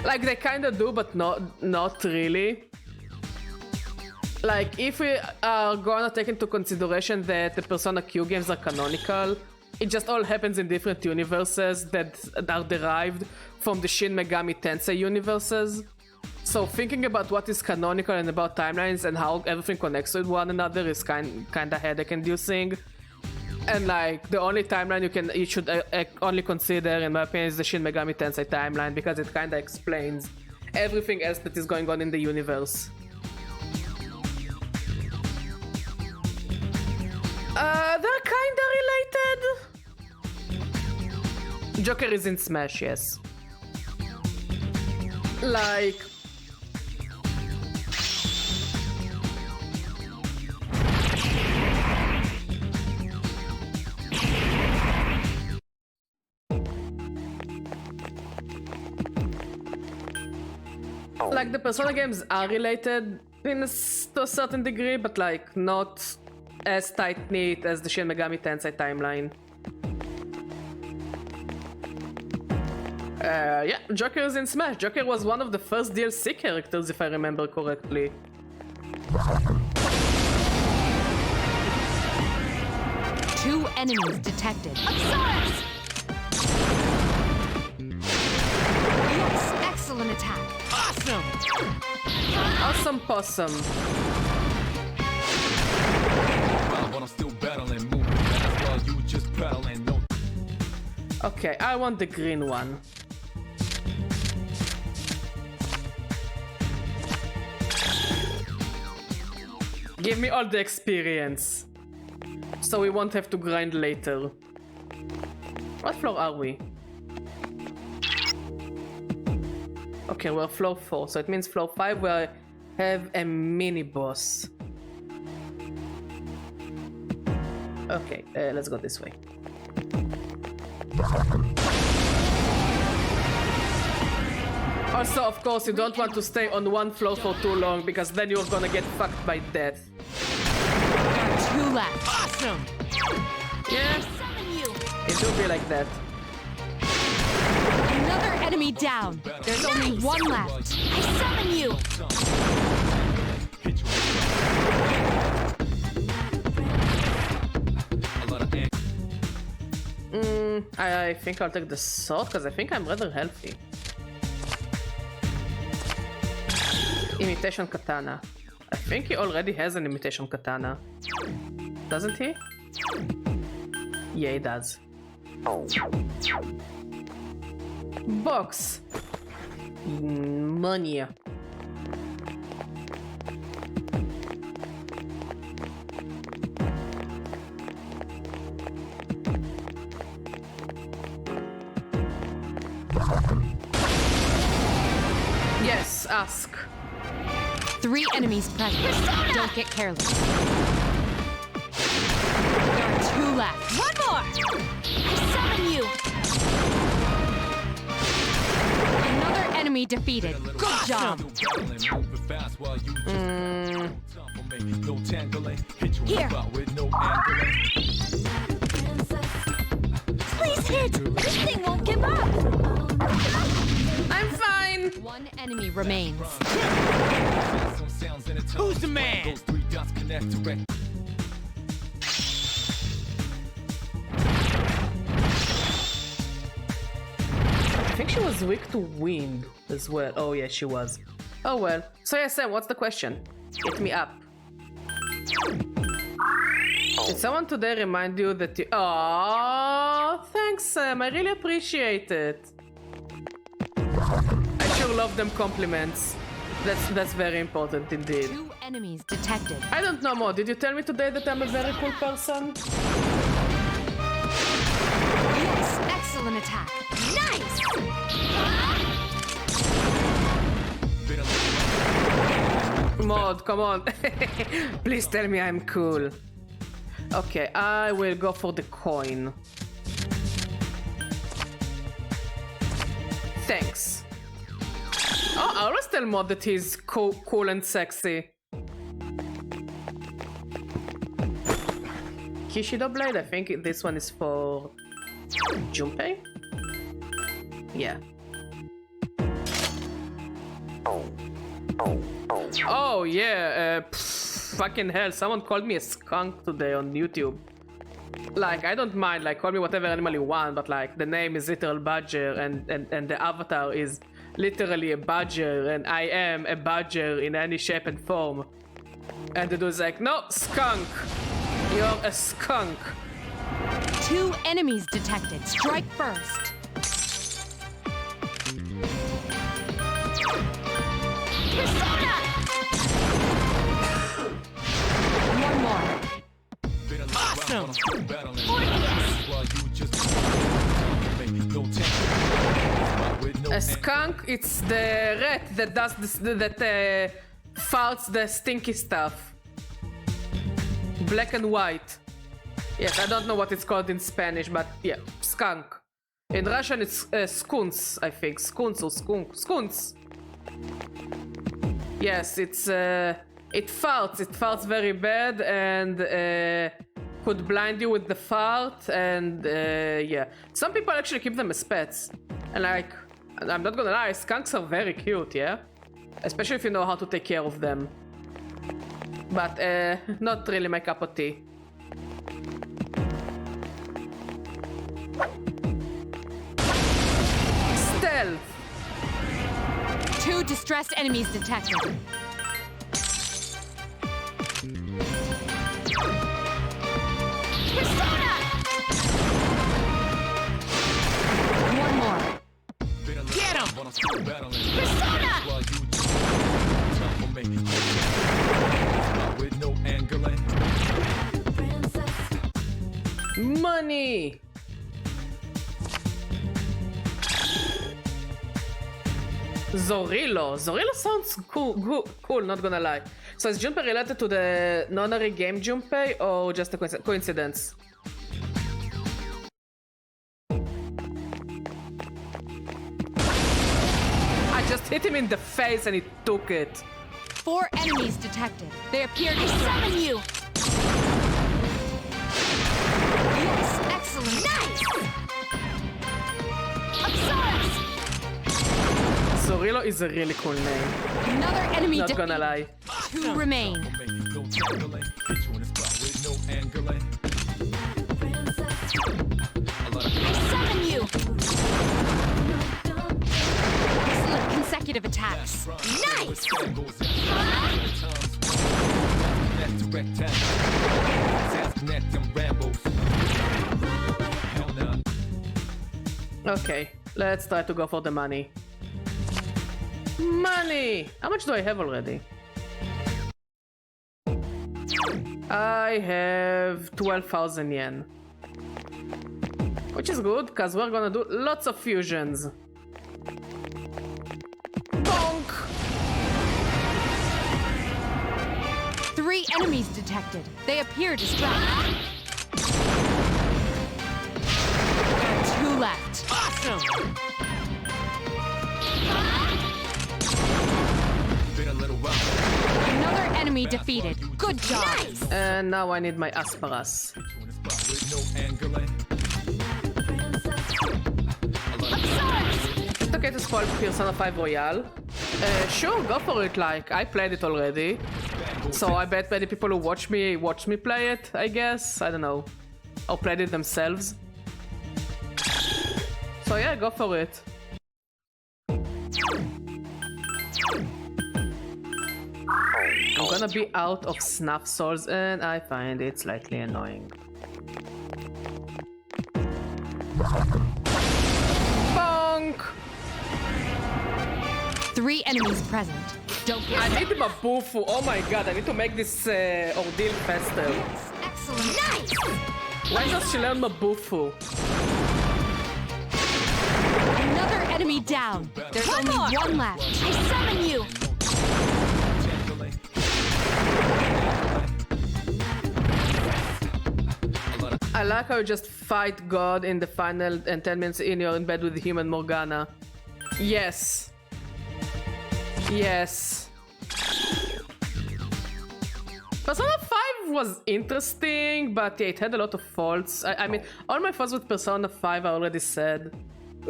Like they kinda do, but not really. Like if we are gonna take into consideration that the Persona Q games are canonical, it just all happens in different universes that are derived from the Shin Megami Tensei universes. So thinking about what is canonical and about timelines and how everything connects with one another is kinda headache-inducing. And like the only timeline you should only consider, in my opinion, is the Shin Megami Tensei timeline because it kinda explains everything else that is going on in the universe. They're kinda related. Joker is in Smash, yes. Like... Like the Persona games are related to a certain degree, but like not as tight-knit as the Shin Megami Tensei timeline. Yeah, Joker is in Smash. Joker was one of the first DLC characters, if I remember correctly. Two enemies detected. Yes, excellent attack. Awesome. Awesome possum. Okay, I want the green one. Give me all the experience, so we won't have to grind later. What floor are we? Okay, we're floor 4, so it means floor 5 we have a mini boss. Okay, let's go this way. Also, of course, you don't want to stay on one floor for too long because then you're gonna get fucked by death. Two left. Awesome. Yeah, it do be like that. Another enemy down. There's only one left. I summon you. I think I'll take the sword because I think I'm rather healthy. Imitation katana. I think he already has an imitation katana. Doesn't he? Yeah, he does. Box. Money. Yes, ask. 3 enemies present. Fursona! Don't get careless. There are 2 left. One more! I summon you! Another enemy defeated. Good job! Here! Please hit! This thing won't give up! I'm fine! 1 enemy remains. Who's the man? I think she was weak to wind as well. Oh yeah, she was. Oh well. So yeah, Sam, what's the question? Hit me up. Did someone today remind you that you... Aww, thanks Sam, I really appreciate it. I sure love them compliments. That's very important indeed. 2 enemies detected. I don't know more. Did you tell me today that I'm a very cool person? Yes, excellent attack. Nice! mod, come on. Please tell me I'm cool. Okay, I will go for the coin. Thanks. Oh, I always tell mod that he's cool and sexy. Kishido blade, I think this one is for Junpei? Yeah. Oh yeah, fucking hell, someone called me a skunk today on YouTube. Like, I don't mind, like, call me whatever animal you want, but like, the name is literal badger and the avatar is literally a badger and I am a badger in any shape and form. And the dude's like, no, skunk! You're a skunk. 2 enemies detected. Strike first. Fursona! One more. Awesome! A skunk, it's the rat that does this, that farts the stinky stuff. Black and white. Yes, I don't know what it's called in Spanish, but yeah, skunk. In Russian, it's skuns, I think. Skuns or skunk. Skuns. Yes, it's it farts. It farts very bad and could blind you with the fart. And yeah, some people actually keep them as pets. And like, I'm not gonna lie, skunks are very cute, yeah, especially if you know how to take care of them. But not really my cup of tea. Stealth. 2 distressed enemies detected. Fursona! One more. Get him! Fursona! With no angling. Money. Zorrillo. Zorrillo sounds cool, not gonna lie. So is Junpei related to the nonary game Junpei or just a coincidence? I just hit him in the face and he took it. 4 enemies detected. They appear to summon you. Yes, excellent. Nice! Tartarus! Zorrillo is a really cool name. Another enemy Not defeated. gonna lie. 2 remain. I summon you! Excellent consecutive attacks. Nice! Okay, let's try to go for the money. Money! How much do I have already? I have 12,000 yen. Which is good, because we're gonna do lots of fusions. Bonk! 3 enemies detected. They appear distracted. There are 2 left. Awesome! Another enemy defeated. Good job. And now I need my Asparas. It's okay to spoil Persona 5 Royale. Sure, go for it. Like, I played it already. So I bet many people who watch me play it, I guess. I don't know. Or played it themselves. So yeah, go for it. I'm gonna be out of snuff souls and I find it slightly annoying. Bonk! 3 enemies present. Don't get I need Mabufu. Oh my god, I need to make this ordeal faster. excellent. Nice! Why does she learn Mabufu? Another enemy down. There's only 1 left. I summon you! I like how you just fight God in the final and 10 minutes in you're in bed with the human Morgana. Yes. Yes. Persona 5 was interesting, but yeah, it had a lot of faults. I mean, all my faults with Persona 5 I already said.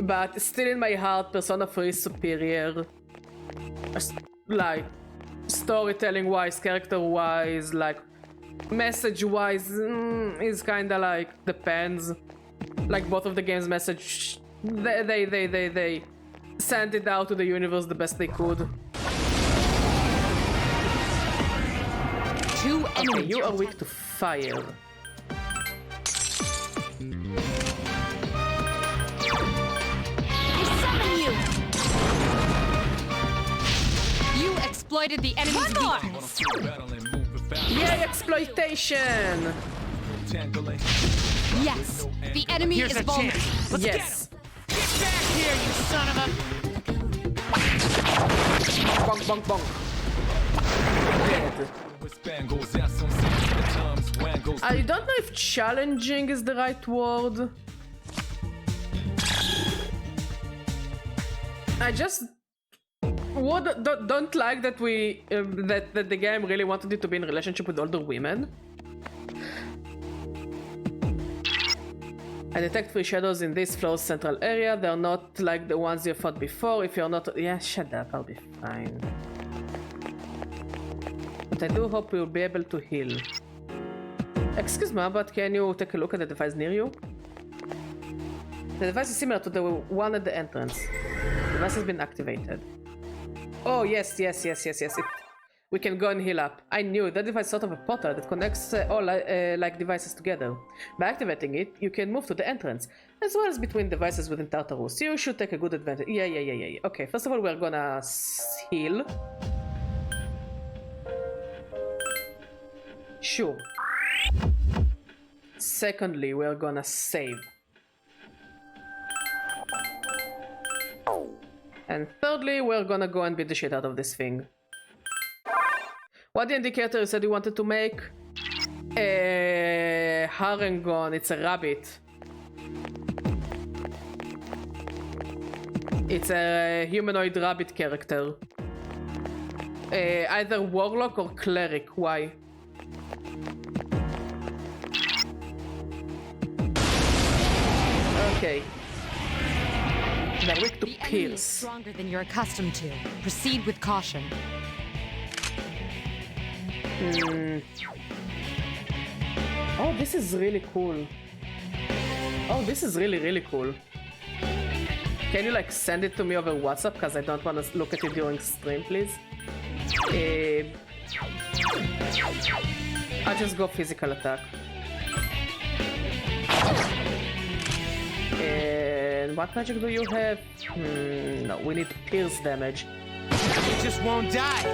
But still in my heart, Persona 3 is superior. Like, storytelling-wise, character-wise, like, message-wise, is kinda like, depends. Like, both of the games' message, they sent it out to the universe the best they could. Okay, you are weak to fire. I summon you! You exploited the enemy's weakness. Yay, exploitation! Yes, the enemy is vulnerable. Yes. Get back here, you son of a... Bonk, bonk, bonk. Dead. I don't know if challenging is the right word. I just don't like that that the game really wanted it to be in a relationship with older women. I detect 3 shadows in this floor's central area. They're not like the ones you fought before. If you're not... Yeah, shut up. I'll be fine. But I do hope we'll be able to heal. Excuse me, but can you take a look at the device near you? The device is similar to the one at the entrance. The device has been activated. Oh, yes. We can go and heal up. I knew that device is sort of a portal that connects all like devices together. By activating it, you can move to the entrance, as well as between devices within Tartarus. You should take a good advantage. Yeah. Okay, first of all, we're gonna heal. Sure. Secondly, we're gonna save. And thirdly, we're gonna go and beat the shit out of this thing. What the indicator you said you wanted to make? A Harengon, it's a rabbit. It's a humanoid rabbit character. Either warlock or cleric, why? Okay. They're weak to The enemy is pierce. stronger than you're accustomed to. Proceed with caution. Oh, this is really cool. Oh, this is really cool. Can you like send it to me over WhatsApp? Because I don't want to look at it during stream, please. I'll just go physical attack. And what magic do you have? No, we need pierce damage. You just won't die.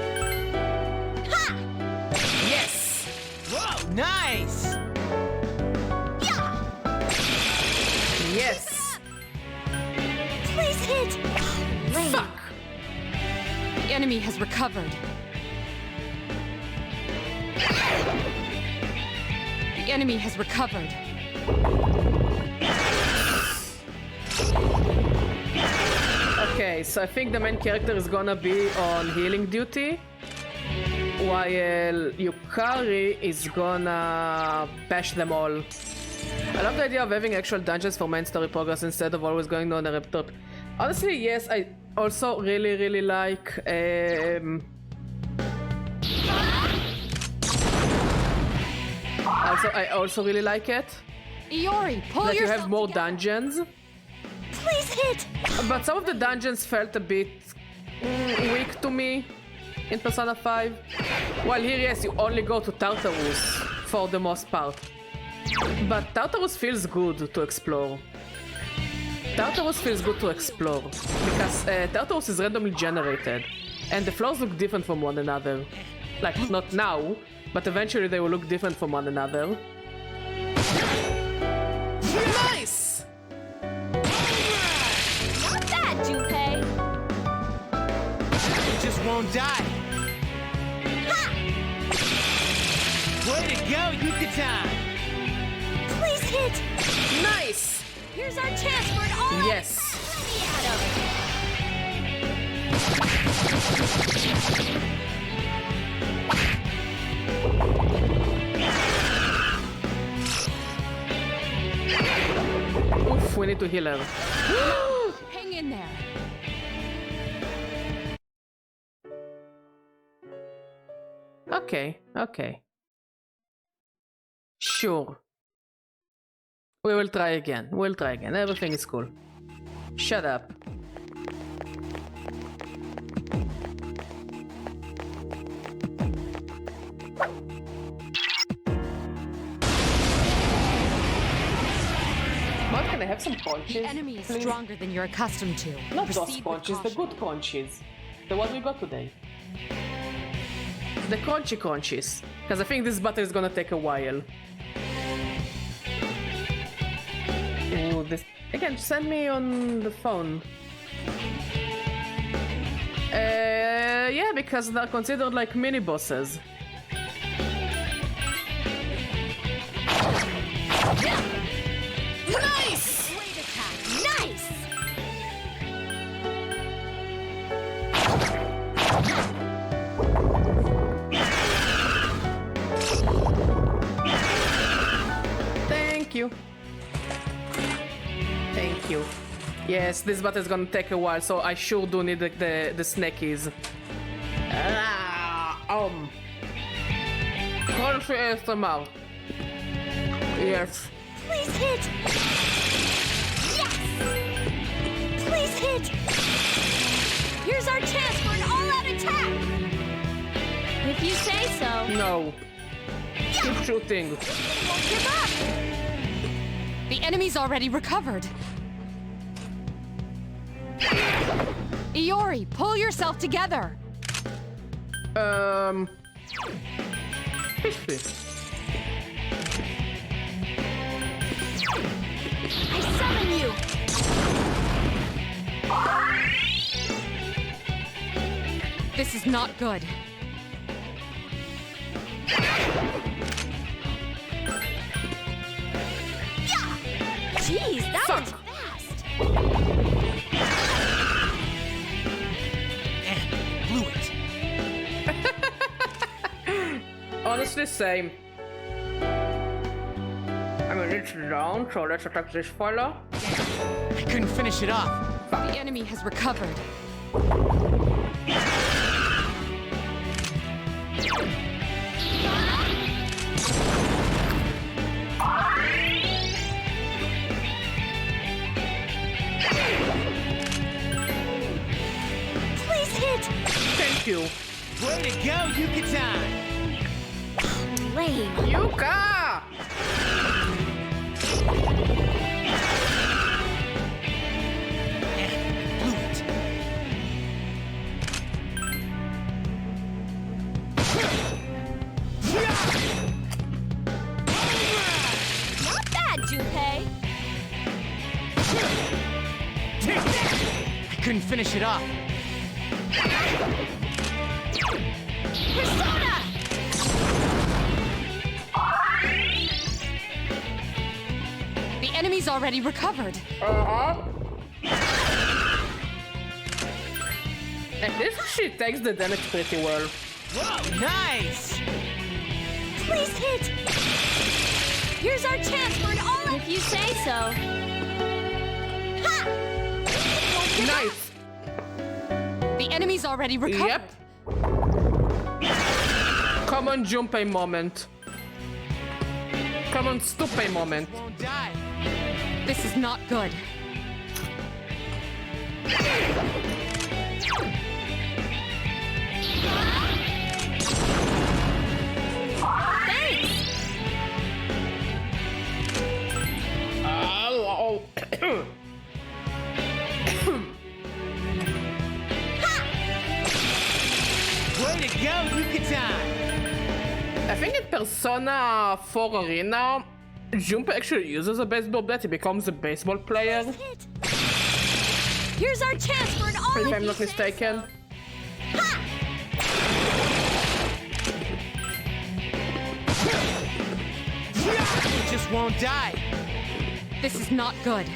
Ha! Yes! Whoa, nice! Yeah! Yes! Please hit! Fuck! The enemy has recovered. The enemy has recovered. Okay, so I think the main character is gonna be on healing duty, while Yukari is gonna bash them all. I love the idea of having actual dungeons for main story progress instead of always going on a laptop. Honestly, yes, I also really like I also really like it. Iori, pull that you yourself have more together. dungeons. Please hit! But some of the dungeons felt a bit weak to me in Persona 5. While here, yes, you only go to Tartarus for the most part. But Tartarus feels good to explore. Tartarus feels good to explore because Tartarus is randomly generated and the floors look different from one another. Like, not now, but eventually they will look different from one another. Nice! Not bad, Junpei! You just won't die. Ha! Way to go, Yucatan! Please hit! Nice! Here's our chance for an all-out Yes. Oof, we need to heal her. Hang in there. Okay, okay. Sure. We will try again. We'll try again. Everything is cool. Shut up. What, can I have some punches? The enemy is please? stronger than you're accustomed to. Not those Proceed with punches, the caution. good punches. The one we got today. The crunchy crunchies. Because I think this battle is gonna take a while. Ooh, this... Again, send me on the phone. Yeah, because they're considered like mini-bosses. Nice! Great attack! Nice! Thank you. Thank you. Yes, this battle is gonna take a while, so I sure do need the snackies. Crunchy ASMR. Yes. Please hit! Yes! Please hit! Here's our chance for an all-out attack! If you say so. No. Keep shooting. Won't give up! The enemy's already recovered. Iori, pull yourself together. History. I summon you! This is not good. Jeez, that Fuck. was fast! Blew it. Honestly, same. I mean, it's down, so let's attack this fella. I couldn't finish it off. The enemy has recovered. Please hit! Thank you. Way to go, Yuka-tan! Lame. Yuka! Blew it. Not bad, Junpei. Take that! I couldn't finish it off. Fursona! The enemy's already recovered. At least she takes the damage pretty well. Whoa, nice! Please hit! Here's our chance for an all-out... If you say so. Ha! Nice. The enemy's already recovered. Yep. Come on, Junpei moment. Come on, stupid moment. Won't die. This is not good. Thanks! Way to go, Yuka-tan! I think in Persona 4 Arena, Junpei actually uses a baseball bat. He becomes a baseball player, Hit! Here's our chance for an all-out... if I'm not mistaken. It just won't die. This is not good.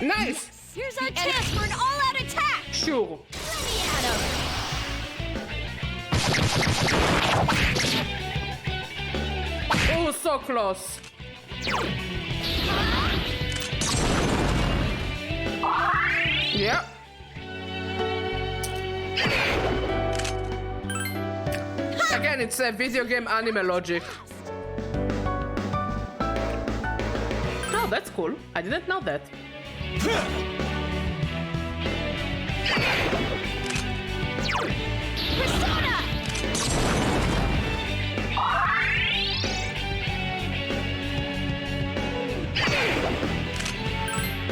Nice! Here's our chance for an all-out attack! Sure. Let me at him! Oh, so close. Yeah. Again, it's a video game anime logic. Oh, that's cool. I didn't know that. Fursona!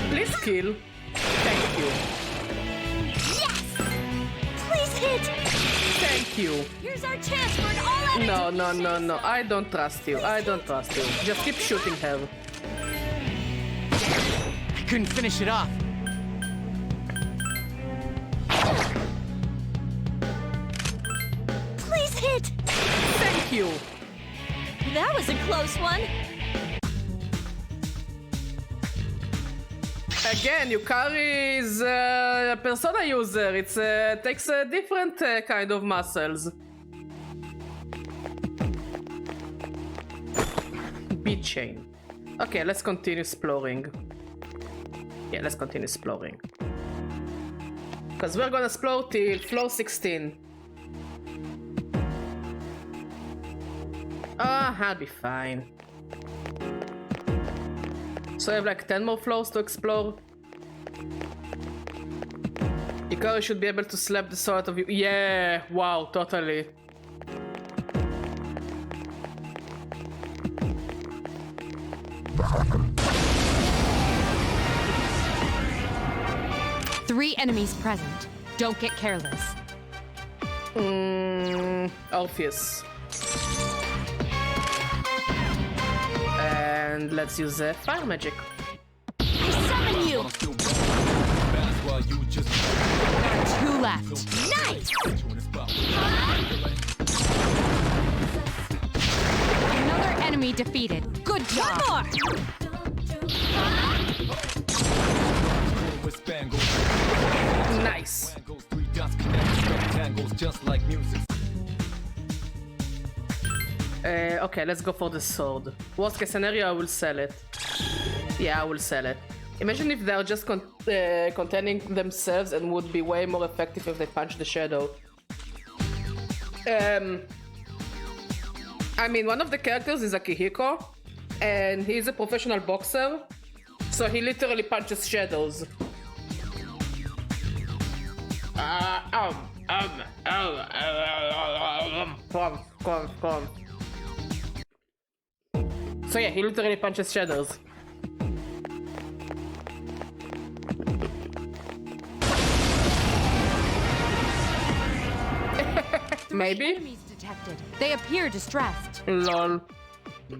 Please kill. Thank you. Yes! Please hit! Thank you. Here's our chance for an all-out No, no, no, no. I don't trust you. I don't trust you. Just keep shooting her. I couldn't finish it off. Please hit! Thank you. That was a close one. Again, Yukari is a persona user. It takes a different kind of muscles. Beat chain. Okay, let's continue exploring. Yeah, let's continue exploring. Because we're gonna explore till floor 16. I'll be fine. So I have like 10 more floors to explore. Ikari should be able to slap the soul out of you. Yeah, wow, totally. Three enemies present. Don't get careless. Orpheus. And let's use fire magic. I summon you! Two left. Nice! Another enemy defeated. Good job. One more! Nice. Okay, let's go for the sword. Worst case scenario, I will sell it. Yeah, I will sell it. Imagine if they're just containing themselves and would be way more effective if they punch the shadow. I mean, one of the characters is Akihiko, and he's a professional boxer, so he literally punches shadows. Come. So yeah, he literally punches shadows. Maybe? Enemies detected. They appear distressed. Lol. I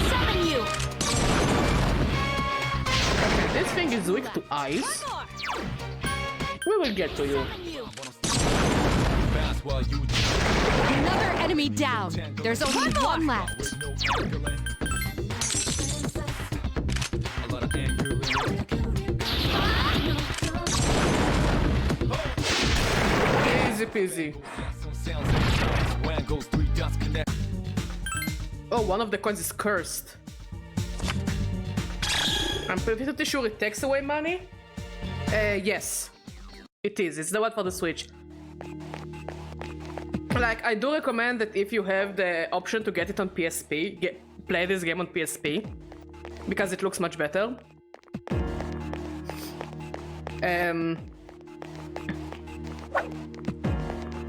summon you! Okay, this thing is weak to ice. We will get to you. Another enemy down. There's only one left. Easy peasy. Oh, one of the coins is cursed. I'm pretty sure it takes away money. Yes. It is. It's the one for the Switch. Like, I do recommend that if you have the option to get it on PSP, play this game on PSP. Because it looks much better.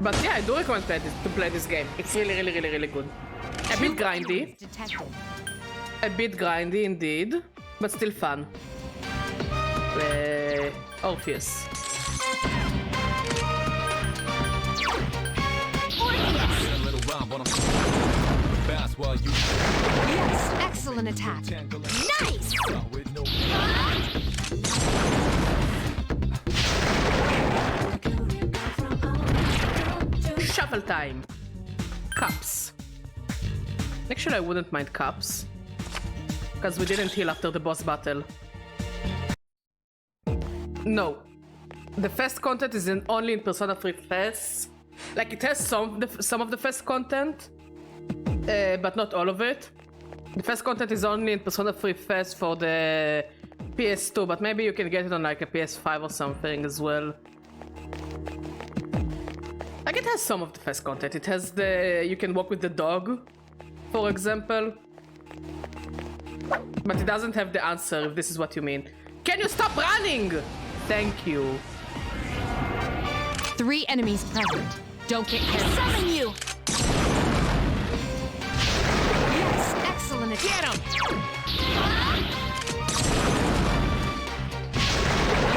But yeah, I do recommend to play this game. It's really good. A bit grindy. A bit grindy indeed, but still fun. Orpheus. Yes, excellent attack. Nice! Shuffle time. Cups. Actually, I wouldn't mind cups. Because we didn't heal after the boss battle. No. The fest content is only in Persona 3 Fest. Like, it has some of the fest content, but not all of it. The fest content is only in Persona 3 Fest for the PS2, but maybe you can get it on like a PS5 or something as well. Like, it has some of the fest content. It has you can walk with the dog, for example. But it doesn't have the answer, if this is what you mean. Can you stop running? Thank you. 3 enemies present. Don't get careless. Summon you! Yes, excellent. Get him!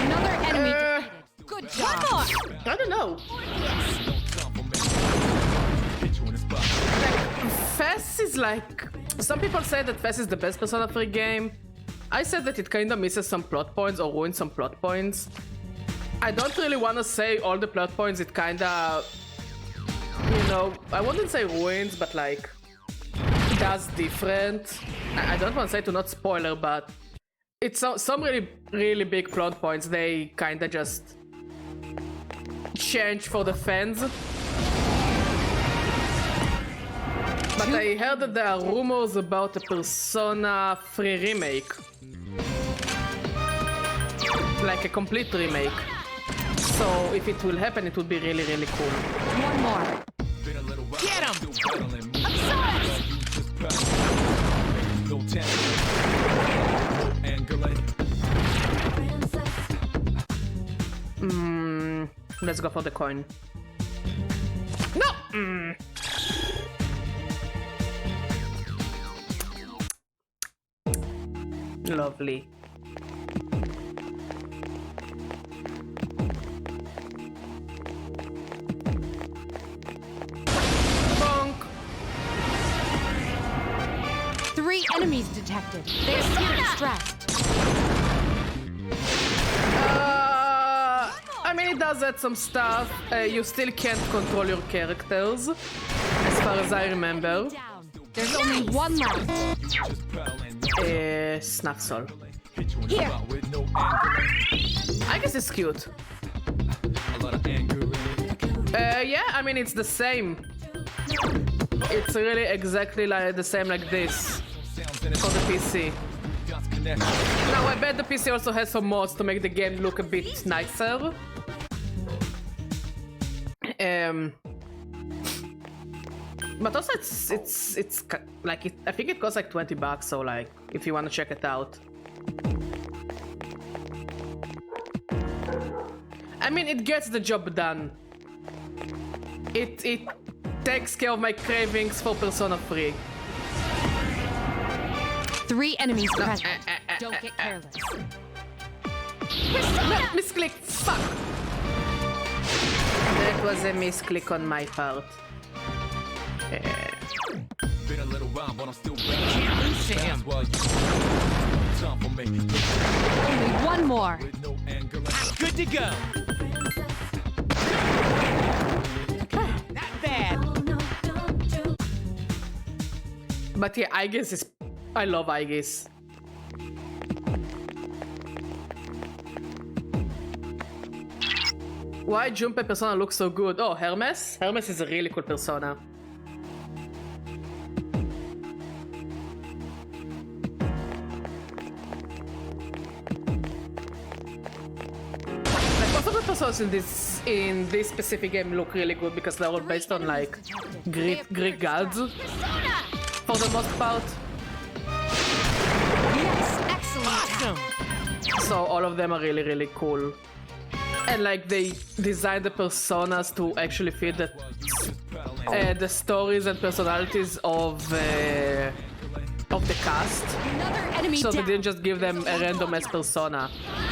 Another enemy defeated. Good job. One more! I don't know. Like, Fest is like... Some people say that Fest is the best Persona 3 game. I said that it kinda misses some plot points or ruins some plot points. I don't really want to say all the plot points. It kinda... You know, I wouldn't say ruins, but like... does different. I don't want to say to not spoiler, but... It's some really big plot points. They kinda just... change for the fans. But I heard that there are rumors about a Persona 3 remake. Like a complete remake. So if it will happen, it would be really, really cool. One more. Get him! Let's go for the coin. No! Lovely. Bonk. 3 enemies detected. They appear distressed. I mean, it does add some stuff. You still can't control your characters, as far as I remember. There's only one left. Snuff Soul. Here. I guess it's cute. Yeah, I mean, it's the same. It's really exactly like the same like this for the PC. Now, I bet the PC also has some mods to make the game look a bit nicer. But also it's like I think it costs like $20, so like if you want to check it out. I mean, it gets the job done. It takes care of my cravings for Persona 3. 3 enemies present. Don't get careless. No, misclick. Fuck. That was a misclick on my part. Only one more. Good to go. Not bad. But yeah, I guess I love Aegis. Why Junpei persona looks so good? Oh, Hermes? Hermes is a really cool persona. Like, most of the personas in this specific game look really good because they're all based on like Greek gods for the most part. Yes, excellent. Awesome. So all of them are really, really cool. And like they designed the personas to actually fit the stories and personalities of the cast. So they didn't just give them a random ass persona.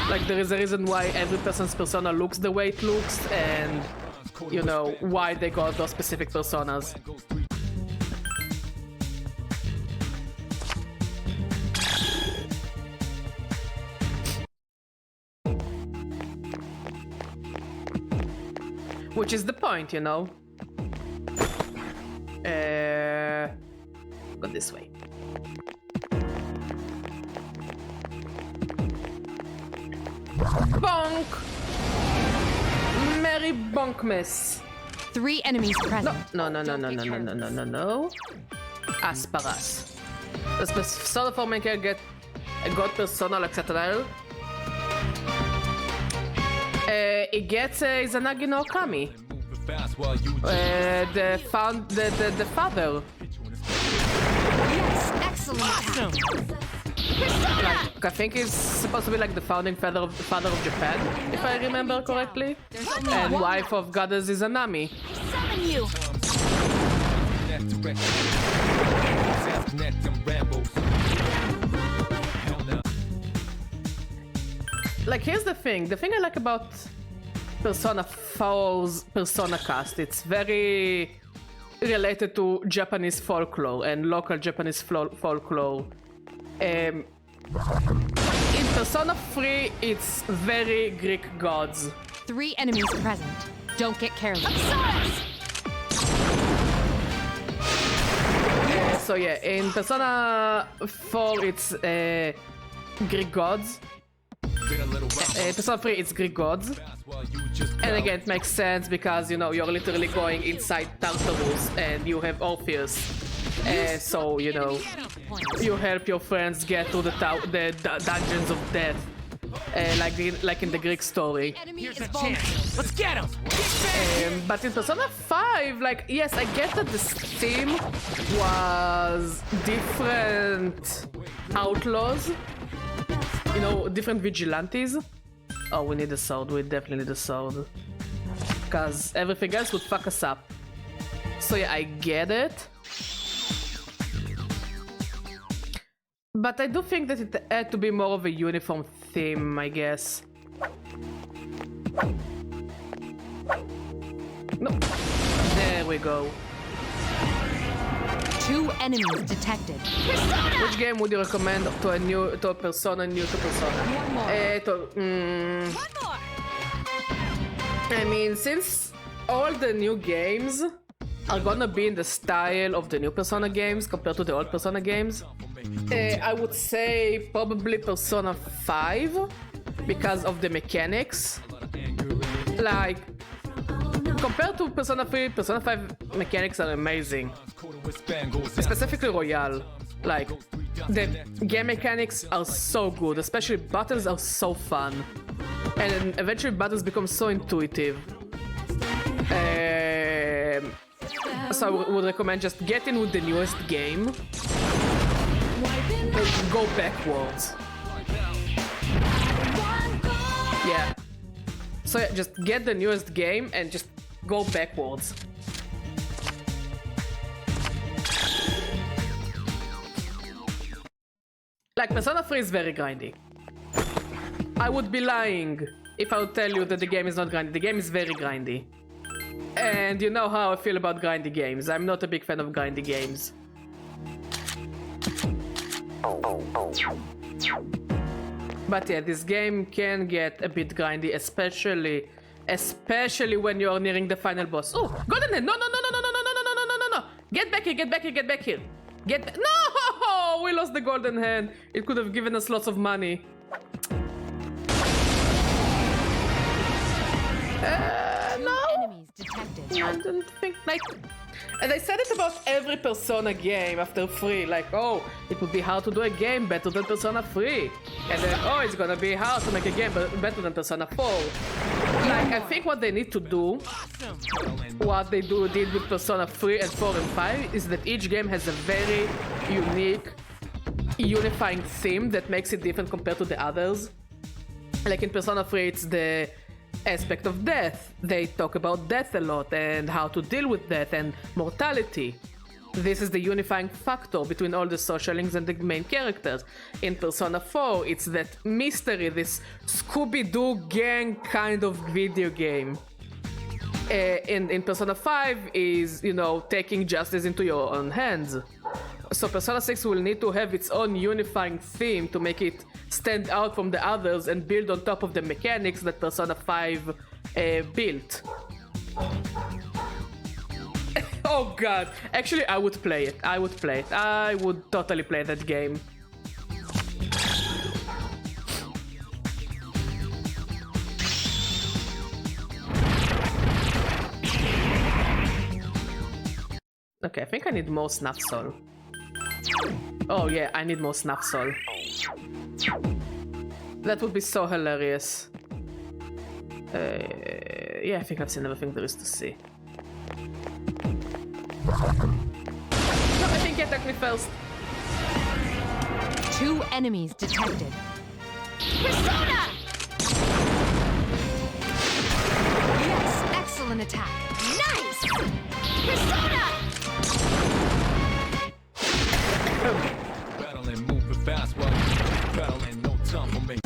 Like there is a reason why every person's persona looks the way it looks, and you know why they got those specific personas. Which is the point, you know? Go this way. Bonk! Merry Bonkmas. 3 enemies present. No. Asparas. Does Persona 4 main character get a god persona like Satanael? It gets Izanagi no Okami. The father. Yes, excellent. Like, I think he's supposed to be like the founding father of Japan, if I remember correctly. And wife of goddess Izanami. Summon you. Like, here's the thing. The thing I like about Persona 4's Persona cast, it's very related to Japanese folklore and local Japanese folklore. In Persona 3, it's very Greek gods. 3 enemies present. Don't get careless. So yeah, in Persona 4, it's Greek gods. Persona 3, it's Greek gods. And again, it makes sense because, you know, you're literally going inside Tartarus and you have Orpheus. So, you know, you help your friends get to the dungeons of death. Like in the Greek story. Here's a chance. Let's get him. But in Persona 5, like, yes, I get that the theme was different outlaws. You know, different vigilantes. Oh, we need a sword. We definitely need a sword. Because everything else would fuck us up. So yeah, I get it. But I do think that it had to be more of a uniform theme, I guess. No. There we go. 2 enemies detected. Which game would you recommend to a Persona new to Persona? One more. One more. I mean, since all the new games are gonna be in the style of the new Persona games compared to the old Persona games, I would say probably Persona 5 because of the mechanics. Like, compared to Persona 3, Persona 5 mechanics are amazing. Specifically Royale. Like, the game mechanics are so good, especially battles are so fun. And eventually battles become so intuitive. So I would recommend just get in with the newest game. Go backwards. Yeah. So yeah, just get the newest game and just go backwards. Like, Persona 3 is very grindy. I would be lying if I would tell you that the game is not grindy. The game is very grindy. And you know how I feel about grindy games. I'm not a big fan of grindy games. But yeah, this game can get a bit grindy, especially when you're nearing the final boss. Oh, golden head! No! Get back here! No! We lost the golden hand. It could have given us lots of money. No. Enemies detected. I don't think, like, and I said it about every Persona game after 3, like, oh, it would be hard to do a game better than Persona 3, and then, oh, it's gonna be hard to make a game better than Persona 4. Like, I think what they need to do, what they did with Persona 3 and 4 and 5, is that each game has a very unique, unifying theme that makes it different compared to the others. Like in Persona 3, it's the aspect of death. They talk about death a lot and how to deal with death and mortality. This is the unifying factor between all the social links and the main characters. In Persona 4, it's that mystery, this Scooby-Doo gang kind of video game. In Persona 5 is, you know, taking justice into your own hands. So Persona 6 will need to have its own unifying theme to make it stand out from the others and build on top of the mechanics that Persona 5 built. Oh god, actually I would play it. I would totally play that game. Okay, I think I need more snuff soul. Oh yeah, I need more snuff soul. That would be so hilarious. Yeah, I think I've seen everything there is to see. No, I think you attacked me first. 2 enemies detected. Fursona! Yes, excellent attack. Nice! Fursona! Battling, moving fast while you battling, no time for me.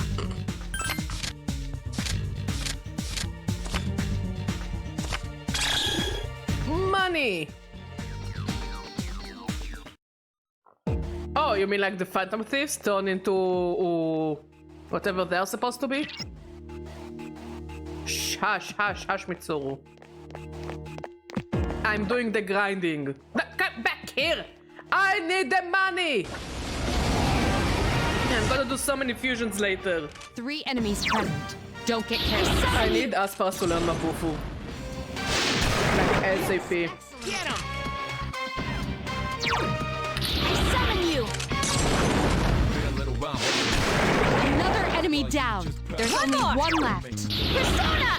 Money! Oh, you mean like the Phantom Thieves turn into whatever they're supposed to be? Shh, hush, Mitsuru. I'm doing the grinding. Come back here! I need the money! I'm gonna do so many fusions later. 3 enemies present. Don't get careless. I need Aspas to learn Mabufu. Like ASAP. Get him! I summon you! Another enemy down. There's only one left. Fursona!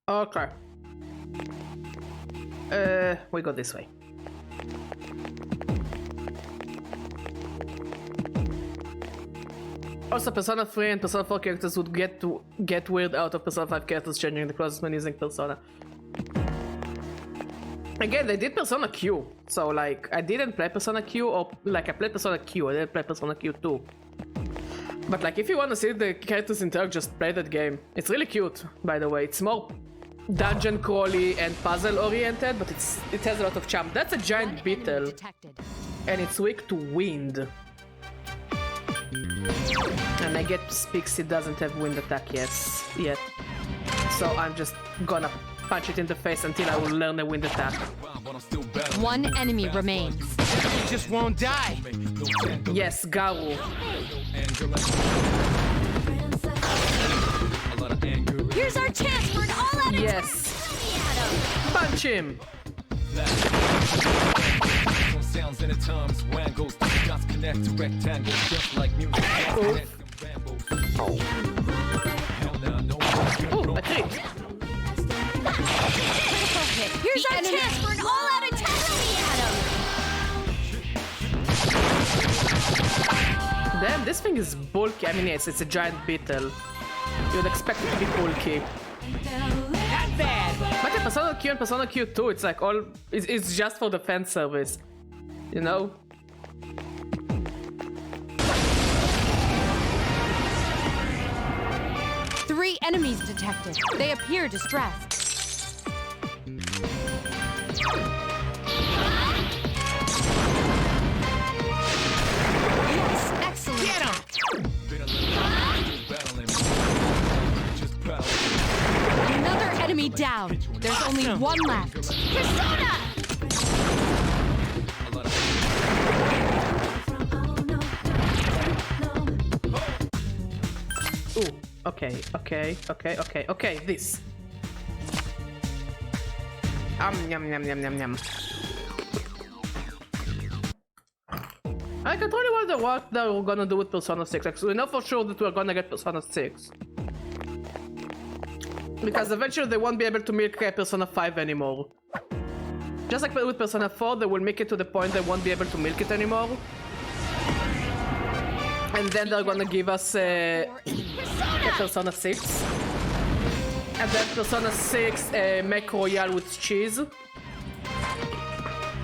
Okay. We go this way. Also, Persona 3 and Persona 4 characters would get weird out of Persona 5 characters changing the closest when using Persona. Again, they did Persona Q, so like, I didn't play Persona Q, or like, I played Persona Q, I didn't play Persona Q 2. But like, if you want to see the characters interact, just play that game. It's really cute, by the way. It's more dungeon crawly and puzzle oriented, but it has a lot of charm. That's a giant beetle, and it's weak to wind. And I get Pixie doesn't have wind attack yet, so I'm just gonna punch it in the face until I will learn the wind attack. 1 enemy remains. You just won't die. Yes, Garu. Here's our chance for an all-out attack! Yes. Punch him! Sounds in the terms when goes to dots connect to rectangles just like music. Oh, a crit! Here's our chance for an all-out attack! Damn, this thing is bulky. I mean, yes, it's a giant beetle. You'd expect it to be bulky. Not bad. But in Persona Q and Persona Q2, it's like it's just for the fan service. You know? Three enemies detected. They appear distressed. Yes, excellent. Get him! Another enemy down. There's only one left. Fursona! Ooh, okay, this. Yum, yum, yum, yum, yum. I can really wonder what they're gonna do with Persona 6. Actually, we know for sure that we're gonna get Persona 6. Because eventually they won't be able to milk Persona 5 anymore. Just like with Persona 4, they will make it to the point they won't be able to milk it anymore. And then they're gonna give us Persona 6. And then Persona 6 Mac Royale with cheese.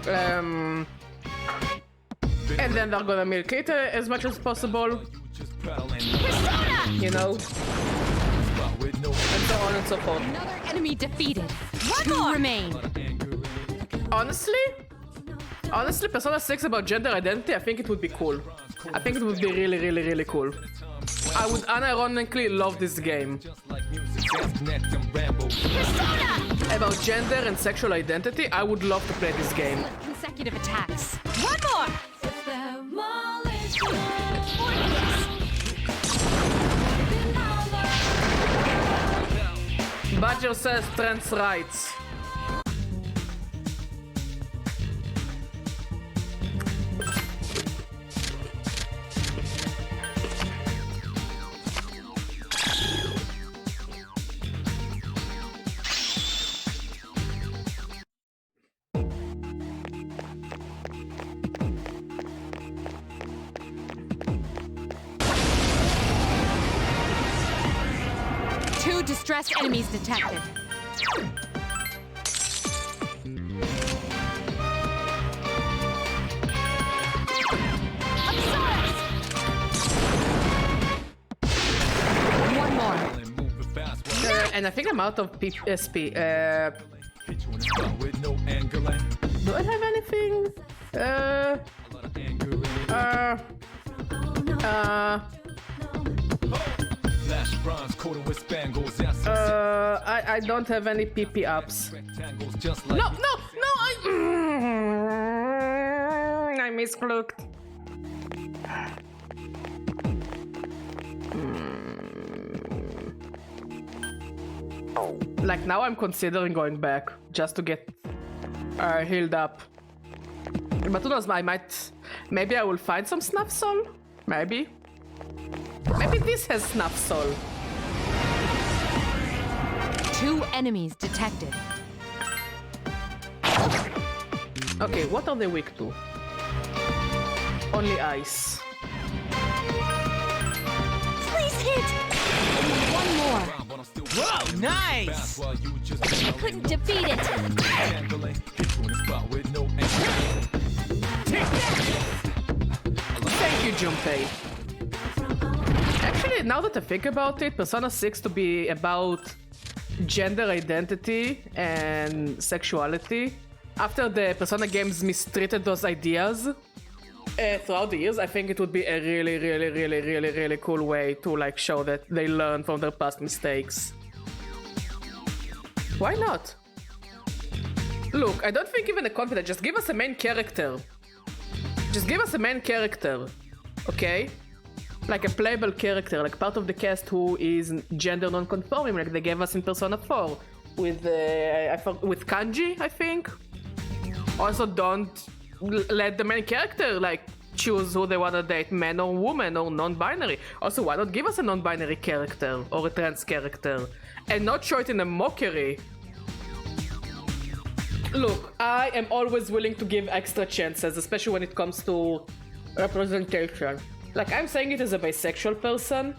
And then they're gonna milk it as much as possible. You know? And so on and so forth. Another enemy defeated. Two remain. Honestly, Persona 6 about gender identity, I think it would be cool. I think it would be really, really, really cool. I would unironically love this game. Fursona! About gender and sexual identity, I would love to play this game. Consecutive attacks. One more! Badger says trans rights. Two distressed enemies detected. One more. And I think I'm out of SP. Do I have anything? I don't have any PP ups. No, I misclicked. Like now I'm considering going back just to get healed up. But who knows, maybe I will find some Snuff Soul? Maybe this has Snuff Soul. Two enemies detected. Okay, what are they weak to? Only ice. Please hit! One more. Whoa, nice! I couldn't defeat it. Thank you, Junpei. Actually, now that I think about it, Persona 6 to be about gender identity and sexuality, after the Persona games mistreated those ideas throughout the years, I think it would be a really cool way to like show that they learn from their past mistakes. Why not? Look, I don't think even a confident, just give us a main character. Just give us a main character, okay? Like a playable character, like part of the cast who is gender non-conforming, like they gave us in Persona 4 with with Kanji, I think. Also, don't let the main character like choose who they want to date, man or woman or non-binary. Also, why not give us a non-binary character or a trans character and not show it in a mockery? Look, I am always willing to give extra chances, especially when it comes to representation. Like, I'm saying it as a bisexual person.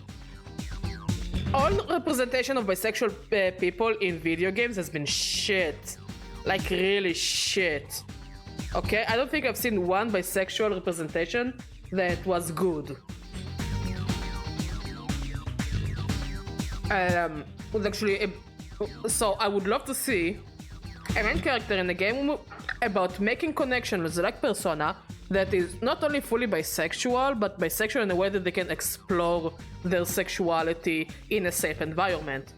All representation of bisexual people in video games has been shit. Like, really shit. Okay? I don't think I've seen one bisexual representation that was good. So I would love to see a main character in a game about making connections like Persona that is not only fully bisexual, but bisexual in a way that they can explore their sexuality in a safe environment.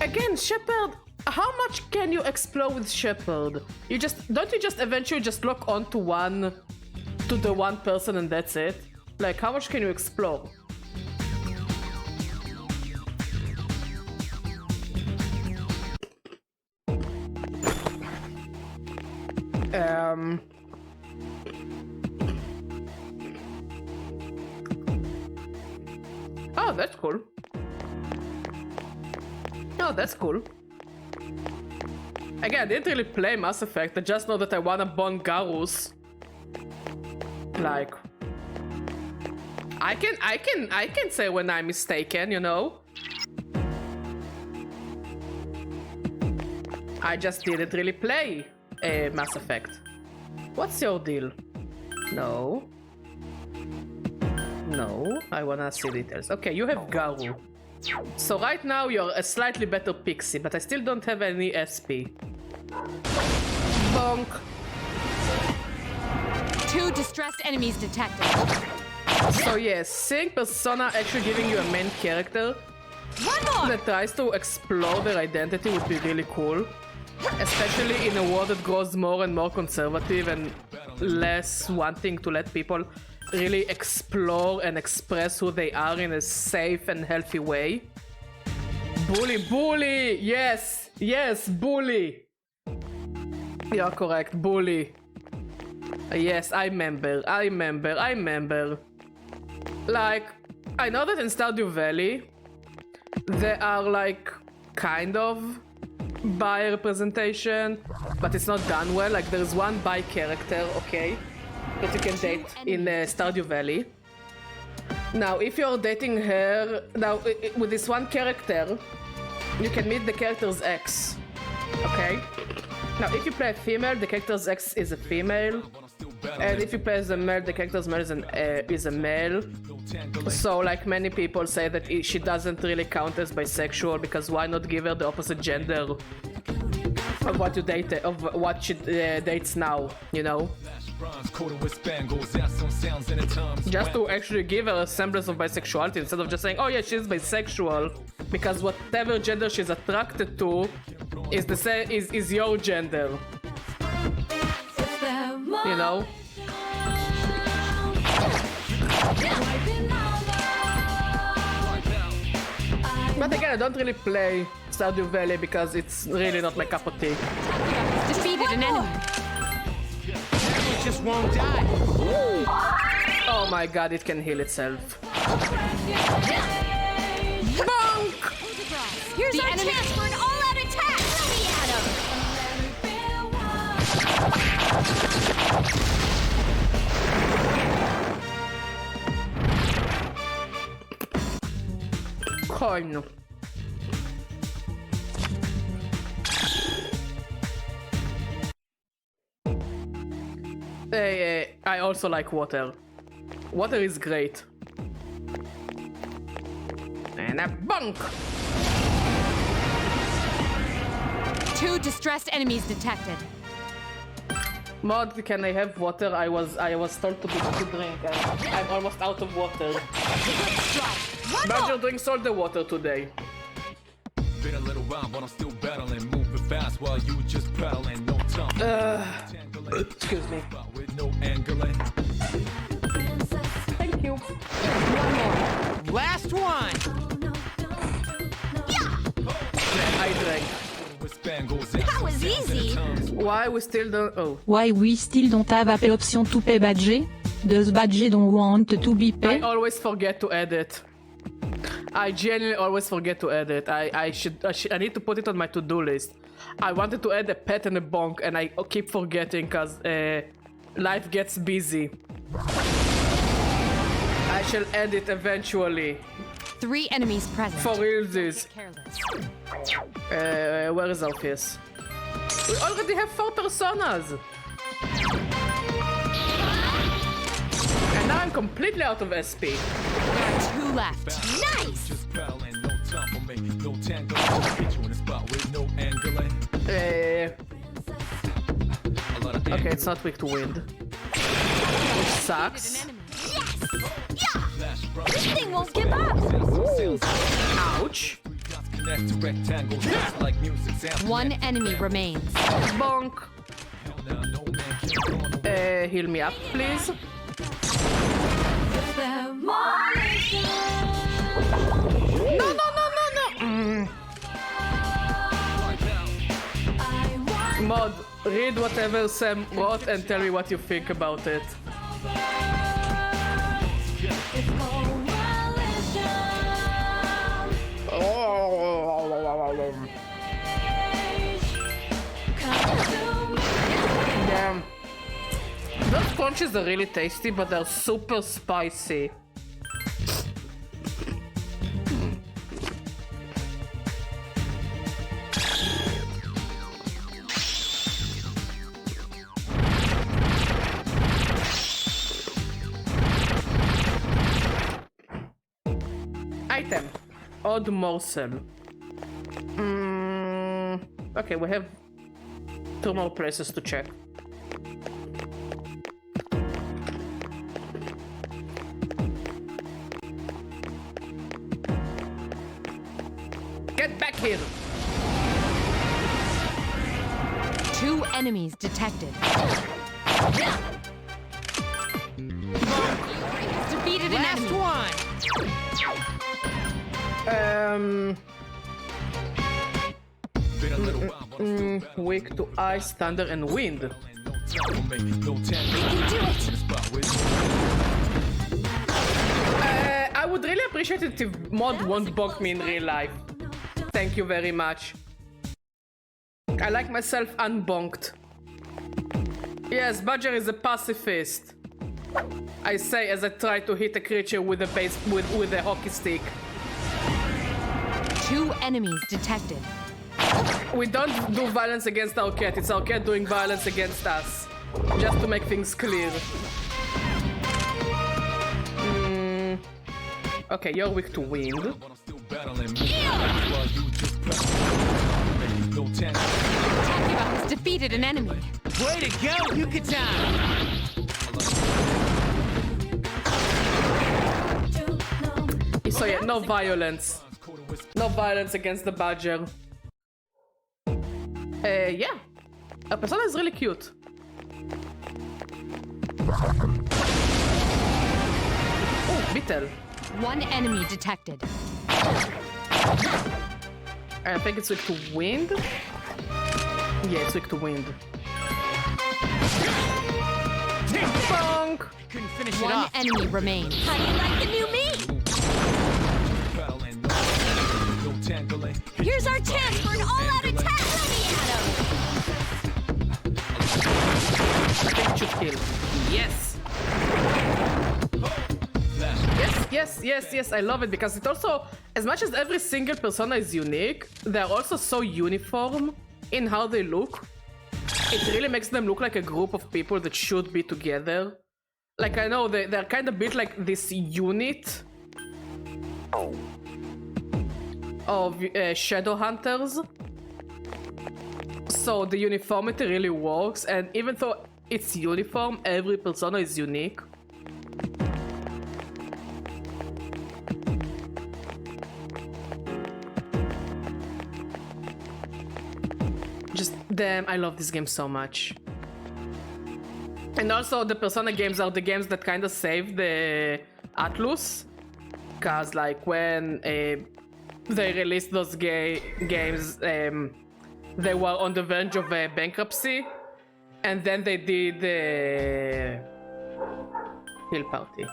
Again, Shepard, how much can you explore with Shepard? Don't you just eventually just lock onto the one person and that's it? Like, how much can you explore? Oh, that's cool. Oh, that's cool. Again, I didn't really play Mass Effect, I just know that I wanna bone Garus. Like, I can say when I'm mistaken, you know? I just didn't really play Mass Effect. What's your deal? No. No, I wanna see details. Okay, you have Garu. So right now you're a slightly better Pixie, but I still don't have any SP. Bonk. Two distressed enemies detected. So yes, seeing Persona actually giving you a main character that tries to explore their identity would be really cool. Especially in a world that grows more and more conservative and less wanting to let people really explore and express who they are in a safe and healthy way. Bully! Yes! Yes, bully! You're correct, bully. Yes, I remember. Like, I know that in Stardew Valley, there are like, kind of bi representation, but it's not done well. Like, there's one bi character, okay, that you can date in Stardew Valley. Now, if you're dating her, now with this one character, you can meet the character's ex, okay? Now, if you play a female, the character's ex is a female, and if you play as a male, the character's male is a male. So, like, many people say that she doesn't really count as bisexual because why not give her the opposite gender of what you date, of what she dates now, you know? Just to actually give her a semblance of bisexuality instead of just saying, oh yeah, she's bisexual, because whatever gender she's attracted to is the same, is your gender. You know? But again, I don't really play Stardew Valley because it's really not my cup of tea. Defeated an enemy. It just won't die. Oh my god, it can heal itself. Bonk! Here's our chance for an all-out attack! Let me at him! Coin. I also like water. Water is great. And a bunk! 2 distressed enemies detected. Mod, can I have water? I was told to drink. I'm almost out of water. Badger drinks all the water today. Been a little while, but I'm still battling, moving fast while you just pedaling. No time. Excuse me. With no angling. Thank you. One more. Last one. I drank. That was easy. Why we still don't? Oh. Why we still don't have a option to pay badge? Does badge don't want to be I paid? always forget to edit. I genuinely always forget to edit. I need to put it on my to-do list. I wanted to add a pet and a bonk, and I keep forgetting because life gets busy. I shall add it eventually. 3 enemies present. For realsies. Where is Alpheus? We already have 4 personas! And now I'm completely out of SP. There are 2 left. Nice! Okay, it's not weak to wind. Which sucks. Yes! Yeah! This thing won't give up! Ouch! 1 enemy remains. Bonk! Heal me up, please. No! Mod, read whatever Sam wrote and tell me what you think about it. Damn. Those punches are really tasty, but they're super spicy. Item. Odd morsel. Okay, we have 2 more places to check. Get back here! 2 enemies detected. Defeated an enemy. Weak to ice, thunder, and wind. I would really appreciate it if mod won't bonk me in real life. Thank you very much. I like myself unbonked. Yes, Badger is a pacifist. I say as I try to hit a creature with a with a hockey stick. 2 enemies detected. We don't do violence against our cat. It's our cat doing violence against us. Just to make things clear. Okay, you're weak to wind. Takeba has defeated an enemy. Way to go, Yucatan! So yeah, no violence. No violence against the Badger. Yeah. Our persona is really cute. Oh, Beetle. 1 enemy detected. I think it's weak to wind. Yeah, it's weak to wind. Bonk! Couldn't finish it 1 off. enemy remains. How do you like the new me? Here's our chance for an all-out attack. Let me at him. I think it should kill. Yes! Yes, I love it because it also, as much as every single persona is unique, they're also so uniform in how they look. It really makes them look like a group of people that should be together. Like, I know they're kind of built like this unit of shadow hunters. So the uniformity really works, and even though it's uniform, every persona is unique. Just damn, I love this game so much. And also the Persona games are the games that kind of saved the ATLUS. Cause like when they released those games, they were on the verge of bankruptcy. And then they did the Hill Party.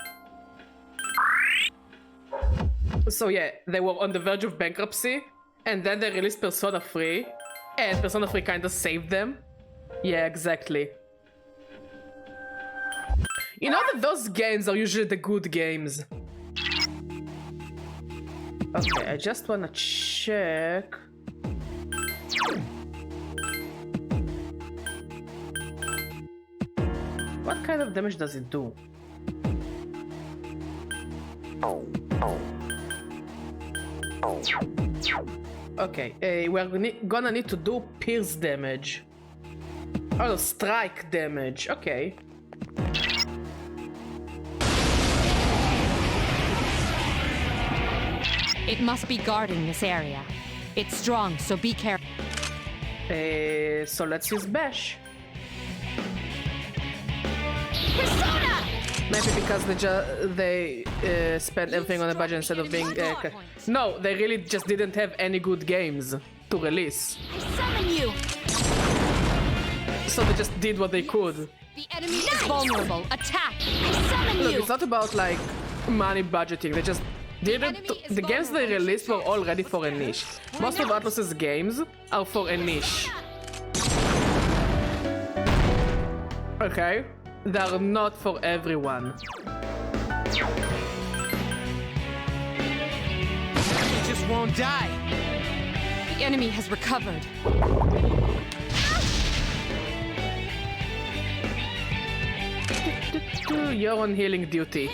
So yeah, they were on the verge of bankruptcy. And then they released Persona 3. And Persona 3 kind of saved them. Yeah, exactly. You know that those games are usually the good games. Okay, I just wanna check. What kind of damage does it do? Okay, we're gonna need to do pierce damage. Oh, strike damage. Okay. It must be guarding this area. It's strong, so be careful. So let's use Bash. Fursona! Maybe because they spent everything on a budget instead of being... no, they really just didn't have any good games to release. I summon you! So they just did what they could. The enemy is vulnerable. Attack! I summon Look, you! it's not about like money budgeting. They just didn't. The games they released were all ready for a niche. Most of ATLUS's games are for a niche. Okay, they're not for everyone. You just won't die. The enemy has recovered. You're on healing duty.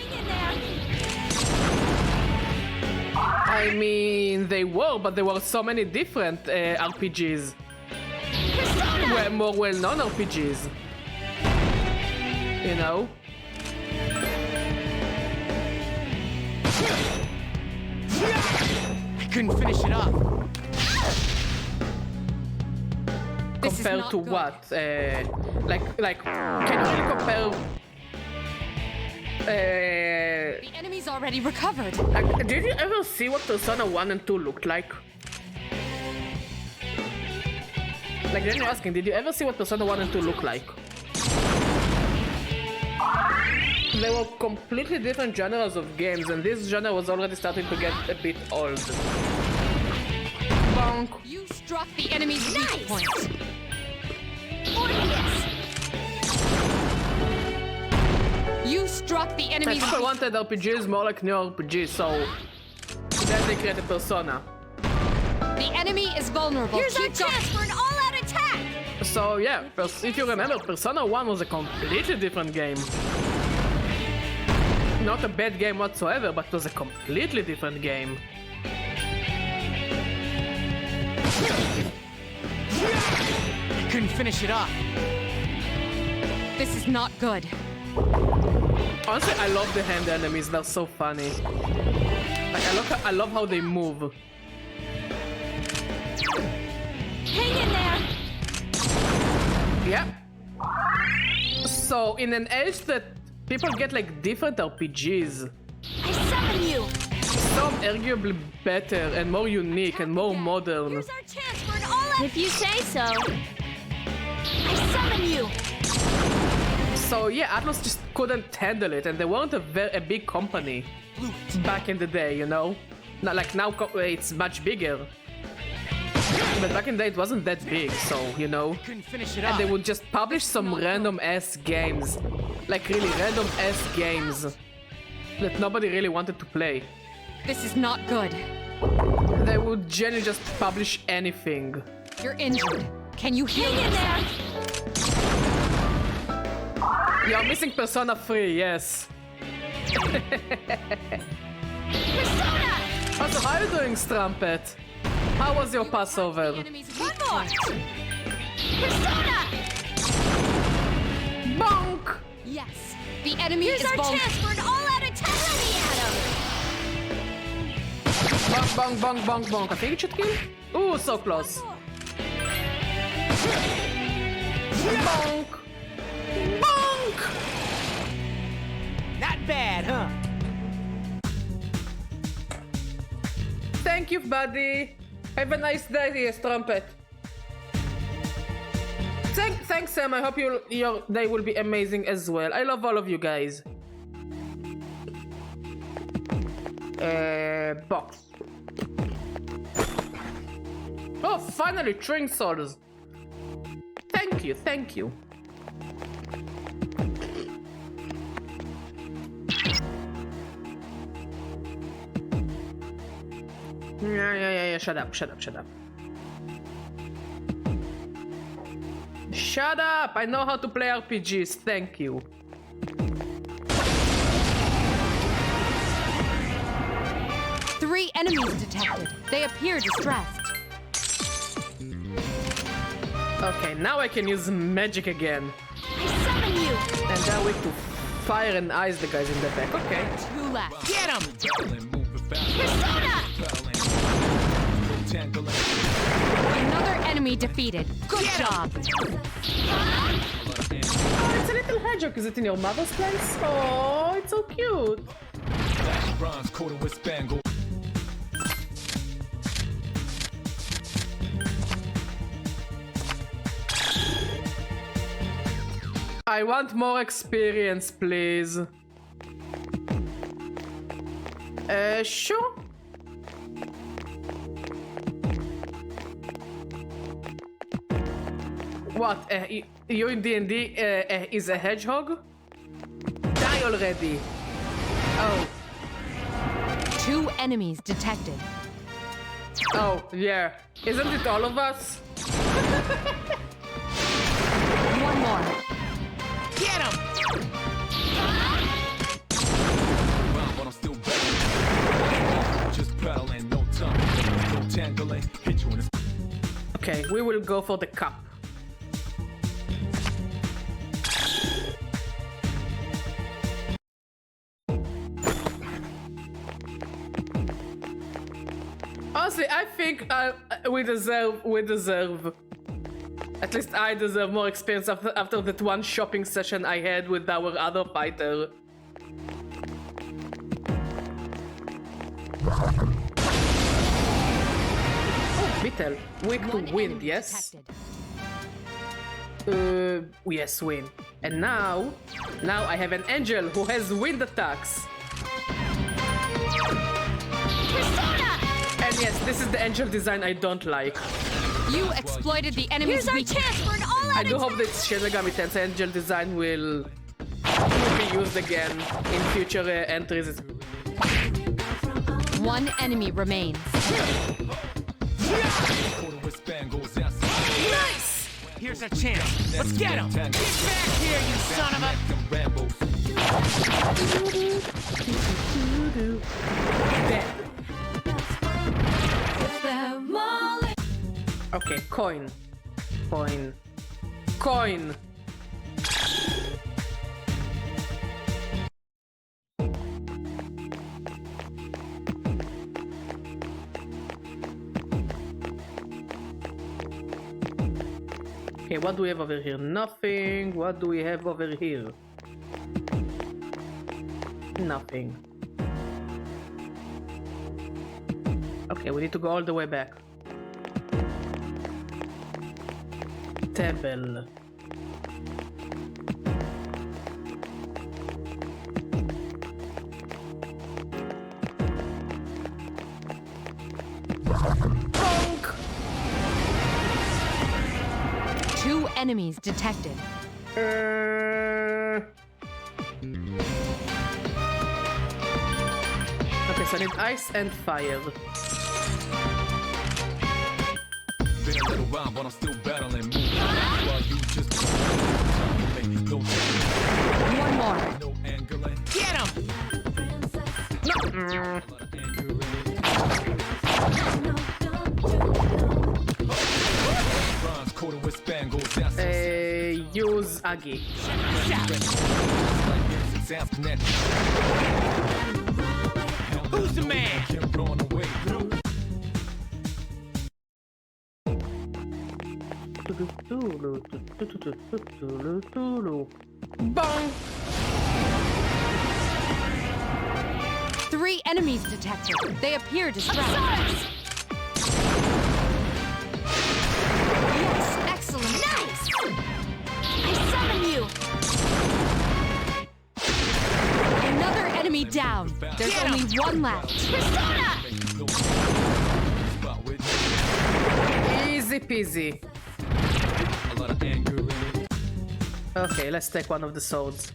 I mean, they were, but there were so many different RPGs. More well-known RPGs. You know? I couldn't finish it off. Compared to what? Like, can you really compare? The enemy's already recovered. Did you ever see what Persona 1 and 2 looked like? Like, then you're asking, did you ever see what Persona 1 and 2 look like? They were completely different genres of games, and this genre was already starting to get a bit old. Bonk. You struck the enemy's weak point. You struck the enemy's People wanted RPGs more like new RPGs, so then they created Persona. The enemy is vulnerable. Here's our chance for an all-out attack! So yeah, if you remember, Persona 1 was a completely different game. Not a bad game whatsoever, but it was a completely different game. Couldn't finish it off. This is not good. Honestly, I love the hand enemies, they're so funny. Like, I love how they move. Hang in there! Yeah. So, in an age that people get like different RPGs, I summon you! some arguably better and more unique and more modern. Here's our chance for an all-out... If you say so. I summon you! So yeah, ATLUS just couldn't handle it, and they weren't a big company back in the day, you know? Not like now it's much bigger. But back in the day it wasn't that big, so, you know? And they would just publish some random ass games. Like really random ass games that nobody really wanted to play. This is not good. They would generally just publish anything. You're injured. Can you heal yourself? You're missing Persona 3, yes. Persona! Also, how are you doing, Strumpet? How was your Passover? One more! Persona! Bonk! Yes. The enemy Here's is our vulnerable. chance for an all-out attack on the atom! Bonk, bonk, bonk, bonk, bonk. I think it should kill? Ooh, so close. Bonk! Bonk! Not bad, huh? Thank you, buddy. Have a nice day here, Strumpet. Thanks, Sam. I hope your day will be amazing as well. I love all of you guys. Box. Oh, finally, train swords. Thank you, thank you. Yeah. Shut up. Shut up! I know how to play RPGs, thank you. Three enemies detected. They appear distressed. Okay, now I can use magic again. I summon you! And they're weak to fire and ice the guys in the back. Okay. Two left. Get him! Persona! Another enemy defeated. Good job. Oh, it's a little hedgehog. Is it in your mother's place? Oh, it's so cute. I want more experience, please. Sure. What? You in D&D is a hedgehog? Die already. Oh. Two enemies detected. Oh, yeah. Isn't it all of us? One more. Get him! Okay, we will go for the cup. Honestly, I think we deserve. At least I deserve more experience after that one shopping session I had with our other fighter. Oh, Beetle. Weak to wind, yes? Yes, wind. And now I have an angel who has wind attacks. And yes, this is the angel design I don't like. You exploited the enemy's weakness. Here's our chance for an all-out I do hope that Shin Megami Tensei angel design will be used again in future entries. One enemy remains. Nice! Here's our chance. Let's get him! Get back here, you son of a... Dead. Okay, coin. Okay, what do we have over here? Nothing. What do we have over here? Nothing. Okay, we need to go all the way back. Table. Bonk! 2 enemies detected. Okay, so I need ice and fire. Been a little while, but I'm still battling. While you just One more. no angling. Get him! Bronze coated with spangles. That's Use Agi. Who's the man? Bong! 3 enemies detected. They appear distracted. Yes, excellent. Nice! I summon you! Another enemy down. There's Get only one left. Fursona! Easy peasy. Okay, let's take one of the swords.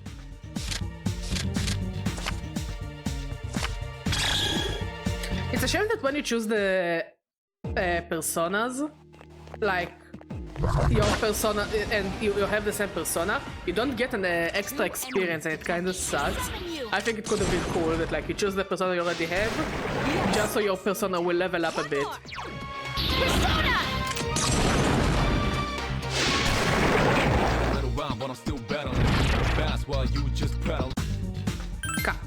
It's a shame that when you choose the personas, like your persona, and you have the same persona, you don't get an extra experience, and it kind of sucks. I think it could have been cool that like you choose the persona you already have, just so your persona will level up a bit. But I'm still battling. Fast while you just pedal. Cap.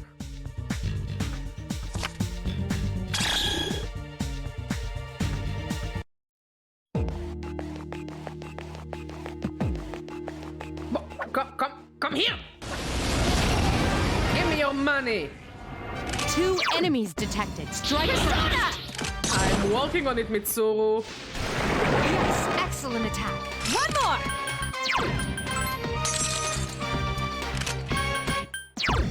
Come here! Give me your money! 2 enemies detected. Strike first. I'm working on it, Mitsuru. Yes, excellent attack. One more.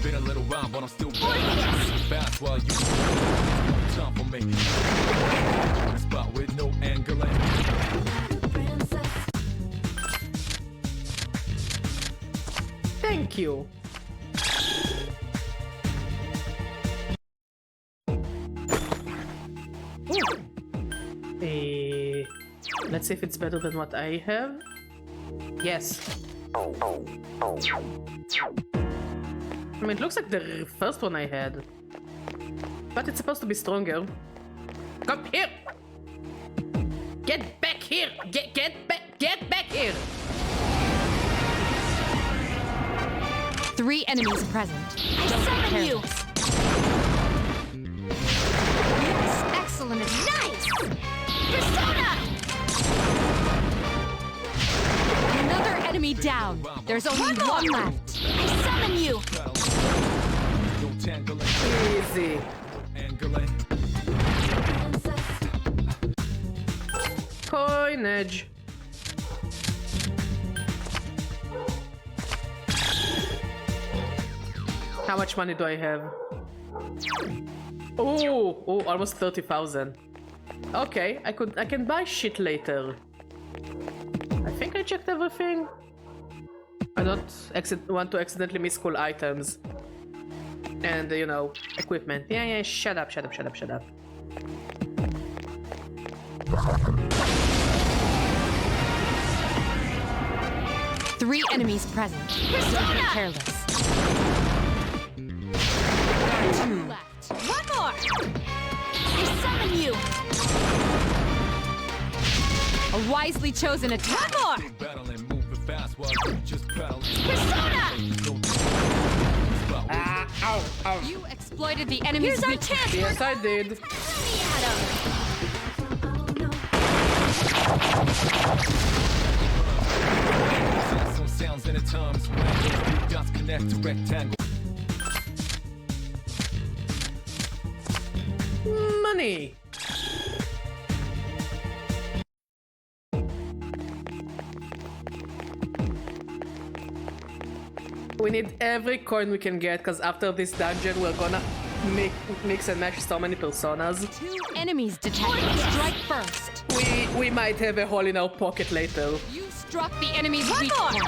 Been a little while, but I'm still fast while you time for me. Spot with no angling. Thank you. Let's see if it's better than what I have. Yes. I mean, it looks like the first one I had. But it's supposed to be stronger. Come here! Get back here! Get back here! 3 enemies present. I summon you! Yes, excellent. Nice! Fursona! Another enemy down. There's only one left. I summon you! Easy. Coinage. How much money do I have? Oh, almost 30,000. Okay, I can buy shit later. I think I checked everything. I don't want to accidentally miss cool items. And, you know, equipment. Yeah, shut up. 3 enemies present. Don't be careless. There are 2 left. One more! I summon you! A wisely chosen attack. One more! Fursona! Ow. You exploited the enemy's Here's our weakness. chance! Yes, I did. Let me at him! Sounds in terms. Dots connect to rectangle. Money. We need every coin we can get, because after this dungeon we're gonna mix and match so many personas. 2 enemies detected. Strike first. We might have a hole in our pocket later. You struck the enemy's weak point.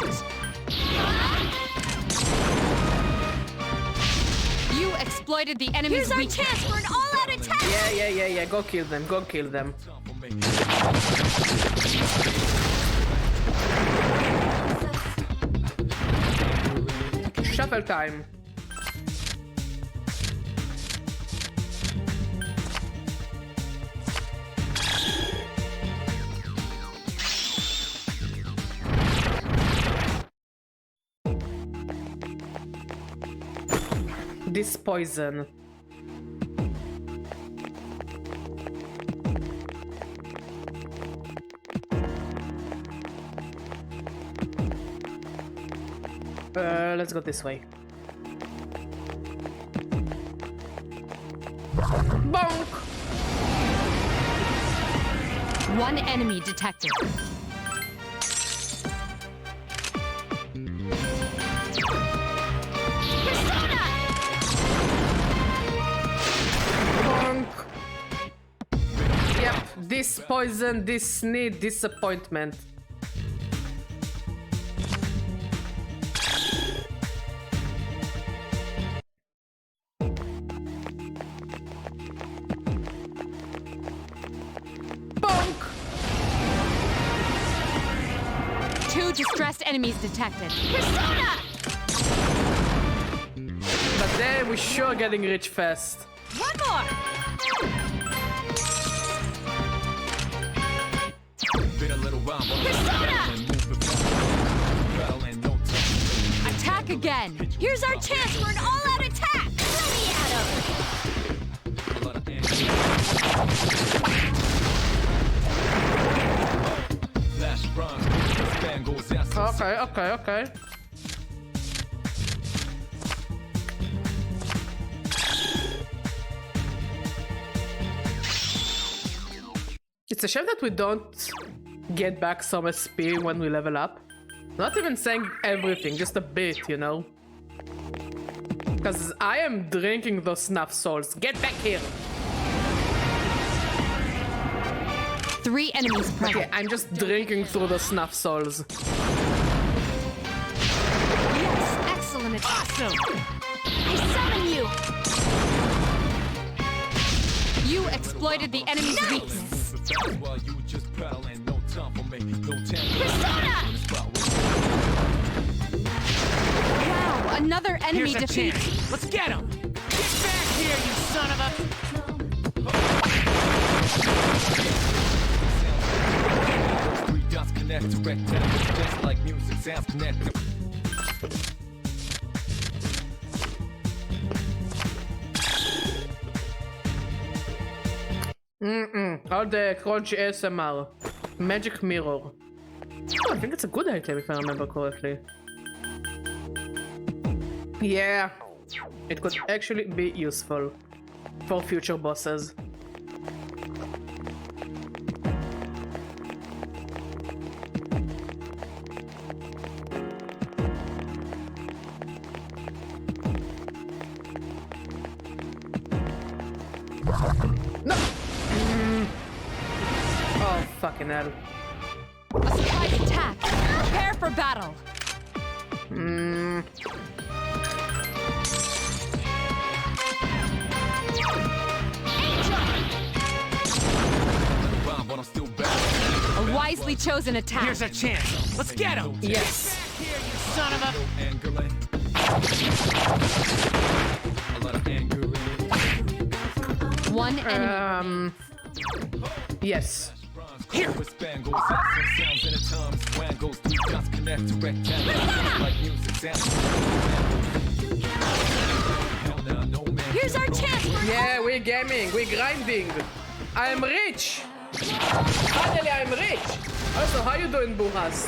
You exploited the enemy's Here's our weakness. chance for an all-out attack! Yeah. Go kill them. Shuffle time. This poison. Let's go this way. Bonk! 1 enemy detected. Bonk! Yep, this poison, this need, disappointment. Distressed enemies detected. Fursona! But then we're sure getting rich fast. One more! Attack again! Here's our chance for an all-out attack! Let me at him! Okay. It's a shame that we don't get back some SP when we level up. Not even saying everything, just a bit, you know? Because I am drinking those snuff souls. Get back here! 3 enemies present. Okay, I'm just drinking through the snuff souls. Yes, excellent. Awesome! I summon you! You exploited the enemy's weakness. Wow, another enemy defeated. Let's get him! Get back here, you son of a... Connect to rectangle, just like music sounds connected. All the crunchy ASMR. Magic mirror. Oh, I think it's a good item if I remember correctly. Yeah, it could actually be useful for future bosses. No! Oh, fucking hell. A surprise attack. Prepare for battle. A wisely chosen attack. Here's our chance. Let's get him. Yes. Here, you son of a... One enemy. Yes. Here. Here's our chance. Yeah, we're gaming. We're grinding. I'm rich. Finally, I'm rich. Also, how you doing, Buhas?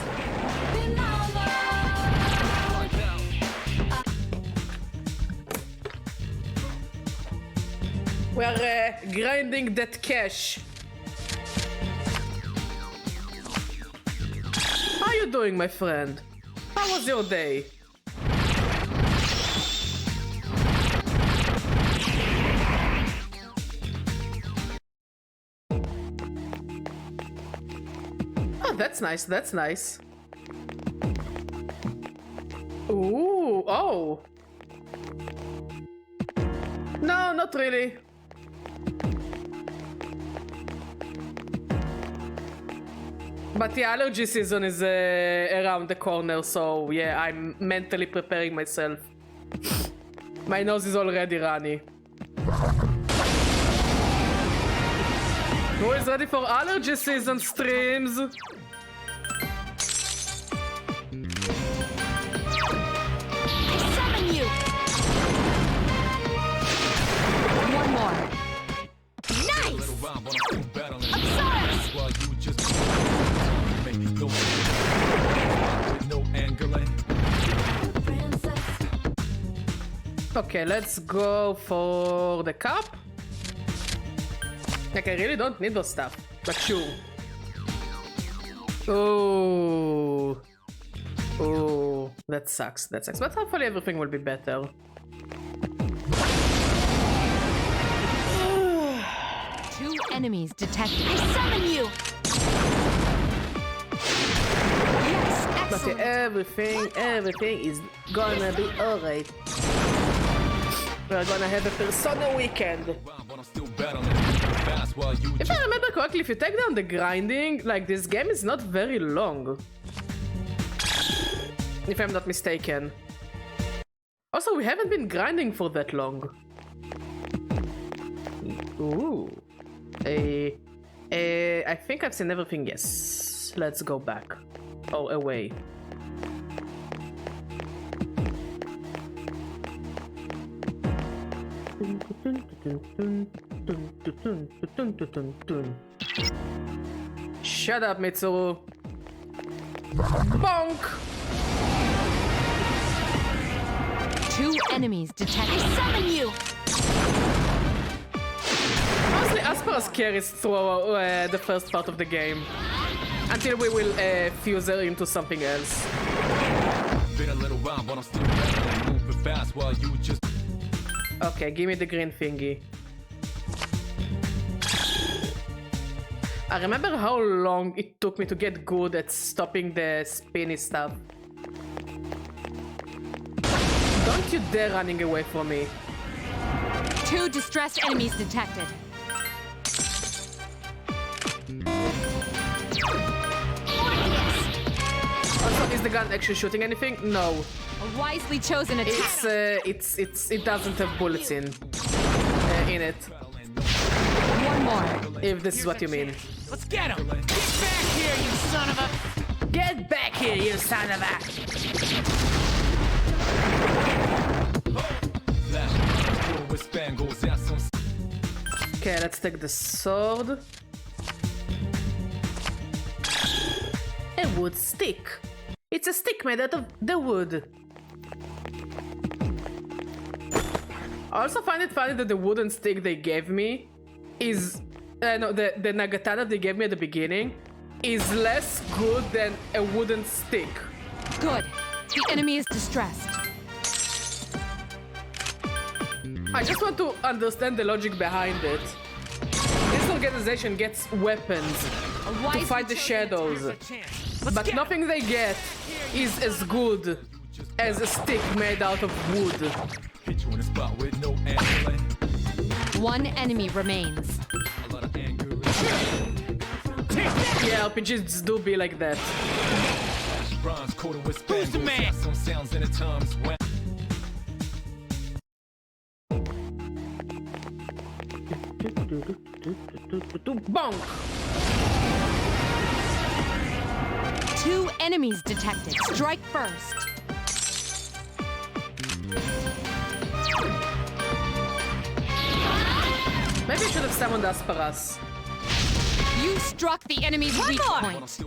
We're grinding that cash. How you doing, my friend? How was your day? Oh, that's nice, that's nice. Ooh, oh. No, not really. But the allergy season is around the corner, so yeah, I'm mentally preparing myself. My nose is already runny. Who is ready for allergy season streams? I summon you. One more. Nice. Okay, let's go for the cup. Like, I really don't need those stuff, but sure. Oh, oh, that sucks. That sucks. But hopefully everything will be better. Two enemies detected. I summon you. Yes, But excellent. everything is gonna be alright. We're gonna have a Persona weekend. If I remember correctly, if you take down the grinding, like, this game is not very long. If I'm not mistaken. Also, we haven't been grinding for that long. Ooh. I think I've seen everything, yes. Let's go back. Oh, away. Shut up, Mitsuru. Bonk! Two enemies detected. I summon you. Honestly, Asper's carries through the first part of the game. Until we will fuse her into something else. Been a little while, but I'm still better. Moving fast while you just... Okay, give me the green thingy. I remember how long it took me to get good at stopping the spinny stuff. Don't you dare running away from me. Two distressed enemies detected. Also, is the gun actually shooting anything? No. A wisely chosen attack. It doesn't have bullets in it. One more. If this is what you mean. Let's get him. Get back here, you son of a... Get back here, you son of a... Okay, let's take the sword. wood stick. It's a stick made out of the wood. I also find it funny that the wooden stick they gave me is... no, the nagatana they gave me at the beginning is less good than a wooden stick. Good. The enemy is distressed. I just want to understand the logic behind it. This organization gets weapons to fight the shadows, but nothing they get is as good as a stick made out of wood. One enemy remains. Yeah, RPGs do be like that. Who's the man? Bonk! 2 enemies detected. Strike first. Maybe I should have summoned Asparas. You struck the enemy's weak point.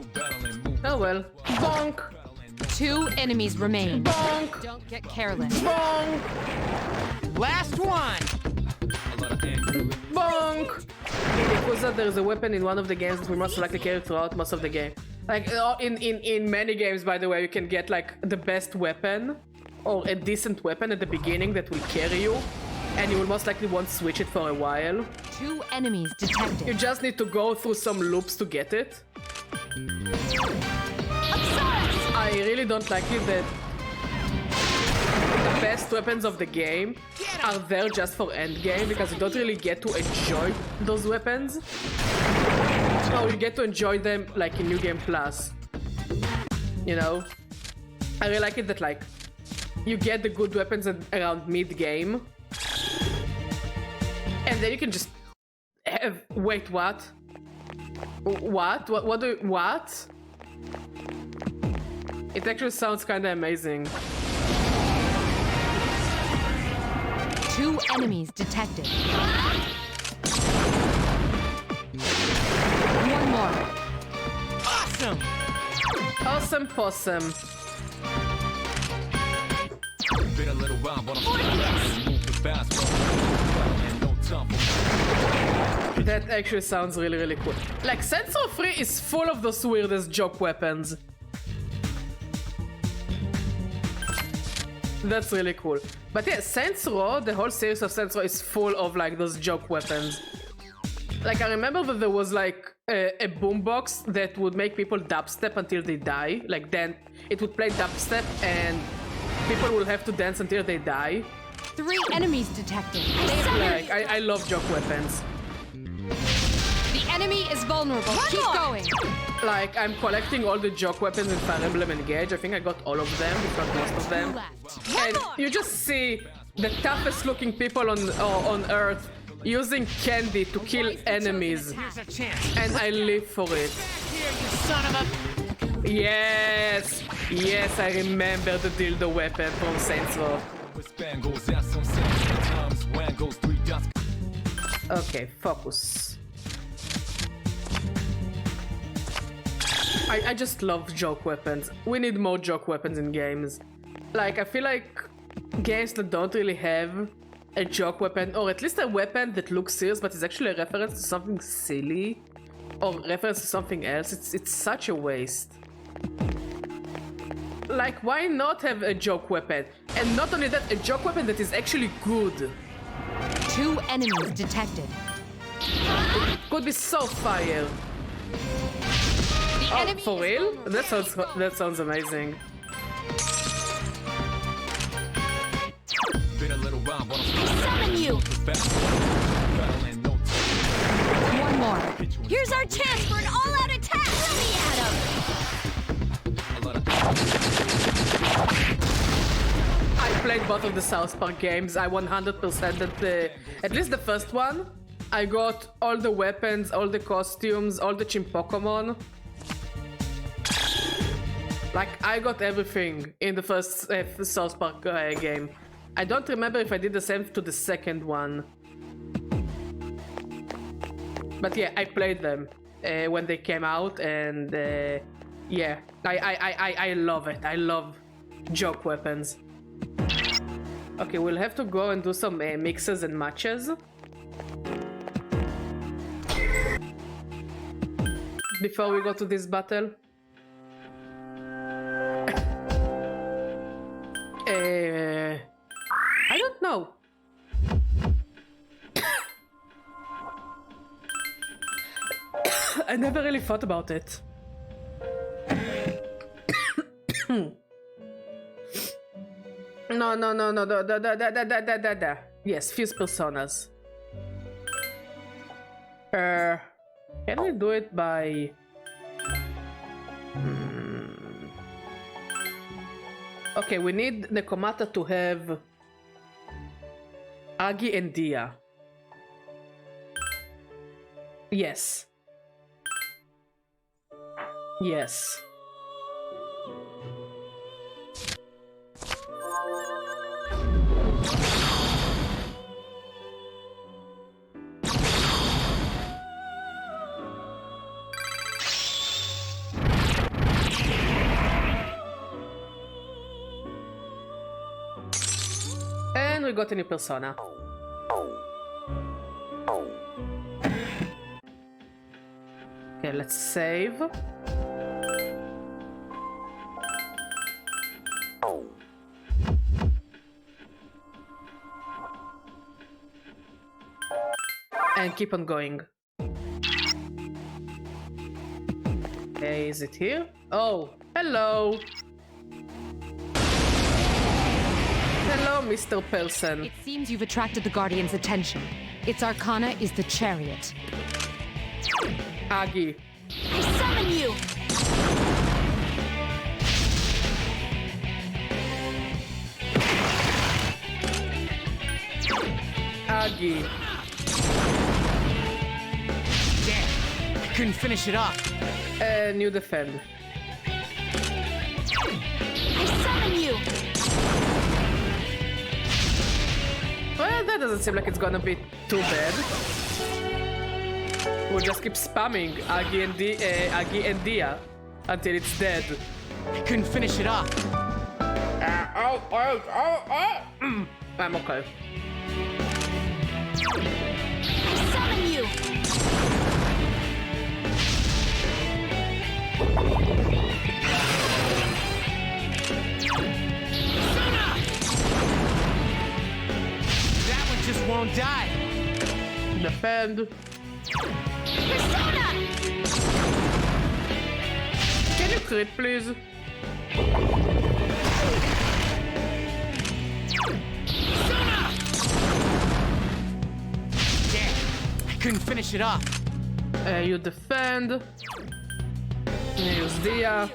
Oh well. Bonk! 2 enemies remain. Bonk! Don't get careless. Bonk! Last one! Bonk! In Yakuza, there is a weapon in one of the games that will most likely carry throughout most of the game. Like, in many games, by the way, you can get, like, the best weapon or a decent weapon at the beginning that will carry you, and you will most likely won't switch it for a while. 2 enemies detected. You just need to go through some loops to get it. I really don't like it that the best weapons of the game are there just for endgame, because you don't really get to enjoy those weapons. Oh, you get to enjoy them like in New Game Plus. You know? I really like it that, like, you get the good weapons around mid-game. And then you can just have... Wait, what? What? It actually sounds kinda amazing. 2 enemies detected. 1 more. Awesome! Awesome possum. That actually sounds really, really cool. Like, Sensor 3 is full of those weirdest joke weapons. That's really cool. But yeah, Saints Row, the whole series of Saints Row is full of like those joke weapons. Like, I remember that there was like a boombox that would make people dubstep until they die. Like, then it would play dubstep and people will have to dance until they die. 3 enemies detected. Like, I love joke weapons. The enemy is vulnerable. Keep going. Like, I'm collecting all the joke weapons in Fire Emblem Engage. I think I got all of them, if not most of them. And you just see the toughest looking people on Earth using candy to kill enemies. And I live for it. Yes! Yes, I remember the dildo weapon from Saints Row. Okay, focus. I just love joke weapons. We need more joke weapons in games. Like, I feel like games that don't really have a joke weapon, or at least a weapon that looks serious but is actually a reference to something silly, or reference to something else, it's such a waste. Like, why not have a joke weapon? And not only that, a joke weapon that is actually good. 2 enemies detected. It could be so fire. Oh, for real? That sounds amazing. Summon you! 1 more. Here's our chance for an all-out attack! Let me at him! I played both of the South Park games. I 100%ed at least the first one. I got all the weapons, all the costumes, all the Chimpokemon. Like, I got everything in the first South Park game. I don't remember if I did the same to the second one. But yeah, I played them when they came out, and Yeah, I love it. I love joke weapons. Okay, we'll have to go and do some mixes and matches before we go to this battle. I don't know. I never really thought about it. No. Yes, fuse personas. Can we do it by... Okay, we need Nekomata to have Agi and Dia. Yes. Yes. And we got a new persona. Okay, let's save. And keep on going. Okay, is it here? Oh, hello. Hello, Mr. Person. It seems you've attracted the Guardian's attention. Its arcana is the Chariot. Agi. I summon you! Agi. Damn, I couldn't finish it off. And you defend. I summon you! Well, that doesn't seem like it's gonna be too bad. We'll just keep spamming Agi and Dia until it's dead. I couldn't finish it off. I'm okay. I summon you! That one just won't die. Defend. Persona! Can you crit, please? Damn, I couldn't finish it off. You defend. You use Dia.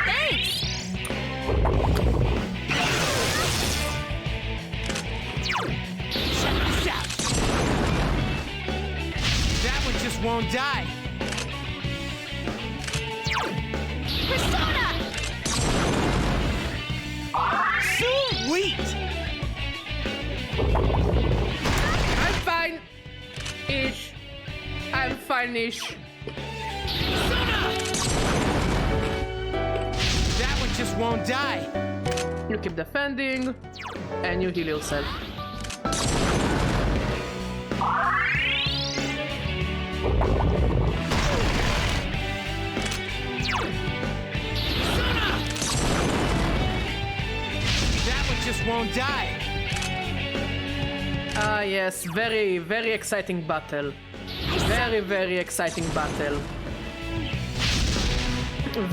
Thanks! Check this out. That one just won't die. Persona! Sweet! I'm fine. Ish. I'm fine-ish. That one just won't die. You keep defending, and you heal yourself. That one just won't die. Ah, yes, very, very exciting battle. Very, very exciting battle.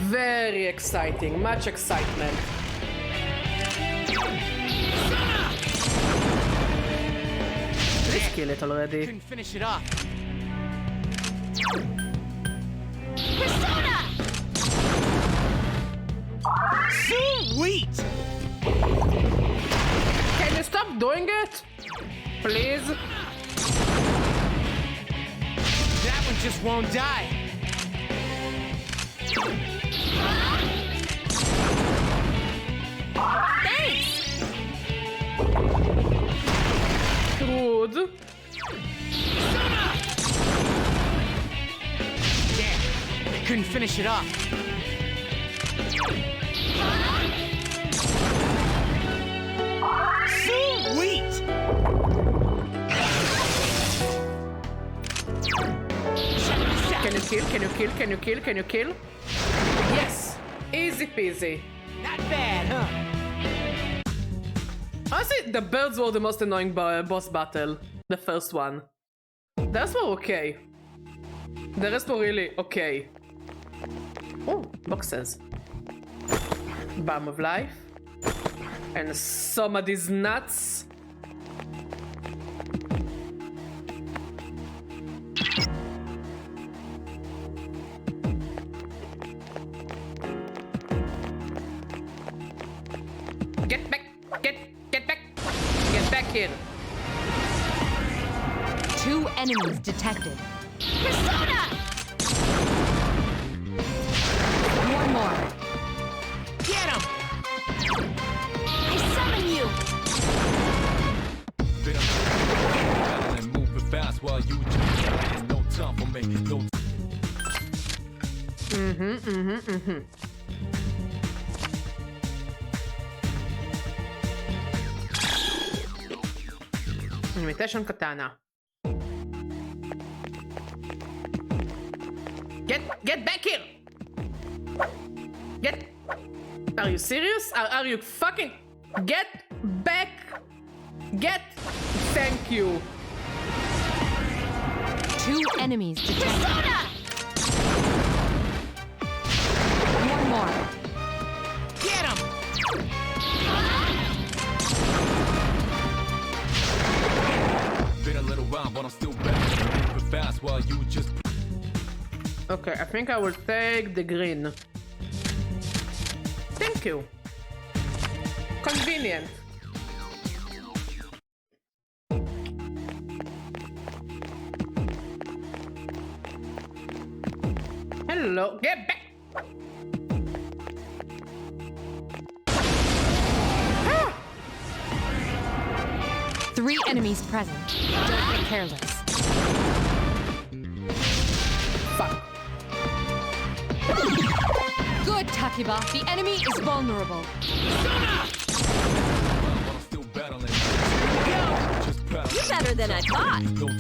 Very exciting, much excitement. Let's kill it already. Couldn't finish it off. Persona! Sweet! Can you stop doing it? Please? That one just won't die. Thanks! Good. Damn, couldn't finish it off. Sweet! Can you kill? Can you kill? Can you kill? Can you kill? Yes! Easy peasy. Not bad, huh? Honestly, the birds were the most annoying boss battle. The first one. The rest were okay. The rest were really okay. Oh, boxes. Balm of life. And some of these nuts. Get back! Get back! Get back here! 2 enemies detected. Fursona! One more. Get him! I summon you! And move it fast while you just no time for me. No. Imitation katana. Get back here! Get. Are you serious? Are you fucking? Get back! Get. Thank you. 2 enemies detected. Fursona! One more. Get him! Been a little while, but I'm still better. Move it fast while you just. Okay, I think I will take the green. Thank you. Convenient. Hello, get back! Ah! 3 enemies present. Don't get careless. Fuck. Good, Takiba. The enemy is vulnerable. You're better than I thought. Good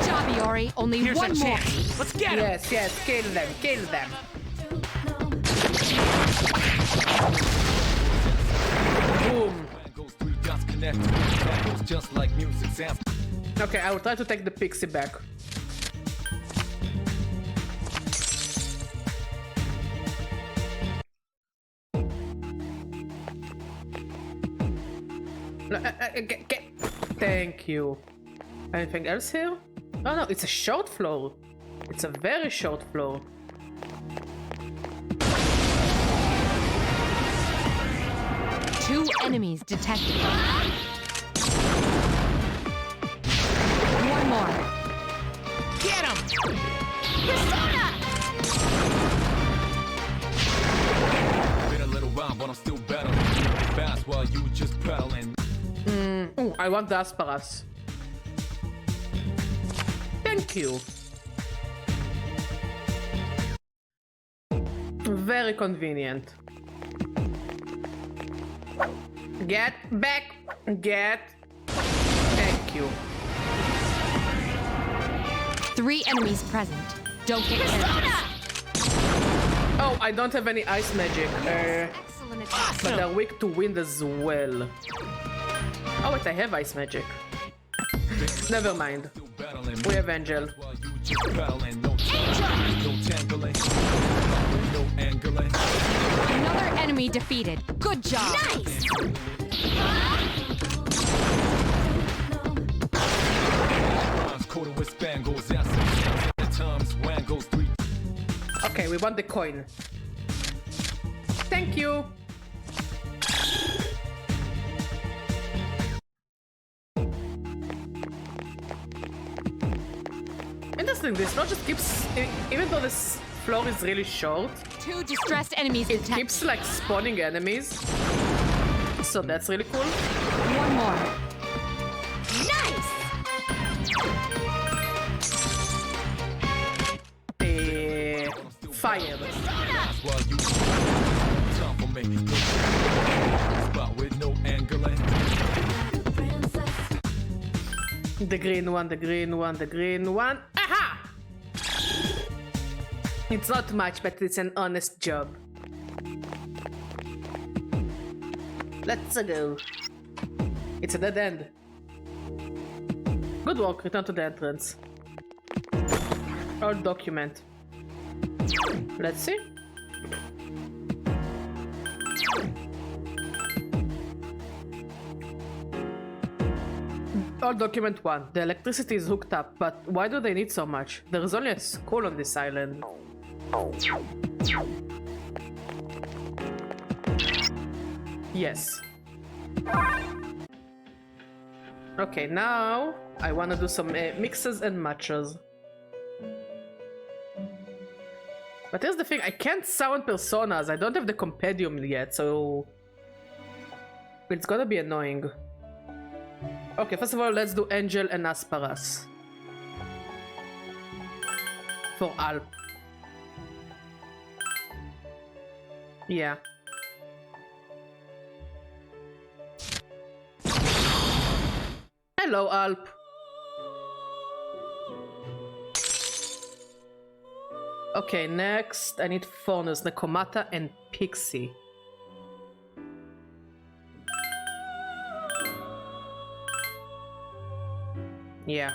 job, Iori. Only Here's one a more. chance. Let's get him! Yes, kill them, kill them. Boom. Just like music sounds. Okay, I will try to take the pixie back. Thank you. Anything else here? Oh no, it's a short floor. It's a very short floor. Two enemies detected. One more. Get him! Fursona! Been a little while, but I'm still better. Fast while you just pedaling. Ooh, I want the asparagus. Thank you. Very convenient. Get back. Get. Thank you. 3 enemies present. Don't get careless. Oh, I don't have any ice magic. Excellent attack. But they're weak to wind as well. Oh wait, I have ice magic. Never mind. We have Angel. Another enemy defeated. Good job. Nice! Okay, we want the coin. Thank you. Interesting, this floor just keeps, even though this floor is really short, 2 distressed enemies it detected. keeps like spawning enemies. So that's really cool. One more. Nice! fired. The green one, the green one, the green one. Aha! It's not much, but it's an honest job. Let's go. It's a dead end. Good work, return to the entrance. Old document. Let's see. Old document 1. The electricity is hooked up, but why do they need so much? There is only a school on this island. Yes. Okay, now I want to do some mixes and matches. But here's the thing, I can't summon personas. I don't have the compendium yet, so it's gonna be annoying. Okay, first of all, let's do Angel and Asparas. For Alp. Yeah. Hello, Alp. Okay, next I need Faunus, Nekomata, and Pixie. Yeah.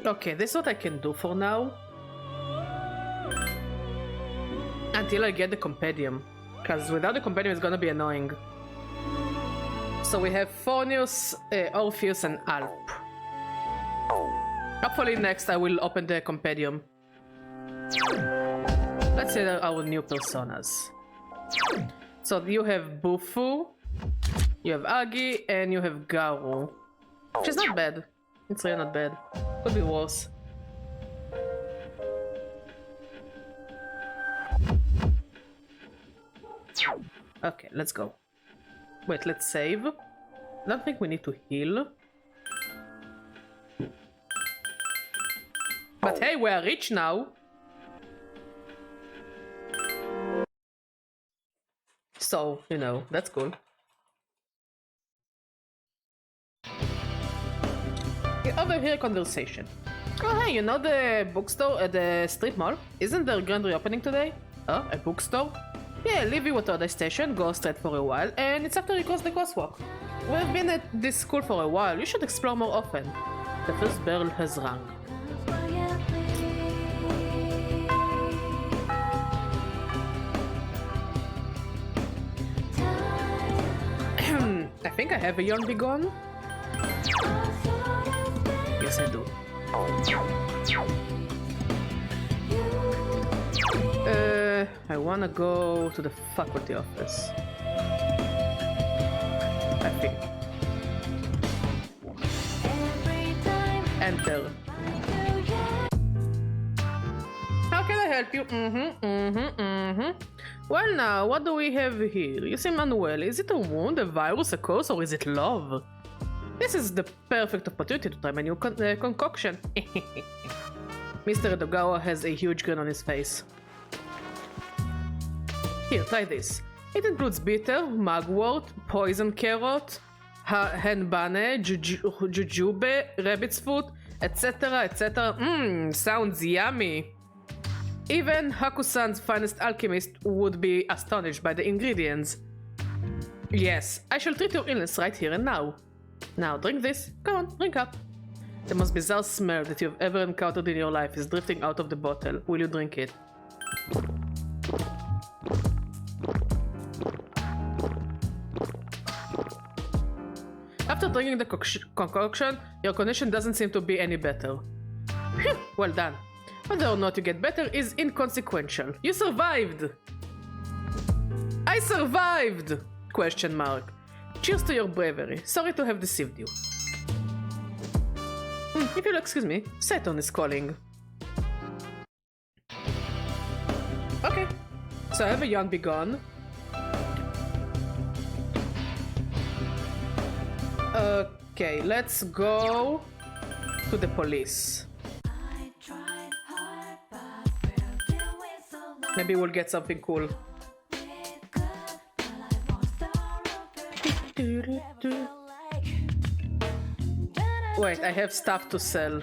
Okay, this is what I can do for now. Until I get the compendium. Because without the compendium it's gonna be annoying. So we have Faunus, Orpheus, and Alp. Hopefully next I will open the compendium. Let's see our new personas. So you have Bufu, you have Agi, and you have Garu. Which is not bad. It's really not bad. Could be worse. Okay, let's go. Wait, let's save. I don't think we need to heal. But hey, we are rich now. So, you know, that's cool. Overhear conversation. Oh hey, you know the bookstore at the strip mall? Isn't there a grand reopening today? Oh, a bookstore? Yeah, leave you at the station, go straight for a while, and it's after you cross the crosswalk. We've been at this school for a while, you should explore more often. The first bell has rung. I think I have a Yon Begone. Yes, I do. I wanna go to the faculty office. I think. Enter. How can I help you? Well now, what do we have here? You say Manuel, is it a wound, a virus, a curse, or is it love? This is the perfect opportunity to try my new concoction. Mr. Edogawa has a huge grin on his face. Here, try this. It includes bitter, mugwort, poison carrot, henbane, jujube, rabbit's foot, etc, etc. Sounds yummy. Even Hakusan's finest alchemist would be astonished by the ingredients. Yes, I shall treat your illness right here and now. Now drink this. Come on, drink up. The most bizarre smell that you've ever encountered in your life is drifting out of the bottle. Will you drink it? After drinking the concoction, your condition doesn't seem to be any better. Well done. Whether or not you get better is inconsequential. You survived! I survived! Question mark. Cheers to your bravery. Sorry to have deceived you. If you'll excuse me, Saturn is calling. So I have a Yanbi gun. Okay, let's go to the police. Maybe we'll get something cool. Wait, I have stuff to sell.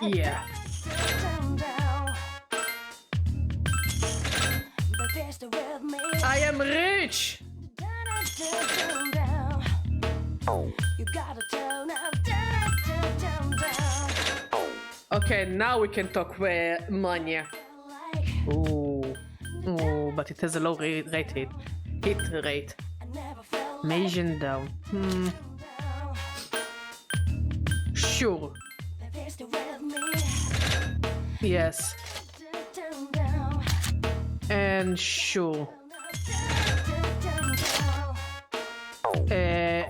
Yeah. I am rich! Okay, now we can talk money. Ooh. Ooh, but it has a low hit rate. Mason down. Sure. Yes. And sure.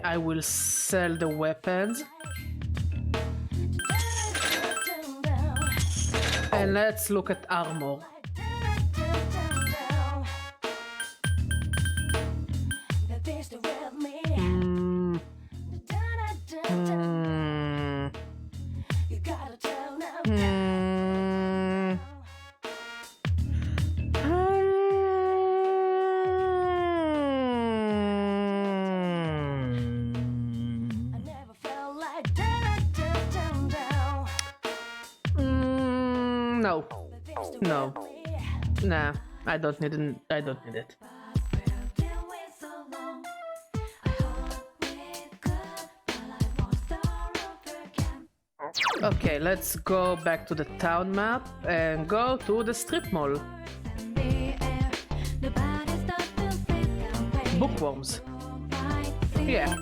I will sell the weapons. And let's look at armor. No. Nah, I don't need it. Okay, let's go back to the town map and go to the strip mall. Bookworms. Yeah.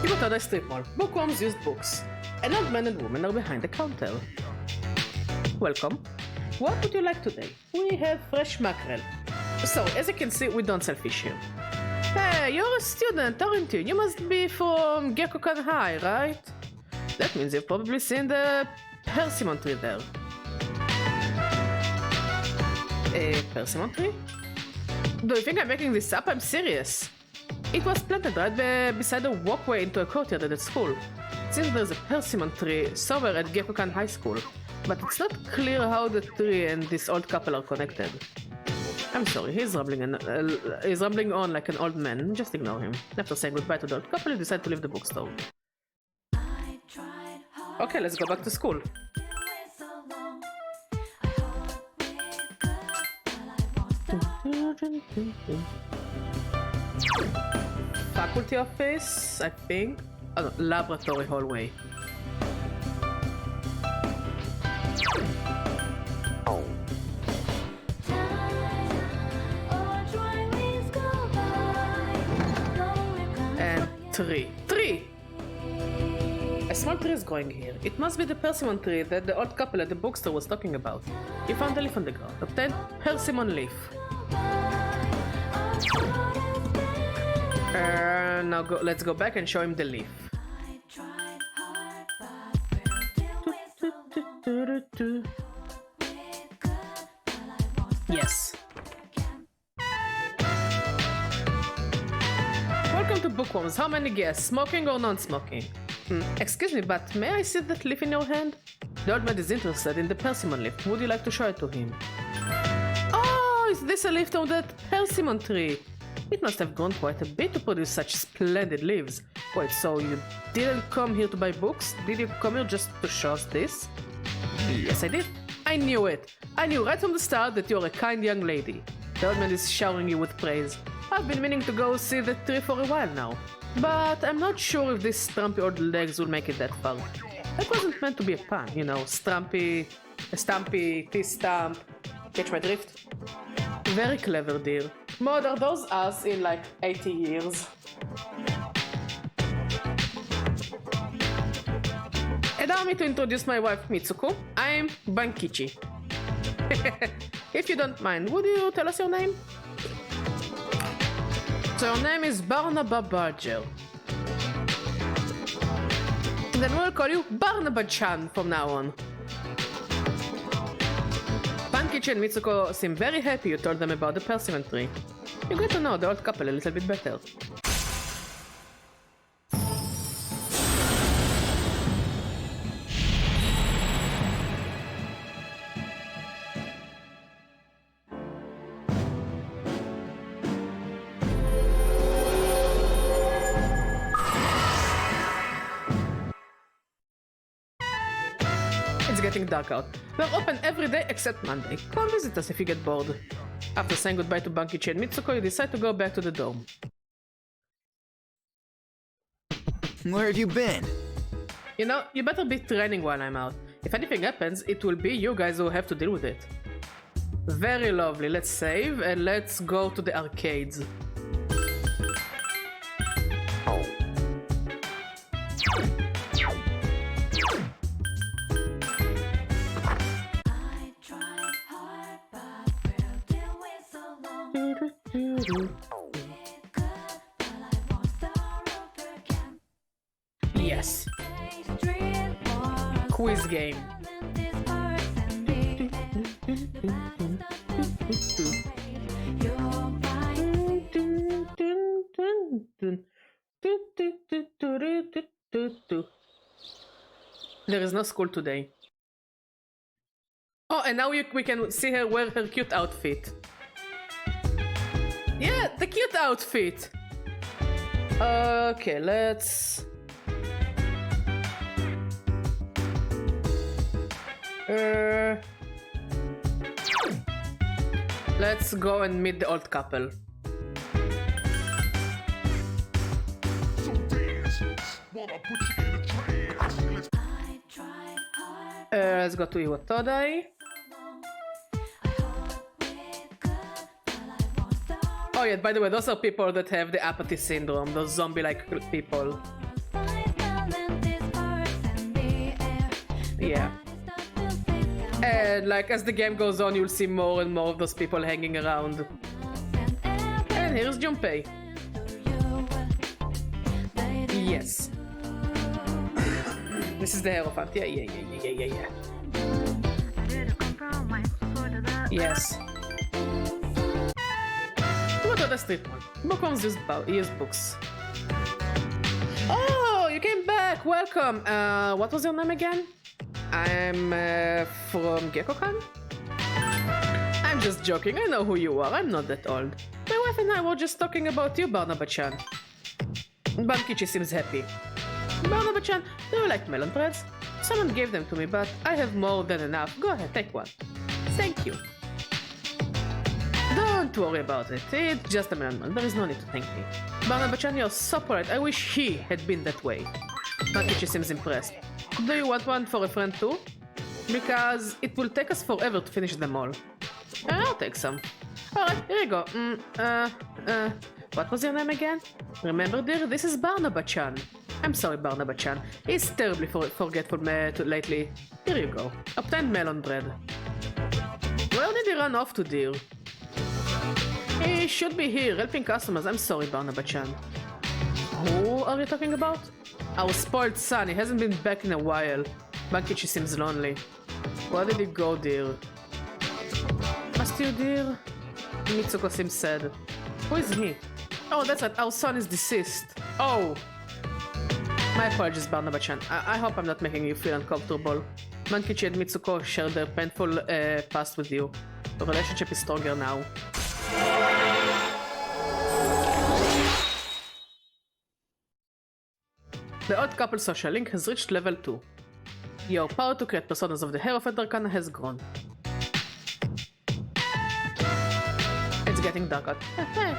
You got a strip mall. Bookworms used books. An old man and woman are behind the counter. Welcome. What would you like today? We have fresh mackerel. So, as you can see, we don't sell fish here. Hey, you're a student, aren't you? You must be from Gekokan High, right? That means you've probably seen the persimmon tree there. A persimmon tree? Do you think I'm making this up? I'm serious. It was planted right beside a walkway into a courtyard at the school. Since there's a persimmon tree somewhere at Gekokan High School, but it's not clear how the tree and this old couple are connected. I'm sorry, he's rambling on like an old man. Just ignore him. After saying goodbye to the old couple, you decide to leave the bookstore. Okay, let's go back to school. Faculty office, I think. Oh, no, laboratory hallway. And tree! A small tree is growing here. It must be the persimmon tree that the old couple at the bookstore was talking about. He found a leaf on the ground. Obtained persimmon leaf. Now let's go back and show him the leaf. Yes. Welcome to Bookworms. How many guests? Smoking or non-smoking? Excuse me, but may I see that leaf in your hand? The old man is interested in the persimmon leaf. Would you like to show it to him? Oh, is this a leaf from that persimmon tree? It must have grown quite a bit to produce such splendid leaves. Wait, so you didn't come here to buy books? Did you come here just to show us this? Yes, I did. I knew it. I knew right from the start that you're a kind young lady. The old man is showering you with praise. I've been meaning to go see the tree for a while now. But I'm not sure if these stumpy old legs will make it that far. That wasn't meant to be a pun, you know, stumpy, T-stump. Catch my drift? Very clever, dear. Mod, are those us in like 80 years? Allow me to introduce my wife Mitsuru. I'm Bankichi. If you don't mind, would you tell us your name? So your name is Barnaba Badger. Then we'll call you Barnaba-chan from now on. Bankichi and Mitsuko seem very happy you told them about the persimmon tree. You get to know the old couple a little bit better. It's getting dark out. We're open every day except Monday. Come visit us if you get bored. After saying goodbye to Bankichi and Mitsuko, you decide to go back to the dome. Where have you been? You know, you better be training while I'm out. If anything happens, it will be you guys who have to deal with it. Very lovely. Let's save and let's go to the arcades. Yes. Quiz game. There is no school today. Oh, and now we can see her wear her cute outfit. Yeah, the cute outfit. Okay, let's... let's go and meet the old couple. Let's go to Iwatodai. Oh yeah, by the way, those are people that have the apathy syndrome, those zombie-like people. Yeah. And like as the game goes on, you'll see more and more of those people hanging around. And here's Junpei. Yes. This is the Hierophant. Yeah. Yes. What other street one? Bookworms use books. Oh, you came back! Welcome! What was your name again? I'm from Gekko-kan? I'm just joking, I know who you are, I'm not that old. My wife and I were just talking about you, Barnaba-chan. Bankichi seems happy. Barnaba-chan, do you like melon breads? Someone gave them to me, but I have more than enough. Go ahead, take one. Thank you. Don't worry about it, it's just a melon. There is no need to thank me. Barnaba-chan, you're so polite, I wish he had been that way. Bankichi seems impressed. Do you want one for a friend too? Because it will take us forever to finish them all. I'll take some. Alright, here you go. What was your name again? Remember, dear, this is Barnaba-chan. I'm sorry, Barnaba-chan. He's terribly forgetful lately. Here you go. Obtain melon bread. Where did he run off to, dear? He should be here, helping customers. I'm sorry, Barnaba-chan. Who are you talking about? Our spoiled son, he hasn't been back in a while. Bankichi seems lonely. Where did he go, dear? Must you, dear? Mitsuko seems sad. Who is he? Oh, that's it. Our son is deceased. Oh! My apologies, Barnaba-chan. I hope I'm not making you feel uncomfortable. Bankichi and Mitsuko shared their painful past with you. The relationship is stronger now. The odd couple social link has reached level 2. Your power to create personas of the Hierophant Arcana has grown. It's getting dark out.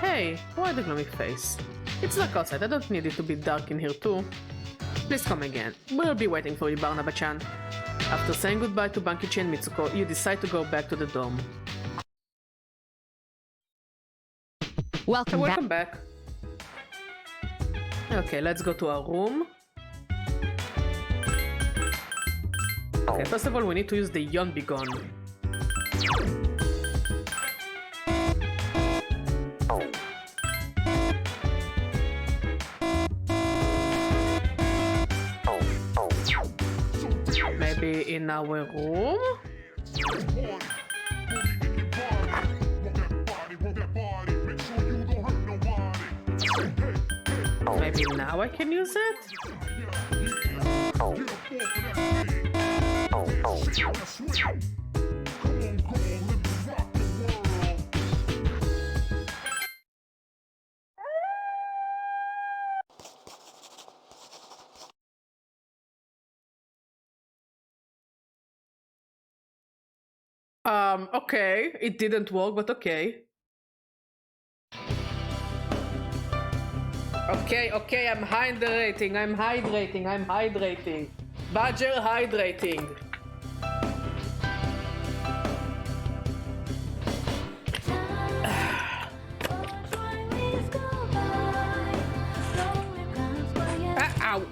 Hey, why the gloomy face? It's dark outside, I don't need it to be dark in here too. Please come again. We'll be waiting for you, Barnaba-chan. After saying goodbye to Bankichi and Mitsuko, you decide to go back to the dome. Welcome back. Okay, let's go to our room. Okay, first of all, we need to use the Yonbi gun. Maybe in our room? Maybe now I can use it? Okay. It didn't work, but okay. Okay, I'm hydrating. Badger hydrating. Ow.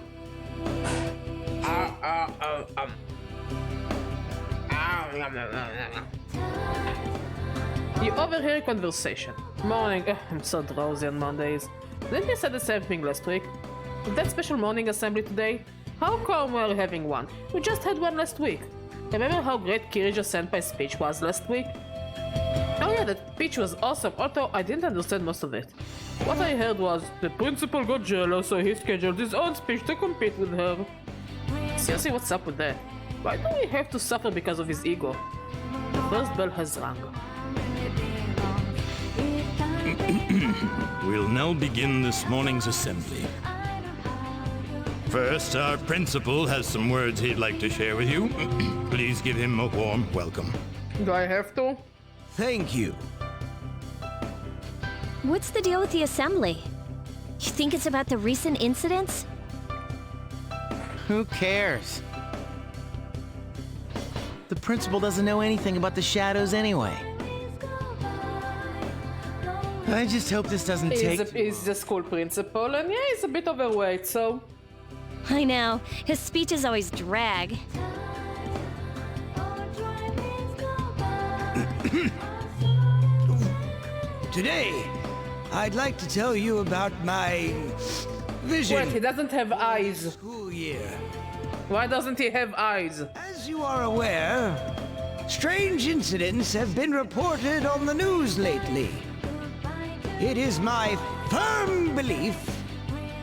You overhear a conversation. Morning. I'm so drowsy on Mondays. Didn't you say the same thing last week? That special morning assembly today? How come we're having one? We just had one last week. Remember how great Kirito-senpai's speech was last week? Oh yeah, that speech was awesome, although I didn't understand most of it. What I heard was, the principal got jealous, so he scheduled his own speech to compete with her. Seriously, what's up with that? Why do we have to suffer because of his ego? The first bell has rung. We'll now begin this morning's assembly. First, our principal has some words he'd like to share with you. Please give him a warm welcome. Do I have to? Thank you. What's the deal with the assembly? You think it's about the recent incidents? Who cares? The principal doesn't know anything about the shadows anyway. I just hope this doesn't take... He's the school principal, and yeah, he's a bit overweight, so... I know. His speeches always drag. Today, I'd like to tell you about my vision. Wait, he doesn't have eyes. School year. Why doesn't he have eyes? As you are aware, strange incidents have been reported on the news lately. It is my firm belief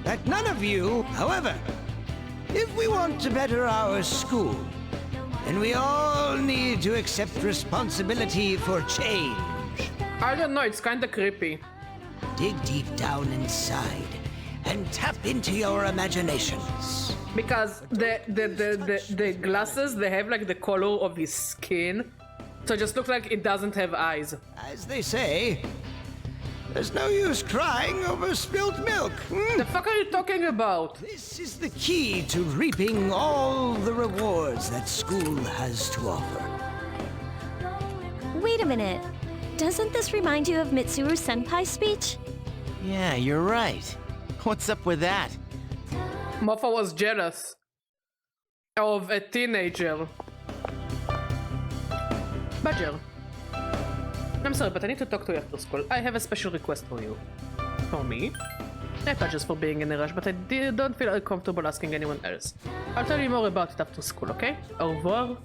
that none of you, however, if we want to better our school, then we all need to accept responsibility for change. I don't know, it's kinda creepy. Dig deep down inside and tap into your imaginations. Because the glasses, they have like the color of his skin, so it just looks like it doesn't have eyes. As they say, there's no use crying over spilt milk. The fuck are you talking about? This is the key to reaping all the rewards that school has to offer. Wait a minute. Doesn't this remind you of Mitsuru Senpai's speech? Yeah, you're right. What's up with that? Mofa was jealous of a teenager. Badger. I'm sorry, but I need to talk to you after school. I have a special request for you. For me? I apologize for being in a rush, but I don't feel uncomfortable asking anyone else. I'll tell you more about it after school, okay? Au revoir.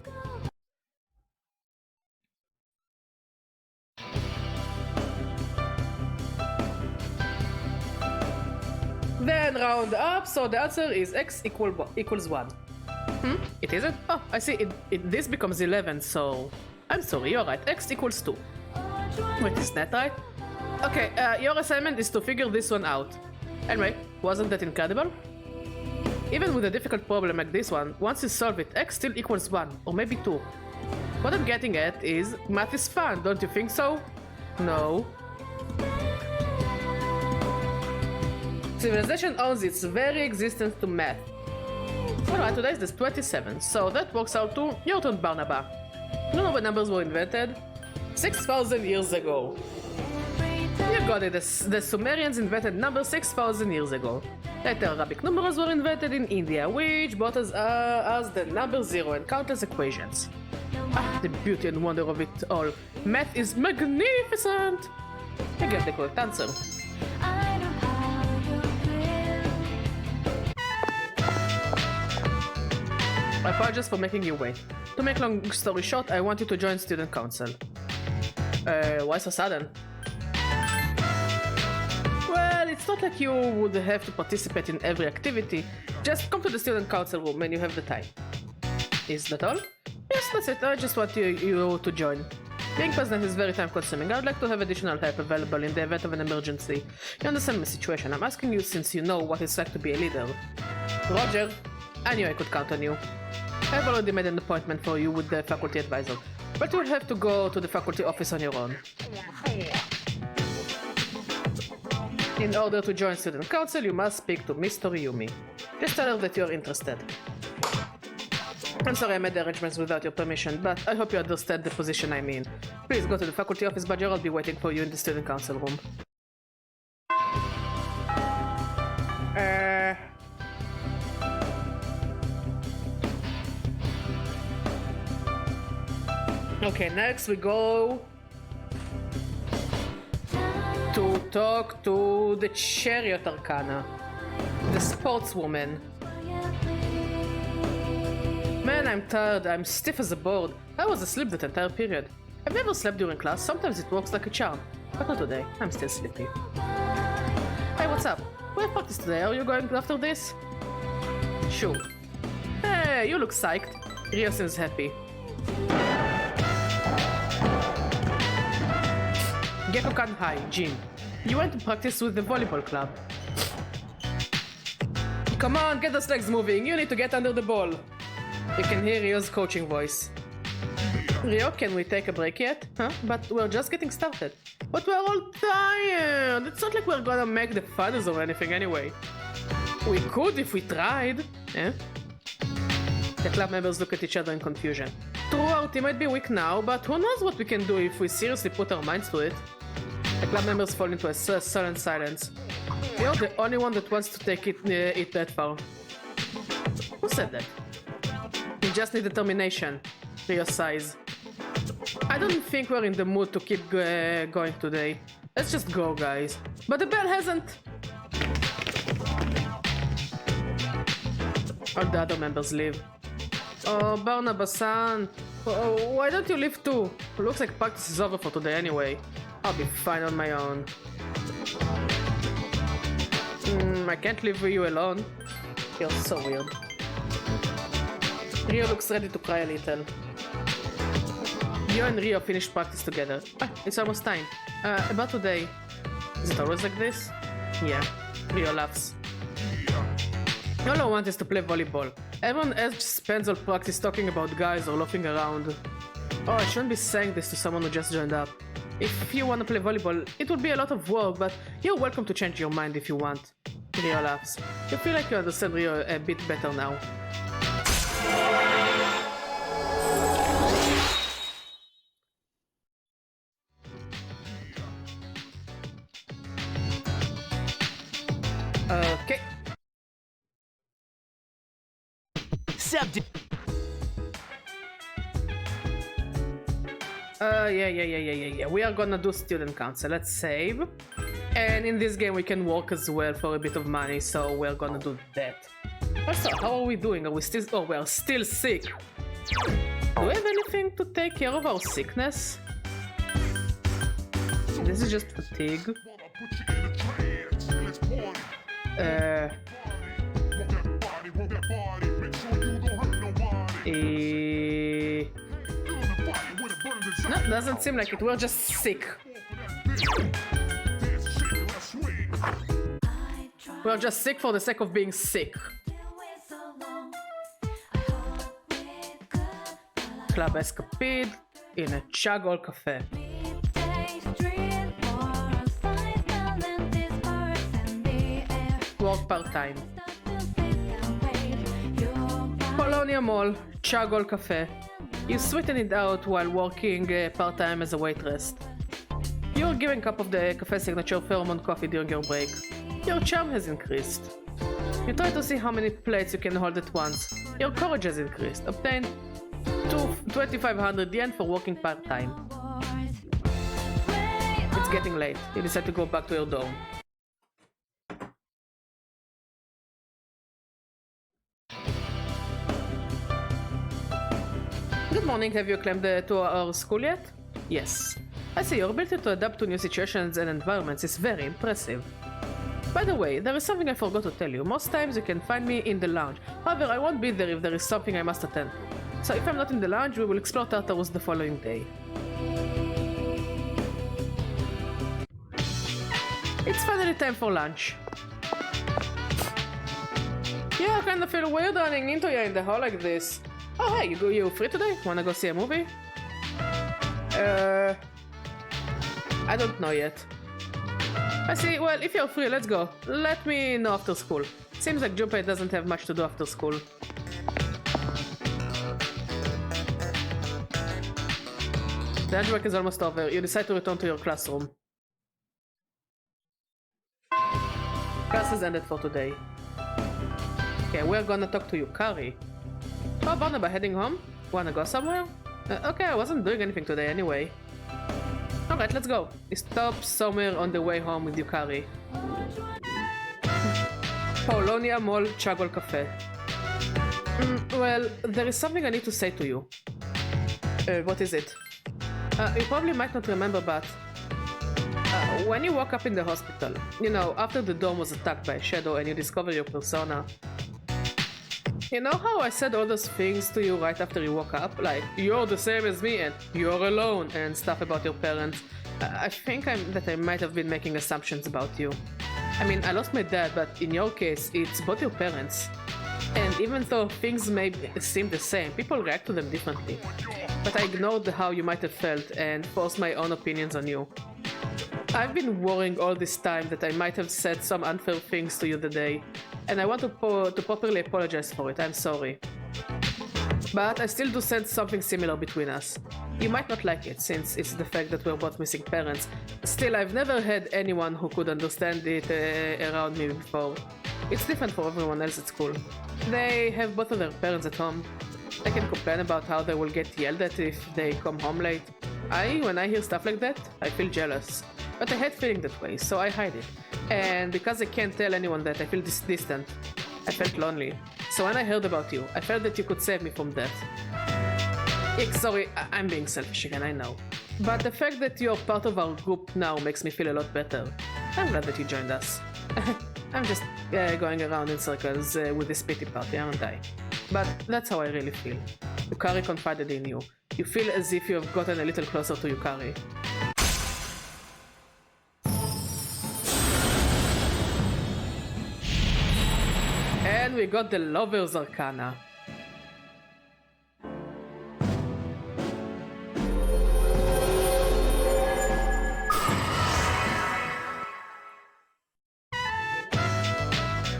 Then round up, so the answer is x equals 1. It isn't? Oh, I see, this becomes 11, so... I'm sorry, you're right, x equals 2. Wait, is that right? Okay, your assignment is to figure this one out. Anyway, wasn't that incredible? Even with a difficult problem like this one, once you solve it, x still equals 1, or maybe 2. What I'm getting at is, math is fun, don't you think so? No. Civilization owes its very existence to math. Alright, today is the 27th, so that works out to your turn, Barnaba. You know when numbers were invented? 6,000 years ago. You got it, the Sumerians invented numbers 6,000 years ago. Later, Arabic numerals were invented in India, which brought us the number 0 and countless equations. Ah, the beauty and wonder of it all. Math is magnificent! You get the correct answer. I apologize for making you wait. To make long story short, I want you to join student council. Why so sudden? Well, it's not like you would have to participate in every activity. Just come to the student council room when you have the time. Is that all? Yes, that's it. I just want you to join. Being president is very time consuming. I would like to have additional help available in the event of an emergency. You understand my situation. I'm asking you since you know what it's like to be a leader. Roger. I knew I could count on you. I've already made an appointment for you with the faculty advisor, but you'll have to go to the faculty office on your own. In order to join student council, you must speak to Miss Toriyumi. Just tell her that you're interested. I'm sorry I made the arrangements without your permission, but I hope you understand the position I'm in. Please go to the faculty office, Badger. I'll be waiting for you in the student council room. Okay, next we go to talk to the Chariot Arcana, the sportswoman. Man, I'm tired. I'm stiff as a board. I was asleep that entire period. I've never slept during class. Sometimes it works like a charm. But not today. I'm still sleepy. Hey, what's up? We have practice today. Are you going after this? Sure. Hey, you look psyched. Rio seems happy. Gekokan High, Jin. You went to practice with the volleyball club. Come on, get those legs moving. You need to get under the ball. You can hear Rio's coaching voice. Rio, can we take a break yet? Huh? But we're just getting started. But we're all tired. It's not like we're gonna make the finals or anything anyway. We could if we tried. Eh? The club members look at each other in confusion. True, our team might be weak now, but who knows what we can do if we seriously put our minds to it. The club members fall into a sullen silence. You're the only one that wants to take it that far. Who said that? You just need determination. Rio sighs. I don't think we're in the mood to keep going today. Let's just go, guys. But the bell hasn't. All the other members leave. Oh, Barnabas-san. Oh, why don't you leave too? Looks like practice is over for today anyway. I'll be fine on my own. I can't leave you alone. You're so weird. Rio looks ready to cry a little. You and Rio finished practice together. It's almost time. About today. Is it always like this? Yeah. Rio laughs. All I want is to play volleyball. Everyone else spends all practice talking about guys or laughing around. Oh, I shouldn't be saying this to someone who just joined up. If you want to play volleyball, it would be a lot of work, but you're welcome to change your mind if you want. Rio laughs. You feel like you understand Rio a bit better now. Okay. Yeah. We are gonna do student council. Let's save. And in this game we can work as well for a bit of money, so we're gonna do that. Also, how are we doing? Are we still... Oh, we are still sick. Do we have anything to take care of our sickness? This is just fatigue. No, doesn't seem like it. We're just sick. We're just sick for the sake of being sick. Club escapade in a Chagol cafe. Work part-time. Polonia Mall, Chagol cafe. You sweeten it out while working part-time as a waitress. You're giving a cup of the cafe signature pheromone coffee during your break. Your charm has increased. You try to see how many plates you can hold at once. Your courage has increased. Obtain 2,500 yen for working part-time. It's getting late. You decide to go back to your dorm. Good morning, have you climbed to our school yet? Yes. I see your ability to adapt to new situations and environments is very impressive. By the way, there is something I forgot to tell you. Most times you can find me in the lounge. However, I won't be there if there is something I must attend to. So if I'm not in the lounge, we will explore Tartarus the following day. It's finally time for lunch. Yeah, I kinda feel weird running into you in the hall like this. Oh hey, you free today? Wanna go see a movie? I don't know yet. I see, well, if you're free, let's go. Let me know after school. Seems like Junpei doesn't have much to do after school. The lunch break is almost over. You decide to return to your classroom. Class is ended for today. Okay, we're gonna talk to Yukari. Oh, Barnaba, heading home? Wanna go somewhere? Okay, I wasn't doing anything today anyway. Alright, let's go. We stop somewhere on the way home with Yukari. Polonia Mall Chagol Cafe. Well, there is something I need to say to you. What is it? You probably might not remember, but when you woke up in the hospital, you know, after the dome was attacked by a shadow and you discover your persona, you know how I said all those things to you right after you woke up? Like, you're the same as me and you're alone and stuff about your parents. I think that I might have been making assumptions about you. I mean, I lost my dad, but in your case, it's both your parents. And even though things may seem the same, people react to them differently. But I ignored how you might have felt and forced my own opinions on you. I've been worrying all this time that I might have said some unfair things to you today, and I want to properly apologize for it. I'm sorry. But I still do sense something similar between us. You might not like it, since it's the fact that we're both missing parents. Still, I've never had anyone who could understand it around me before. It's different for everyone else at school. They have both of their parents at home. They can complain about how they will get yelled at if they come home late. When I hear stuff like that, I feel jealous. But I hate feeling that way, so I hide it. And because I can't tell anyone that, I feel distant. I felt lonely. So when I heard about you, I felt that you could save me from death. Sorry, I'm being selfish again, I know. But the fact that you're part of our group now makes me feel a lot better. I'm glad that you joined us. I'm just going around in circles with this pity party, aren't I? But that's how I really feel. Yukari confided in you. You feel as if you have gotten a little closer to Yukari. And we got the Lover's Arcana.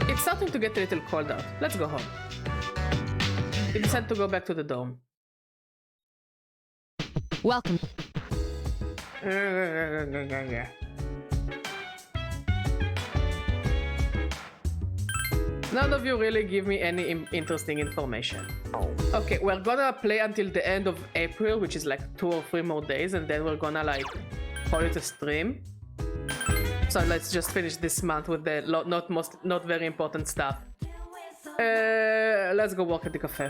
It's starting to get a little cold out. Let's go home. We decided to go back to the dome. Welcome. None of you really give me any interesting information. Okay, we're gonna play until the end of April, which is like 2 or 3 more days, and then we're gonna like call it a stream. So let's just finish this month with the not very important stuff. Let's go walk at the cafe.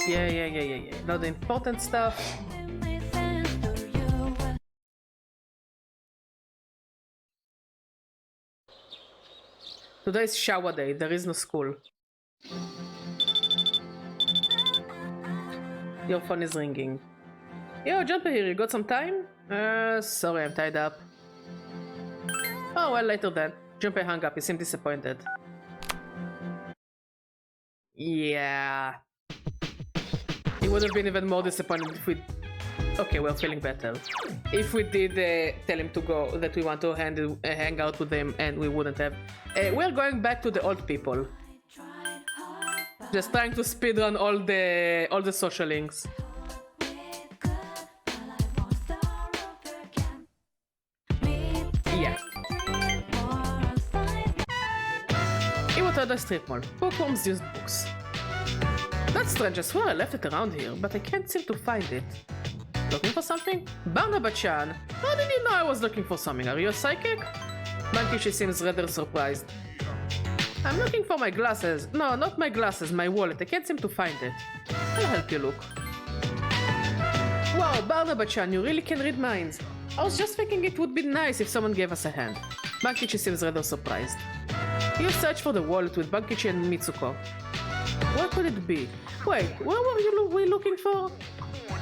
Yeah. Not the important stuff. Today is shower day. There is no school. Your phone is ringing. Yo, Junpei here. You got some time? Sorry, I'm tied up. Oh, well, later then. Junpei hung up. He seemed disappointed. Yeah. He would have been even more disappointed if we... Okay, we're feeling better. If we did tell him to go, that we want to hang out with him, and we wouldn't have. We're going back to the old people. Just trying to speedrun all the social links. Yeah. Iwatara Street Mall. Bookworms use books. That's strange, I swear I left it around here, but I can't seem to find it. Looking for something? Barnaba-chan! How did you know I was looking for something? Are you a psychic? Bankichi seems rather surprised. I'm looking for my glasses. No, not my glasses, my wallet. I can't seem to find it. I'll help you look. Wow, Barnaba-chan, you really can read minds. I was just thinking it would be nice if someone gave us a hand. Bankichi seems rather surprised. You search for the wallet with Bankichi and Mitsuko. What could it be? Wait, what were we looking for?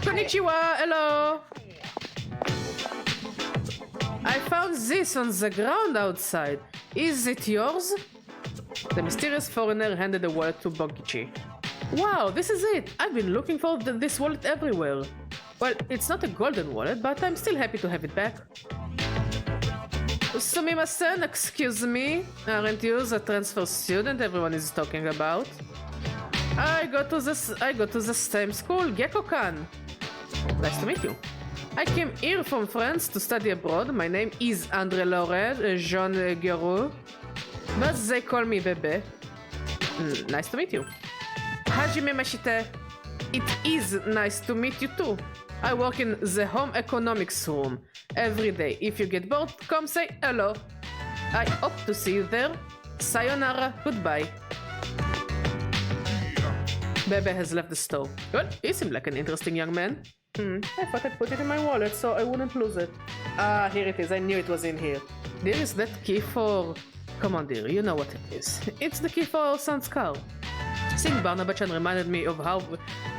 Konnichiwa, hello! I found this on the ground outside. Is it yours? The mysterious foreigner handed the wallet to Bankichi. Wow, this is it! I've been looking for this wallet everywhere. Well, it's not a golden wallet, but I'm still happy to have it back. Sumimasen, excuse me. Aren't you the transfer student everyone is talking about? I go to the same school, Gecko-kan. Nice to meet you. I came here from France to study abroad. My name is André Laurent Jean Guerrero, but they call me Bebe. Nice to meet you. Hajime Mashite. It is nice to meet you too. I work in the home economics room every day. If you get bored, come say hello. I hope to see you there. Sayonara, goodbye. Bebe has left the store. Well, he seemed like an interesting young man. I thought I'd put it in my wallet so I wouldn't lose it. Ah, here it is. I knew it was in here. There is that key for... Come on, dear, you know what it is. It's the key for our son's car. Seeing Barnaba-chan reminded me of how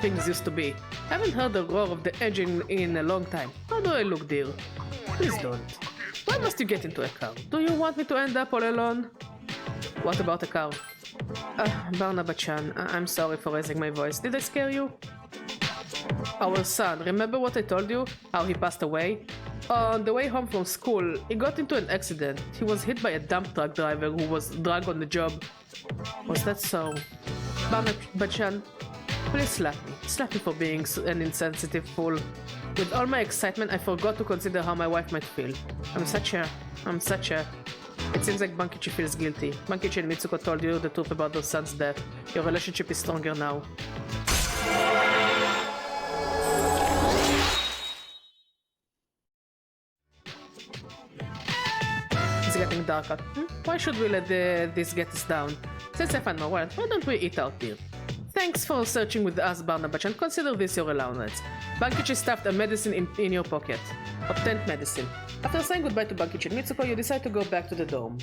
things used to be. I haven't heard the roar of the engine in a long time. How do I look, dear? Please don't. Why must you get into a car? Do you want me to end up all alone? What about a car? Barnaba-chan, I'm sorry for raising my voice. Did I scare you? Our son, remember what I told you? How he passed away? On the way home from school, he got into an accident. He was hit by a dump truck driver who was drunk on the job. Was that so? Barnaba-chan, please slap me. Slap me for being an insensitive fool. With all my excitement, I forgot to consider how my wife might feel. I'm such a... It seems like Bankichi feels guilty. Bankichi and Mitsuko told you the truth about their son's death. Your relationship is stronger now. It's getting darker. Why should we let this get us down? Since I found my wallet, why don't we eat out here? Thanks for searching with us, Barnaba-chan. Consider this your allowance. Bankichi stuffed a medicine in your pocket. Obtained medicine. After saying goodbye to Bankichi and Mitsuko, you decide to go back to the dome.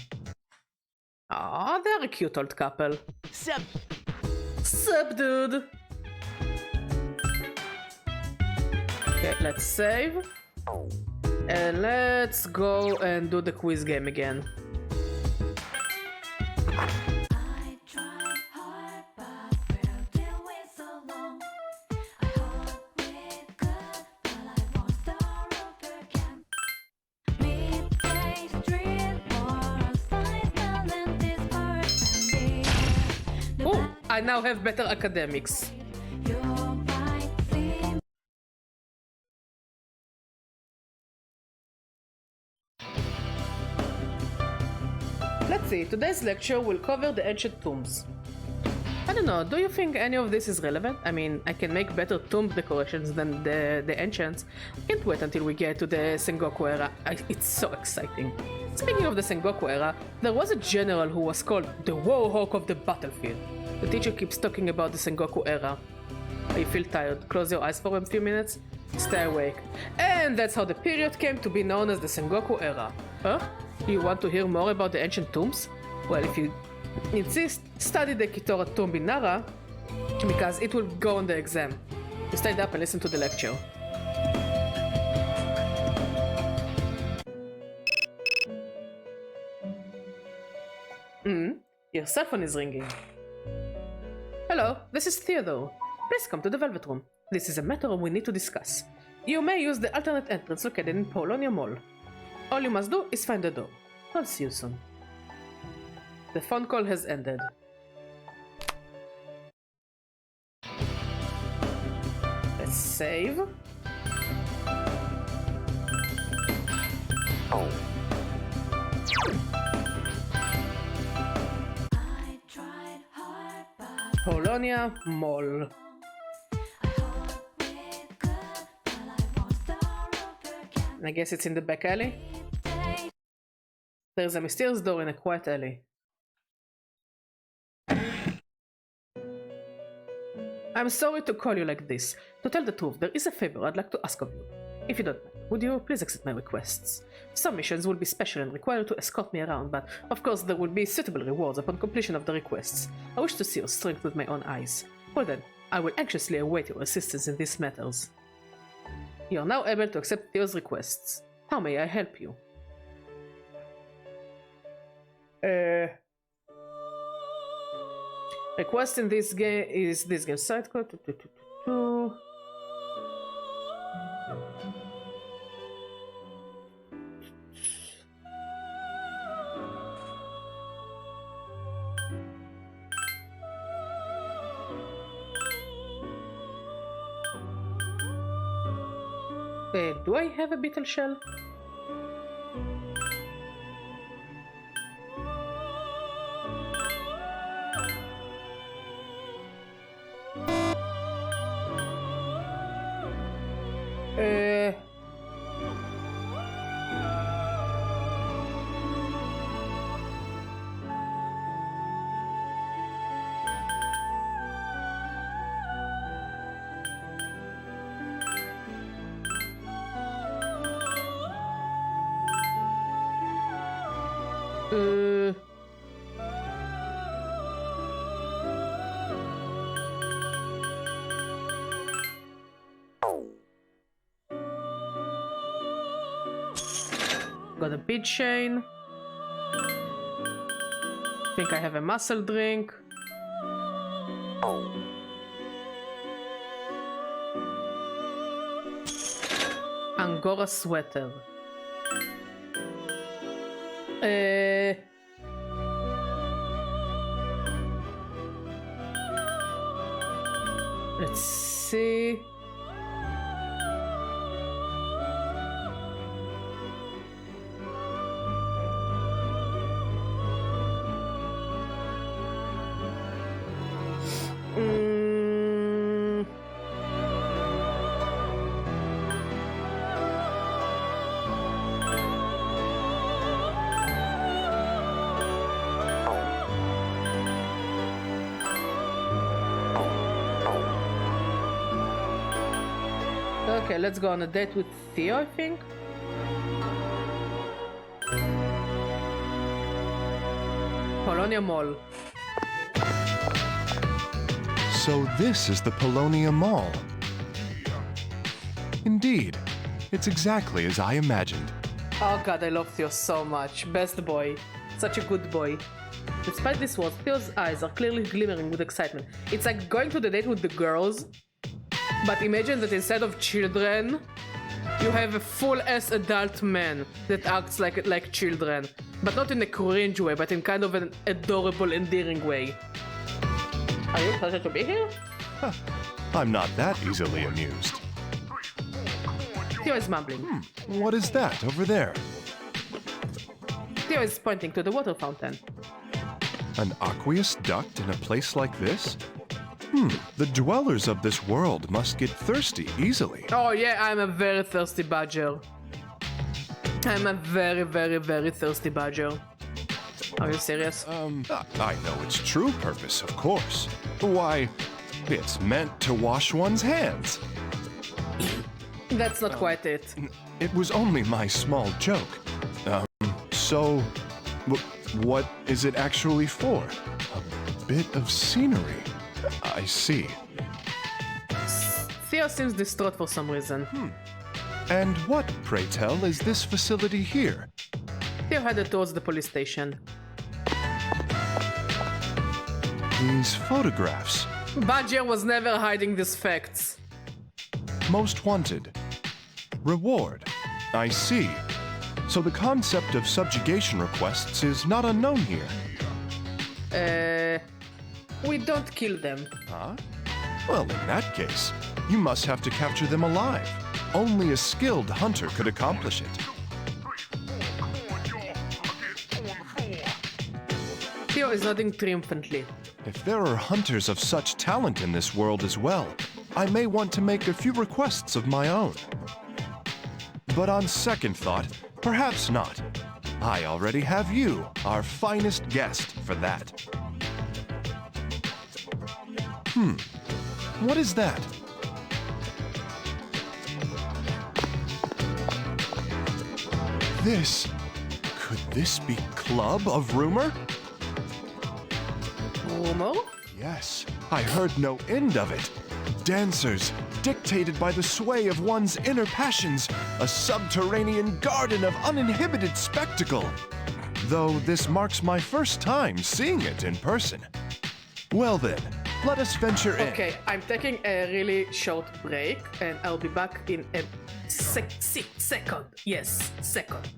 Aw, they're a cute old couple. Sup, dude? Okay, let's save. And let's go and do the quiz game again. I now have better academics. Let's see, today's lecture will cover the ancient tombs. I don't know, do you think any of this is relevant? I mean, I can make better tomb decorations than the ancients. I can't wait until we get to the Sengoku era. It's so exciting. Speaking of the Sengoku era, there was a general who was called the Warhawk of the battlefield. The teacher keeps talking about the Sengoku era. You feel tired, close your eyes for a few minutes, stay awake. And that's how the period came to be known as the Sengoku era. Huh? You want to hear more about the ancient tombs? Well, if you insist, study the Kitora tomb in Nara, because it will go on the exam. You stand up and listen to the lecture. Your cell phone is ringing. Hello, this is Theodore. Please come to the Velvet Room. This is a matter we need to discuss. You may use the alternate entrance located in Polonia Mall. All you must do is find the door. I'll see you soon. The phone call has ended. Let's save. Polonia Mall. I guess it's in the back alley. There's a mysterious door in a quiet alley. I'm sorry to call you like this. To tell the truth, there is a favor I'd like to ask of you. If you don't mind, would you please accept my requests? Some missions will be special and require you to escort me around, but of course there will be suitable rewards upon completion of the requests. I wish to see your strength with my own eyes. Well then, I will anxiously await your assistance in these matters. You are now able to accept Theo's requests. How may I help you? Request in this game is this game side code. Do I have a beetle shell? Got a bead chain. Think I have a muscle drink. Angora sweater. Let's see. Okay, let's go on a date with Theo, I think. Polonia Mall. So this is the Polonia Mall. Indeed, it's exactly as I imagined. Oh god, I love Theo so much. Best boy. Such a good boy. Despite this words, Theo's eyes are clearly glimmering with excitement. It's like going to the date with the girls, but imagine that instead of children, you have a full-ass adult man that acts like children. But not in a cringe way, but in kind of an adorable, endearing way. Are you excited to be here? Huh. I'm not that easily amused. Theo is mumbling. What is that over there? Theo is pointing to the water fountain. An aqueous duct in a place like this? The dwellers of this world must get thirsty easily. Oh yeah, I'm a very thirsty badger. I'm a very, very, very thirsty badger. Are you serious? I know its true purpose, of course. Why, it's meant to wash one's hands. That's not quite it. It was only my small joke. So, what is it actually for? A bit of scenery. I see. Theo seems distraught for some reason. And what, pray tell, is this facility here? Theo headed towards the police station. These photographs. Badger was never hiding these facts. Most wanted. Reward. I see. So the concept of subjugation requests is not unknown here. We don't kill them. Huh? Well, in that case, you must have to capture them alive. Only a skilled hunter could accomplish it. Theo is nodding triumphantly. If there are hunters of such talent in this world as well, I may want to make a few requests of my own. But on second thought, perhaps not. I already have you, our finest guest, for that. What is that? Could this be Club of Rumor? Rumor? Yes, I heard no end of it. Dancers, dictated by the sway of one's inner passions, a subterranean garden of uninhibited spectacle. Though this marks my first time seeing it in person. Well then, let us venture in. Okay, I'm taking a really short break and I'll be back in a second. Yes, second.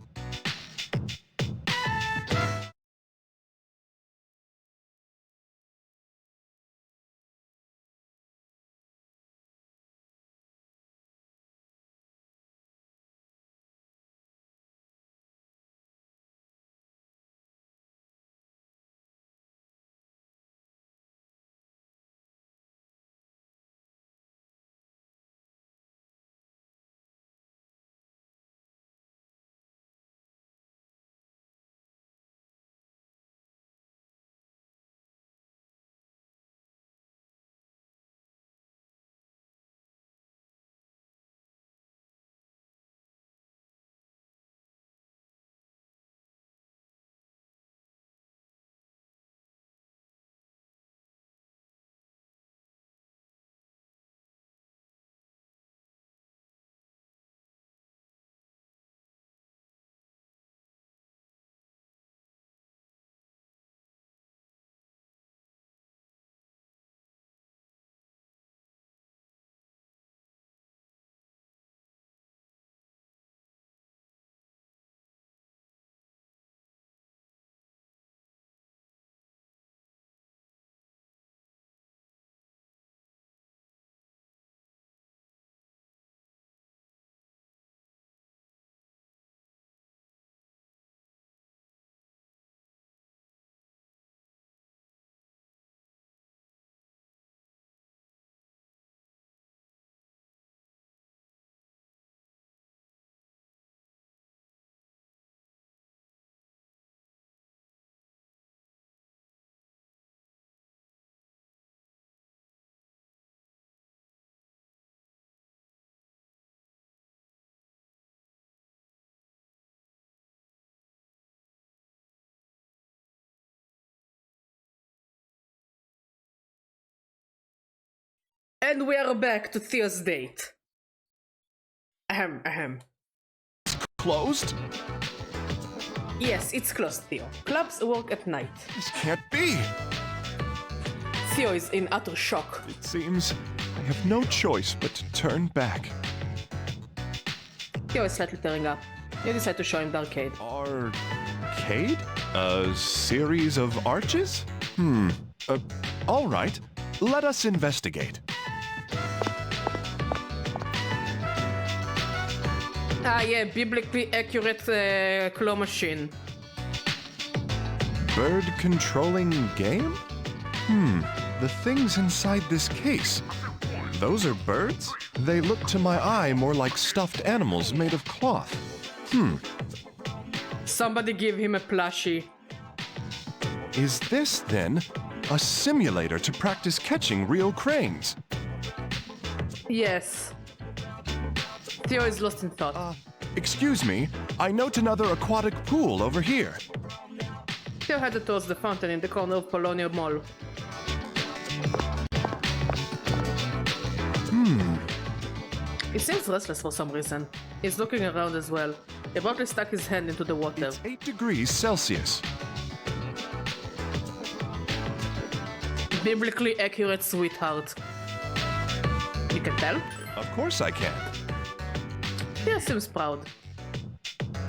And we are back to Theo's date. Ahem. Closed? Yes, it's closed, Theo. Clubs work at night. This can't be. Theo is in utter shock. It seems I have no choice but to turn back. Theo is slightly tearing up. You decide to show him the arcade. Arcade? A series of arches? All right. Let us investigate. Ah, yeah, biblically accurate claw machine. Bird controlling game? The things inside this case. Those are birds? They look to my eye more like stuffed animals made of cloth. Somebody give him a plushie. Is this, then, a simulator to practice catching real cranes? Yes. Theo is lost in thought. Excuse me, I note another aquatic pool over here. Theo headed towards the fountain in the corner of Polonia Mall. He seems restless for some reason. He's looking around as well. He abruptly stuck his hand into the water. It's 8 degrees Celsius. Biblically accurate, sweetheart. You can tell? Of course I can. Theo seems proud.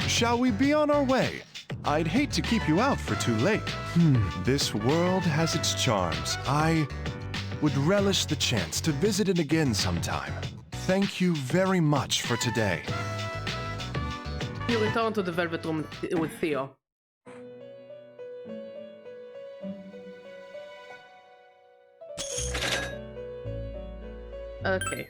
Shall we be on our way? I'd hate to keep you out for too late. This world has its charms. I would relish the chance to visit it again sometime. Thank you very much for today. You return to the Velvet Room with Theo. Okay.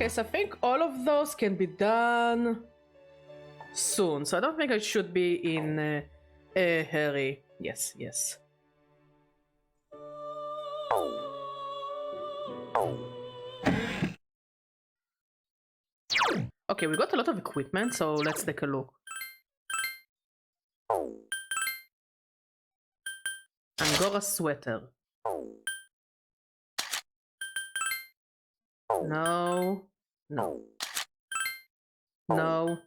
Okay, so I think all of those can be done soon. So I don't think I should be in a hurry. Yes, yes. Okay, we got a lot of equipment, so let's take a look. Angora sweater. No. No. No.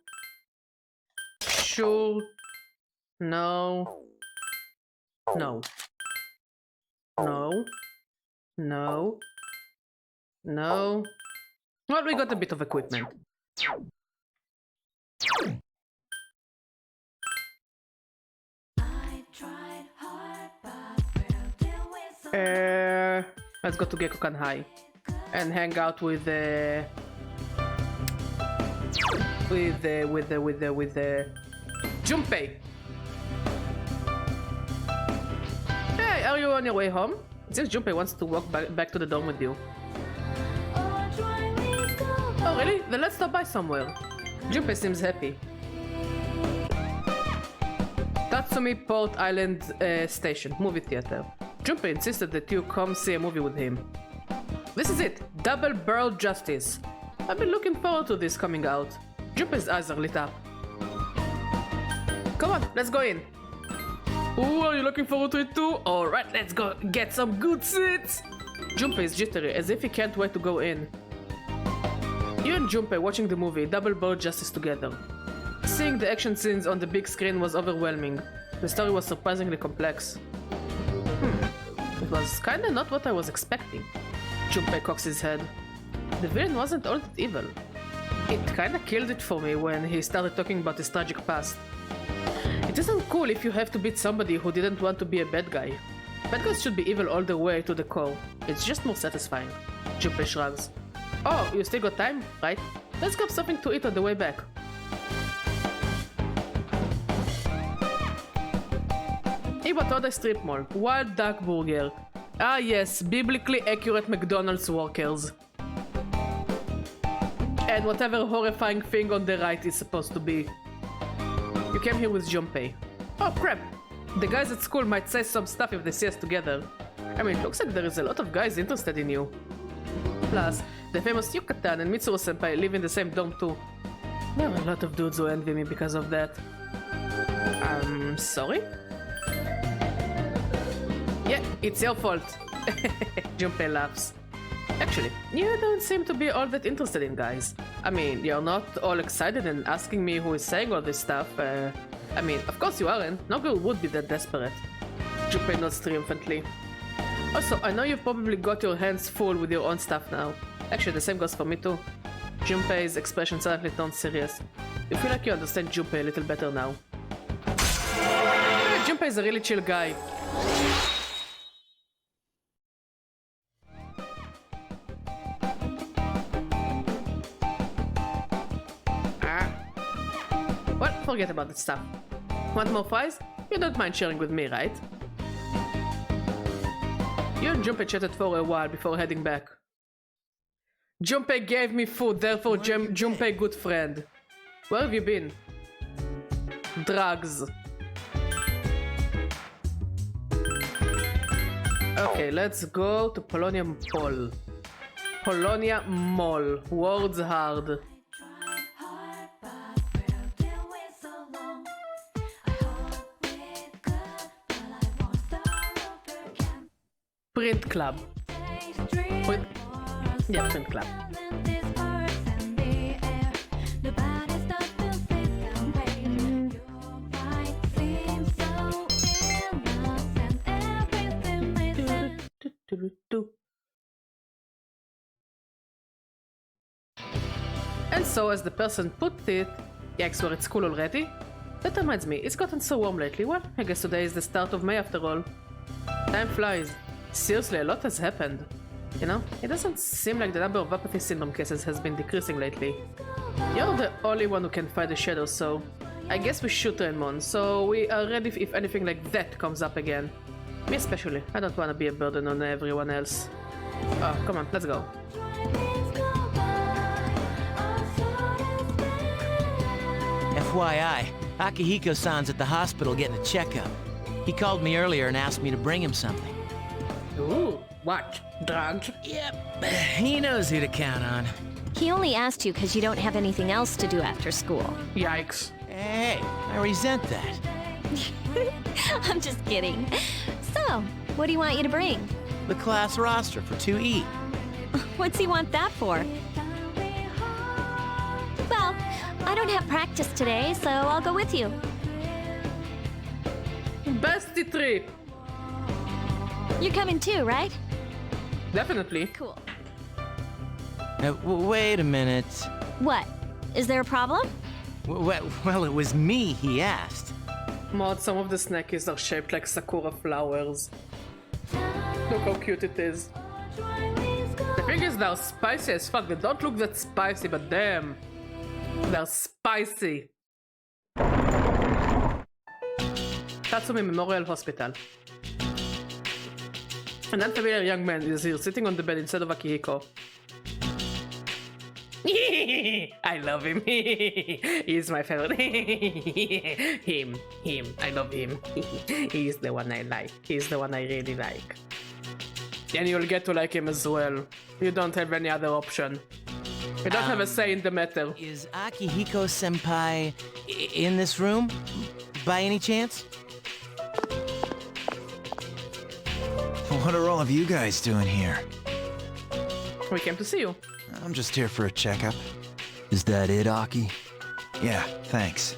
Sure. No. No. No. No. No. Well, we got a bit of equipment. Let's go to Gekokan High and hang out with Junpei. Hey, are you on your way home? It seems Junpei wants to walk back to the dorm with you. Oh really? Then let's stop by somewhere. Junpei seems happy. Tatsumi Port Island Station, movie theater. Junpei insisted that you come see a movie with him. This is it, Double Barrel Justice. I've been looking forward to this coming out. Junpei's eyes are lit up. Come on, let's go in. Ooh, are you looking forward to it too? Alright, let's go get some good seats. Junpei is jittery, as if he can't wait to go in. You and Junpei watching the movie Double Barrel Justice together. Seeing the action scenes on the big screen was overwhelming. The story was surprisingly complex. It was kinda not what I was expecting. Junpei cocks his head. The villain wasn't all that evil. It kinda killed it for me when he started talking about his tragic past. It isn't cool if you have to beat somebody who didn't want to be a bad guy. Bad guys should be evil all the way to the core. It's just more satisfying. Junpei shrugs. Oh, you still got time, right? Let's grab something to eat on the way back. Iwatode Strip Mall, Wild Duck Burger. Ah yes, biblically accurate McDonald's workers. And whatever horrifying thing on the right is supposed to be. You came here with Junpei. Oh crap! The guys at school might say some stuff if they see us together. I mean, it looks like there is a lot of guys interested in you. Plus, the famous Yukatan and Mitsuru senpai live in the same dorm too. There are a lot of dudes who envy me because of that. Sorry? Yeah, it's your fault. Junpei laughs. Actually, you don't seem to be all that interested in guys. I mean, you're not all excited and asking me who is saying all this stuff. I mean, of course you aren't. No girl would be that desperate. Junpei nods triumphantly. Also, I know you've probably got your hands full with your own stuff now. Actually, the same goes for me too. Junpei's expression suddenly turned serious. You feel like you understand Junpei a little better now. Junpei is a really chill guy. Well, forget about that stuff. Want more fries? You don't mind sharing with me, right? You and Junpei chatted for a while before heading back. Junpei gave me food, therefore Junpei good friend. Where have you been? Drugs. Okay, let's go to Polonia Mall. Polonia Mall. Words hard. Print Club. Wait. Yeah, Print Club. And so, as the person put it, yikes, we're at school already? That reminds me, it's gotten so warm lately. Well, I guess today is the start of May after all. Time flies. Seriously, a lot has happened. You know, it doesn't seem like the number of apathy syndrome cases has been decreasing lately. You're the only one who can fight the shadows, so I guess we should train Mon, so we are ready if anything like that comes up again. Me especially. I don't want to be a burden on everyone else. Oh, come on, let's go. FYI, Akihiko-san's at the hospital getting a checkup. He called me earlier and asked me to bring him something. Ooh, what? Drugs? Yep, he knows who to count on. He only asked you because you don't have anything else to do after school. Yikes. Hey, I resent that. I'm just kidding. So, what do you want you to bring? The class roster for 2E. What's he want that for? Well, I don't have practice today, so I'll go with you. Bestie trip. You're coming too, right? Definitely. Cool. Wait a minute. What? Is there a problem? Well, it was me he asked. Mod, some of the snackies are shaped like sakura flowers. Look how cute it is. The thing is, they're spicy as fuck. They don't look that spicy, but damn. They're spicy. Tatsumi Memorial Hospital. An unfamiliar young man is here, sitting on the bed instead of Akihiko. I love him. He's my favorite. him. I love him. He's the one I like. He's the one I really like. And you'll get to like him as well. You don't have any other option. You don't have a say in the matter. Is Akihiko-senpai in this room, by any chance? What are all of you guys doing here? We came to see you. I'm just here for a checkup. Is that it, Aki? Yeah, thanks.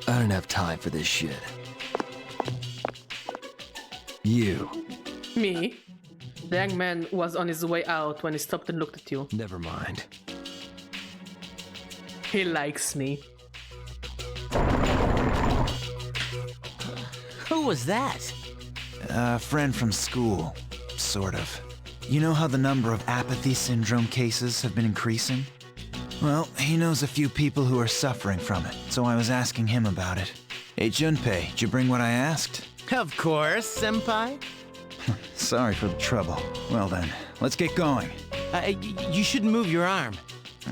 I don't have time for this shit. You. Me? The young man was on his way out when he stopped and looked at you. Never mind. He likes me. Who was that? A friend from school, sort of. You know how the number of apathy syndrome cases have been increasing? Well, he knows a few people who are suffering from it, so I was asking him about it. Hey, Junpei, did you bring what I asked? Of course, senpai. Sorry for the trouble. Well then, let's get going. You shouldn't move your arm.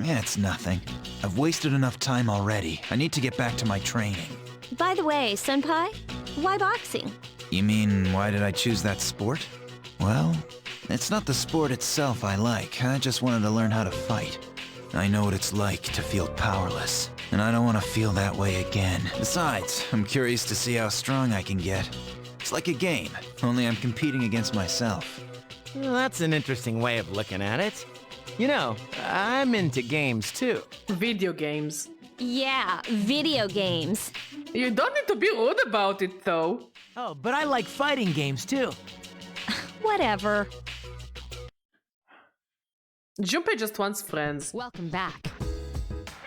Yeah, it's nothing. I've wasted enough time already. I need to get back to my training. By the way, senpai, why boxing? You mean, why did I choose that sport? Well, it's not the sport itself I like. I just wanted to learn how to fight. I know what it's like to feel powerless, and I don't want to feel that way again. Besides, I'm curious to see how strong I can get. It's like a game, only I'm competing against myself. Well, that's an interesting way of looking at it. You know, I'm into games too. Video games. Yeah, video games. You don't need to be rude about it, though. Oh, but I like fighting games too. Whatever. Junpei just wants friends. Welcome back.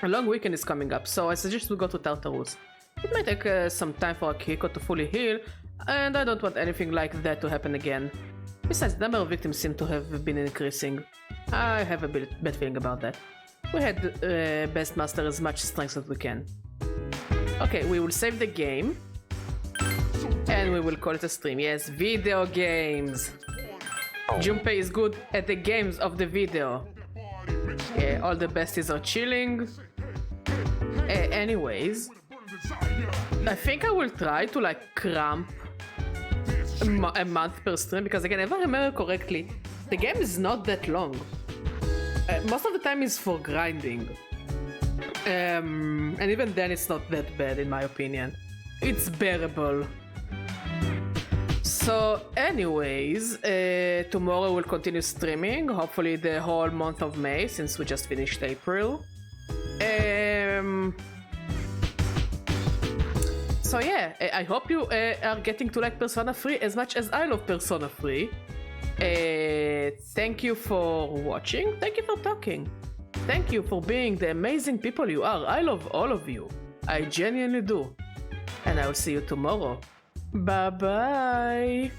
A long weekend is coming up, so I suggest we go to Tartarus. It might take some time for Akihiko to fully heal, and I don't want anything like that to happen again. Besides, the number of victims seem to have been increasing. I have a bad feeling about that. We had best master as much strength as we can. Okay, we will save the game. And we will call it a stream. Yes, video games. Junpei is good at the games of the video. Yeah, all the besties are chilling. Anyways, I think I will try to like cramp a month per stream, because again, if I remember correctly, the game is not that long. Most of the time is for grinding. And even then it's not that bad in my opinion. It's bearable. So anyways, tomorrow we'll continue streaming, hopefully the whole month of May, since we just finished April. So yeah, I hope you are getting to like Persona 3 as much as I love Persona 3. Thank you for watching, thank you for talking. Thank you for being the amazing people you are. I love all of you. I genuinely do. And I will see you tomorrow. Bye bye.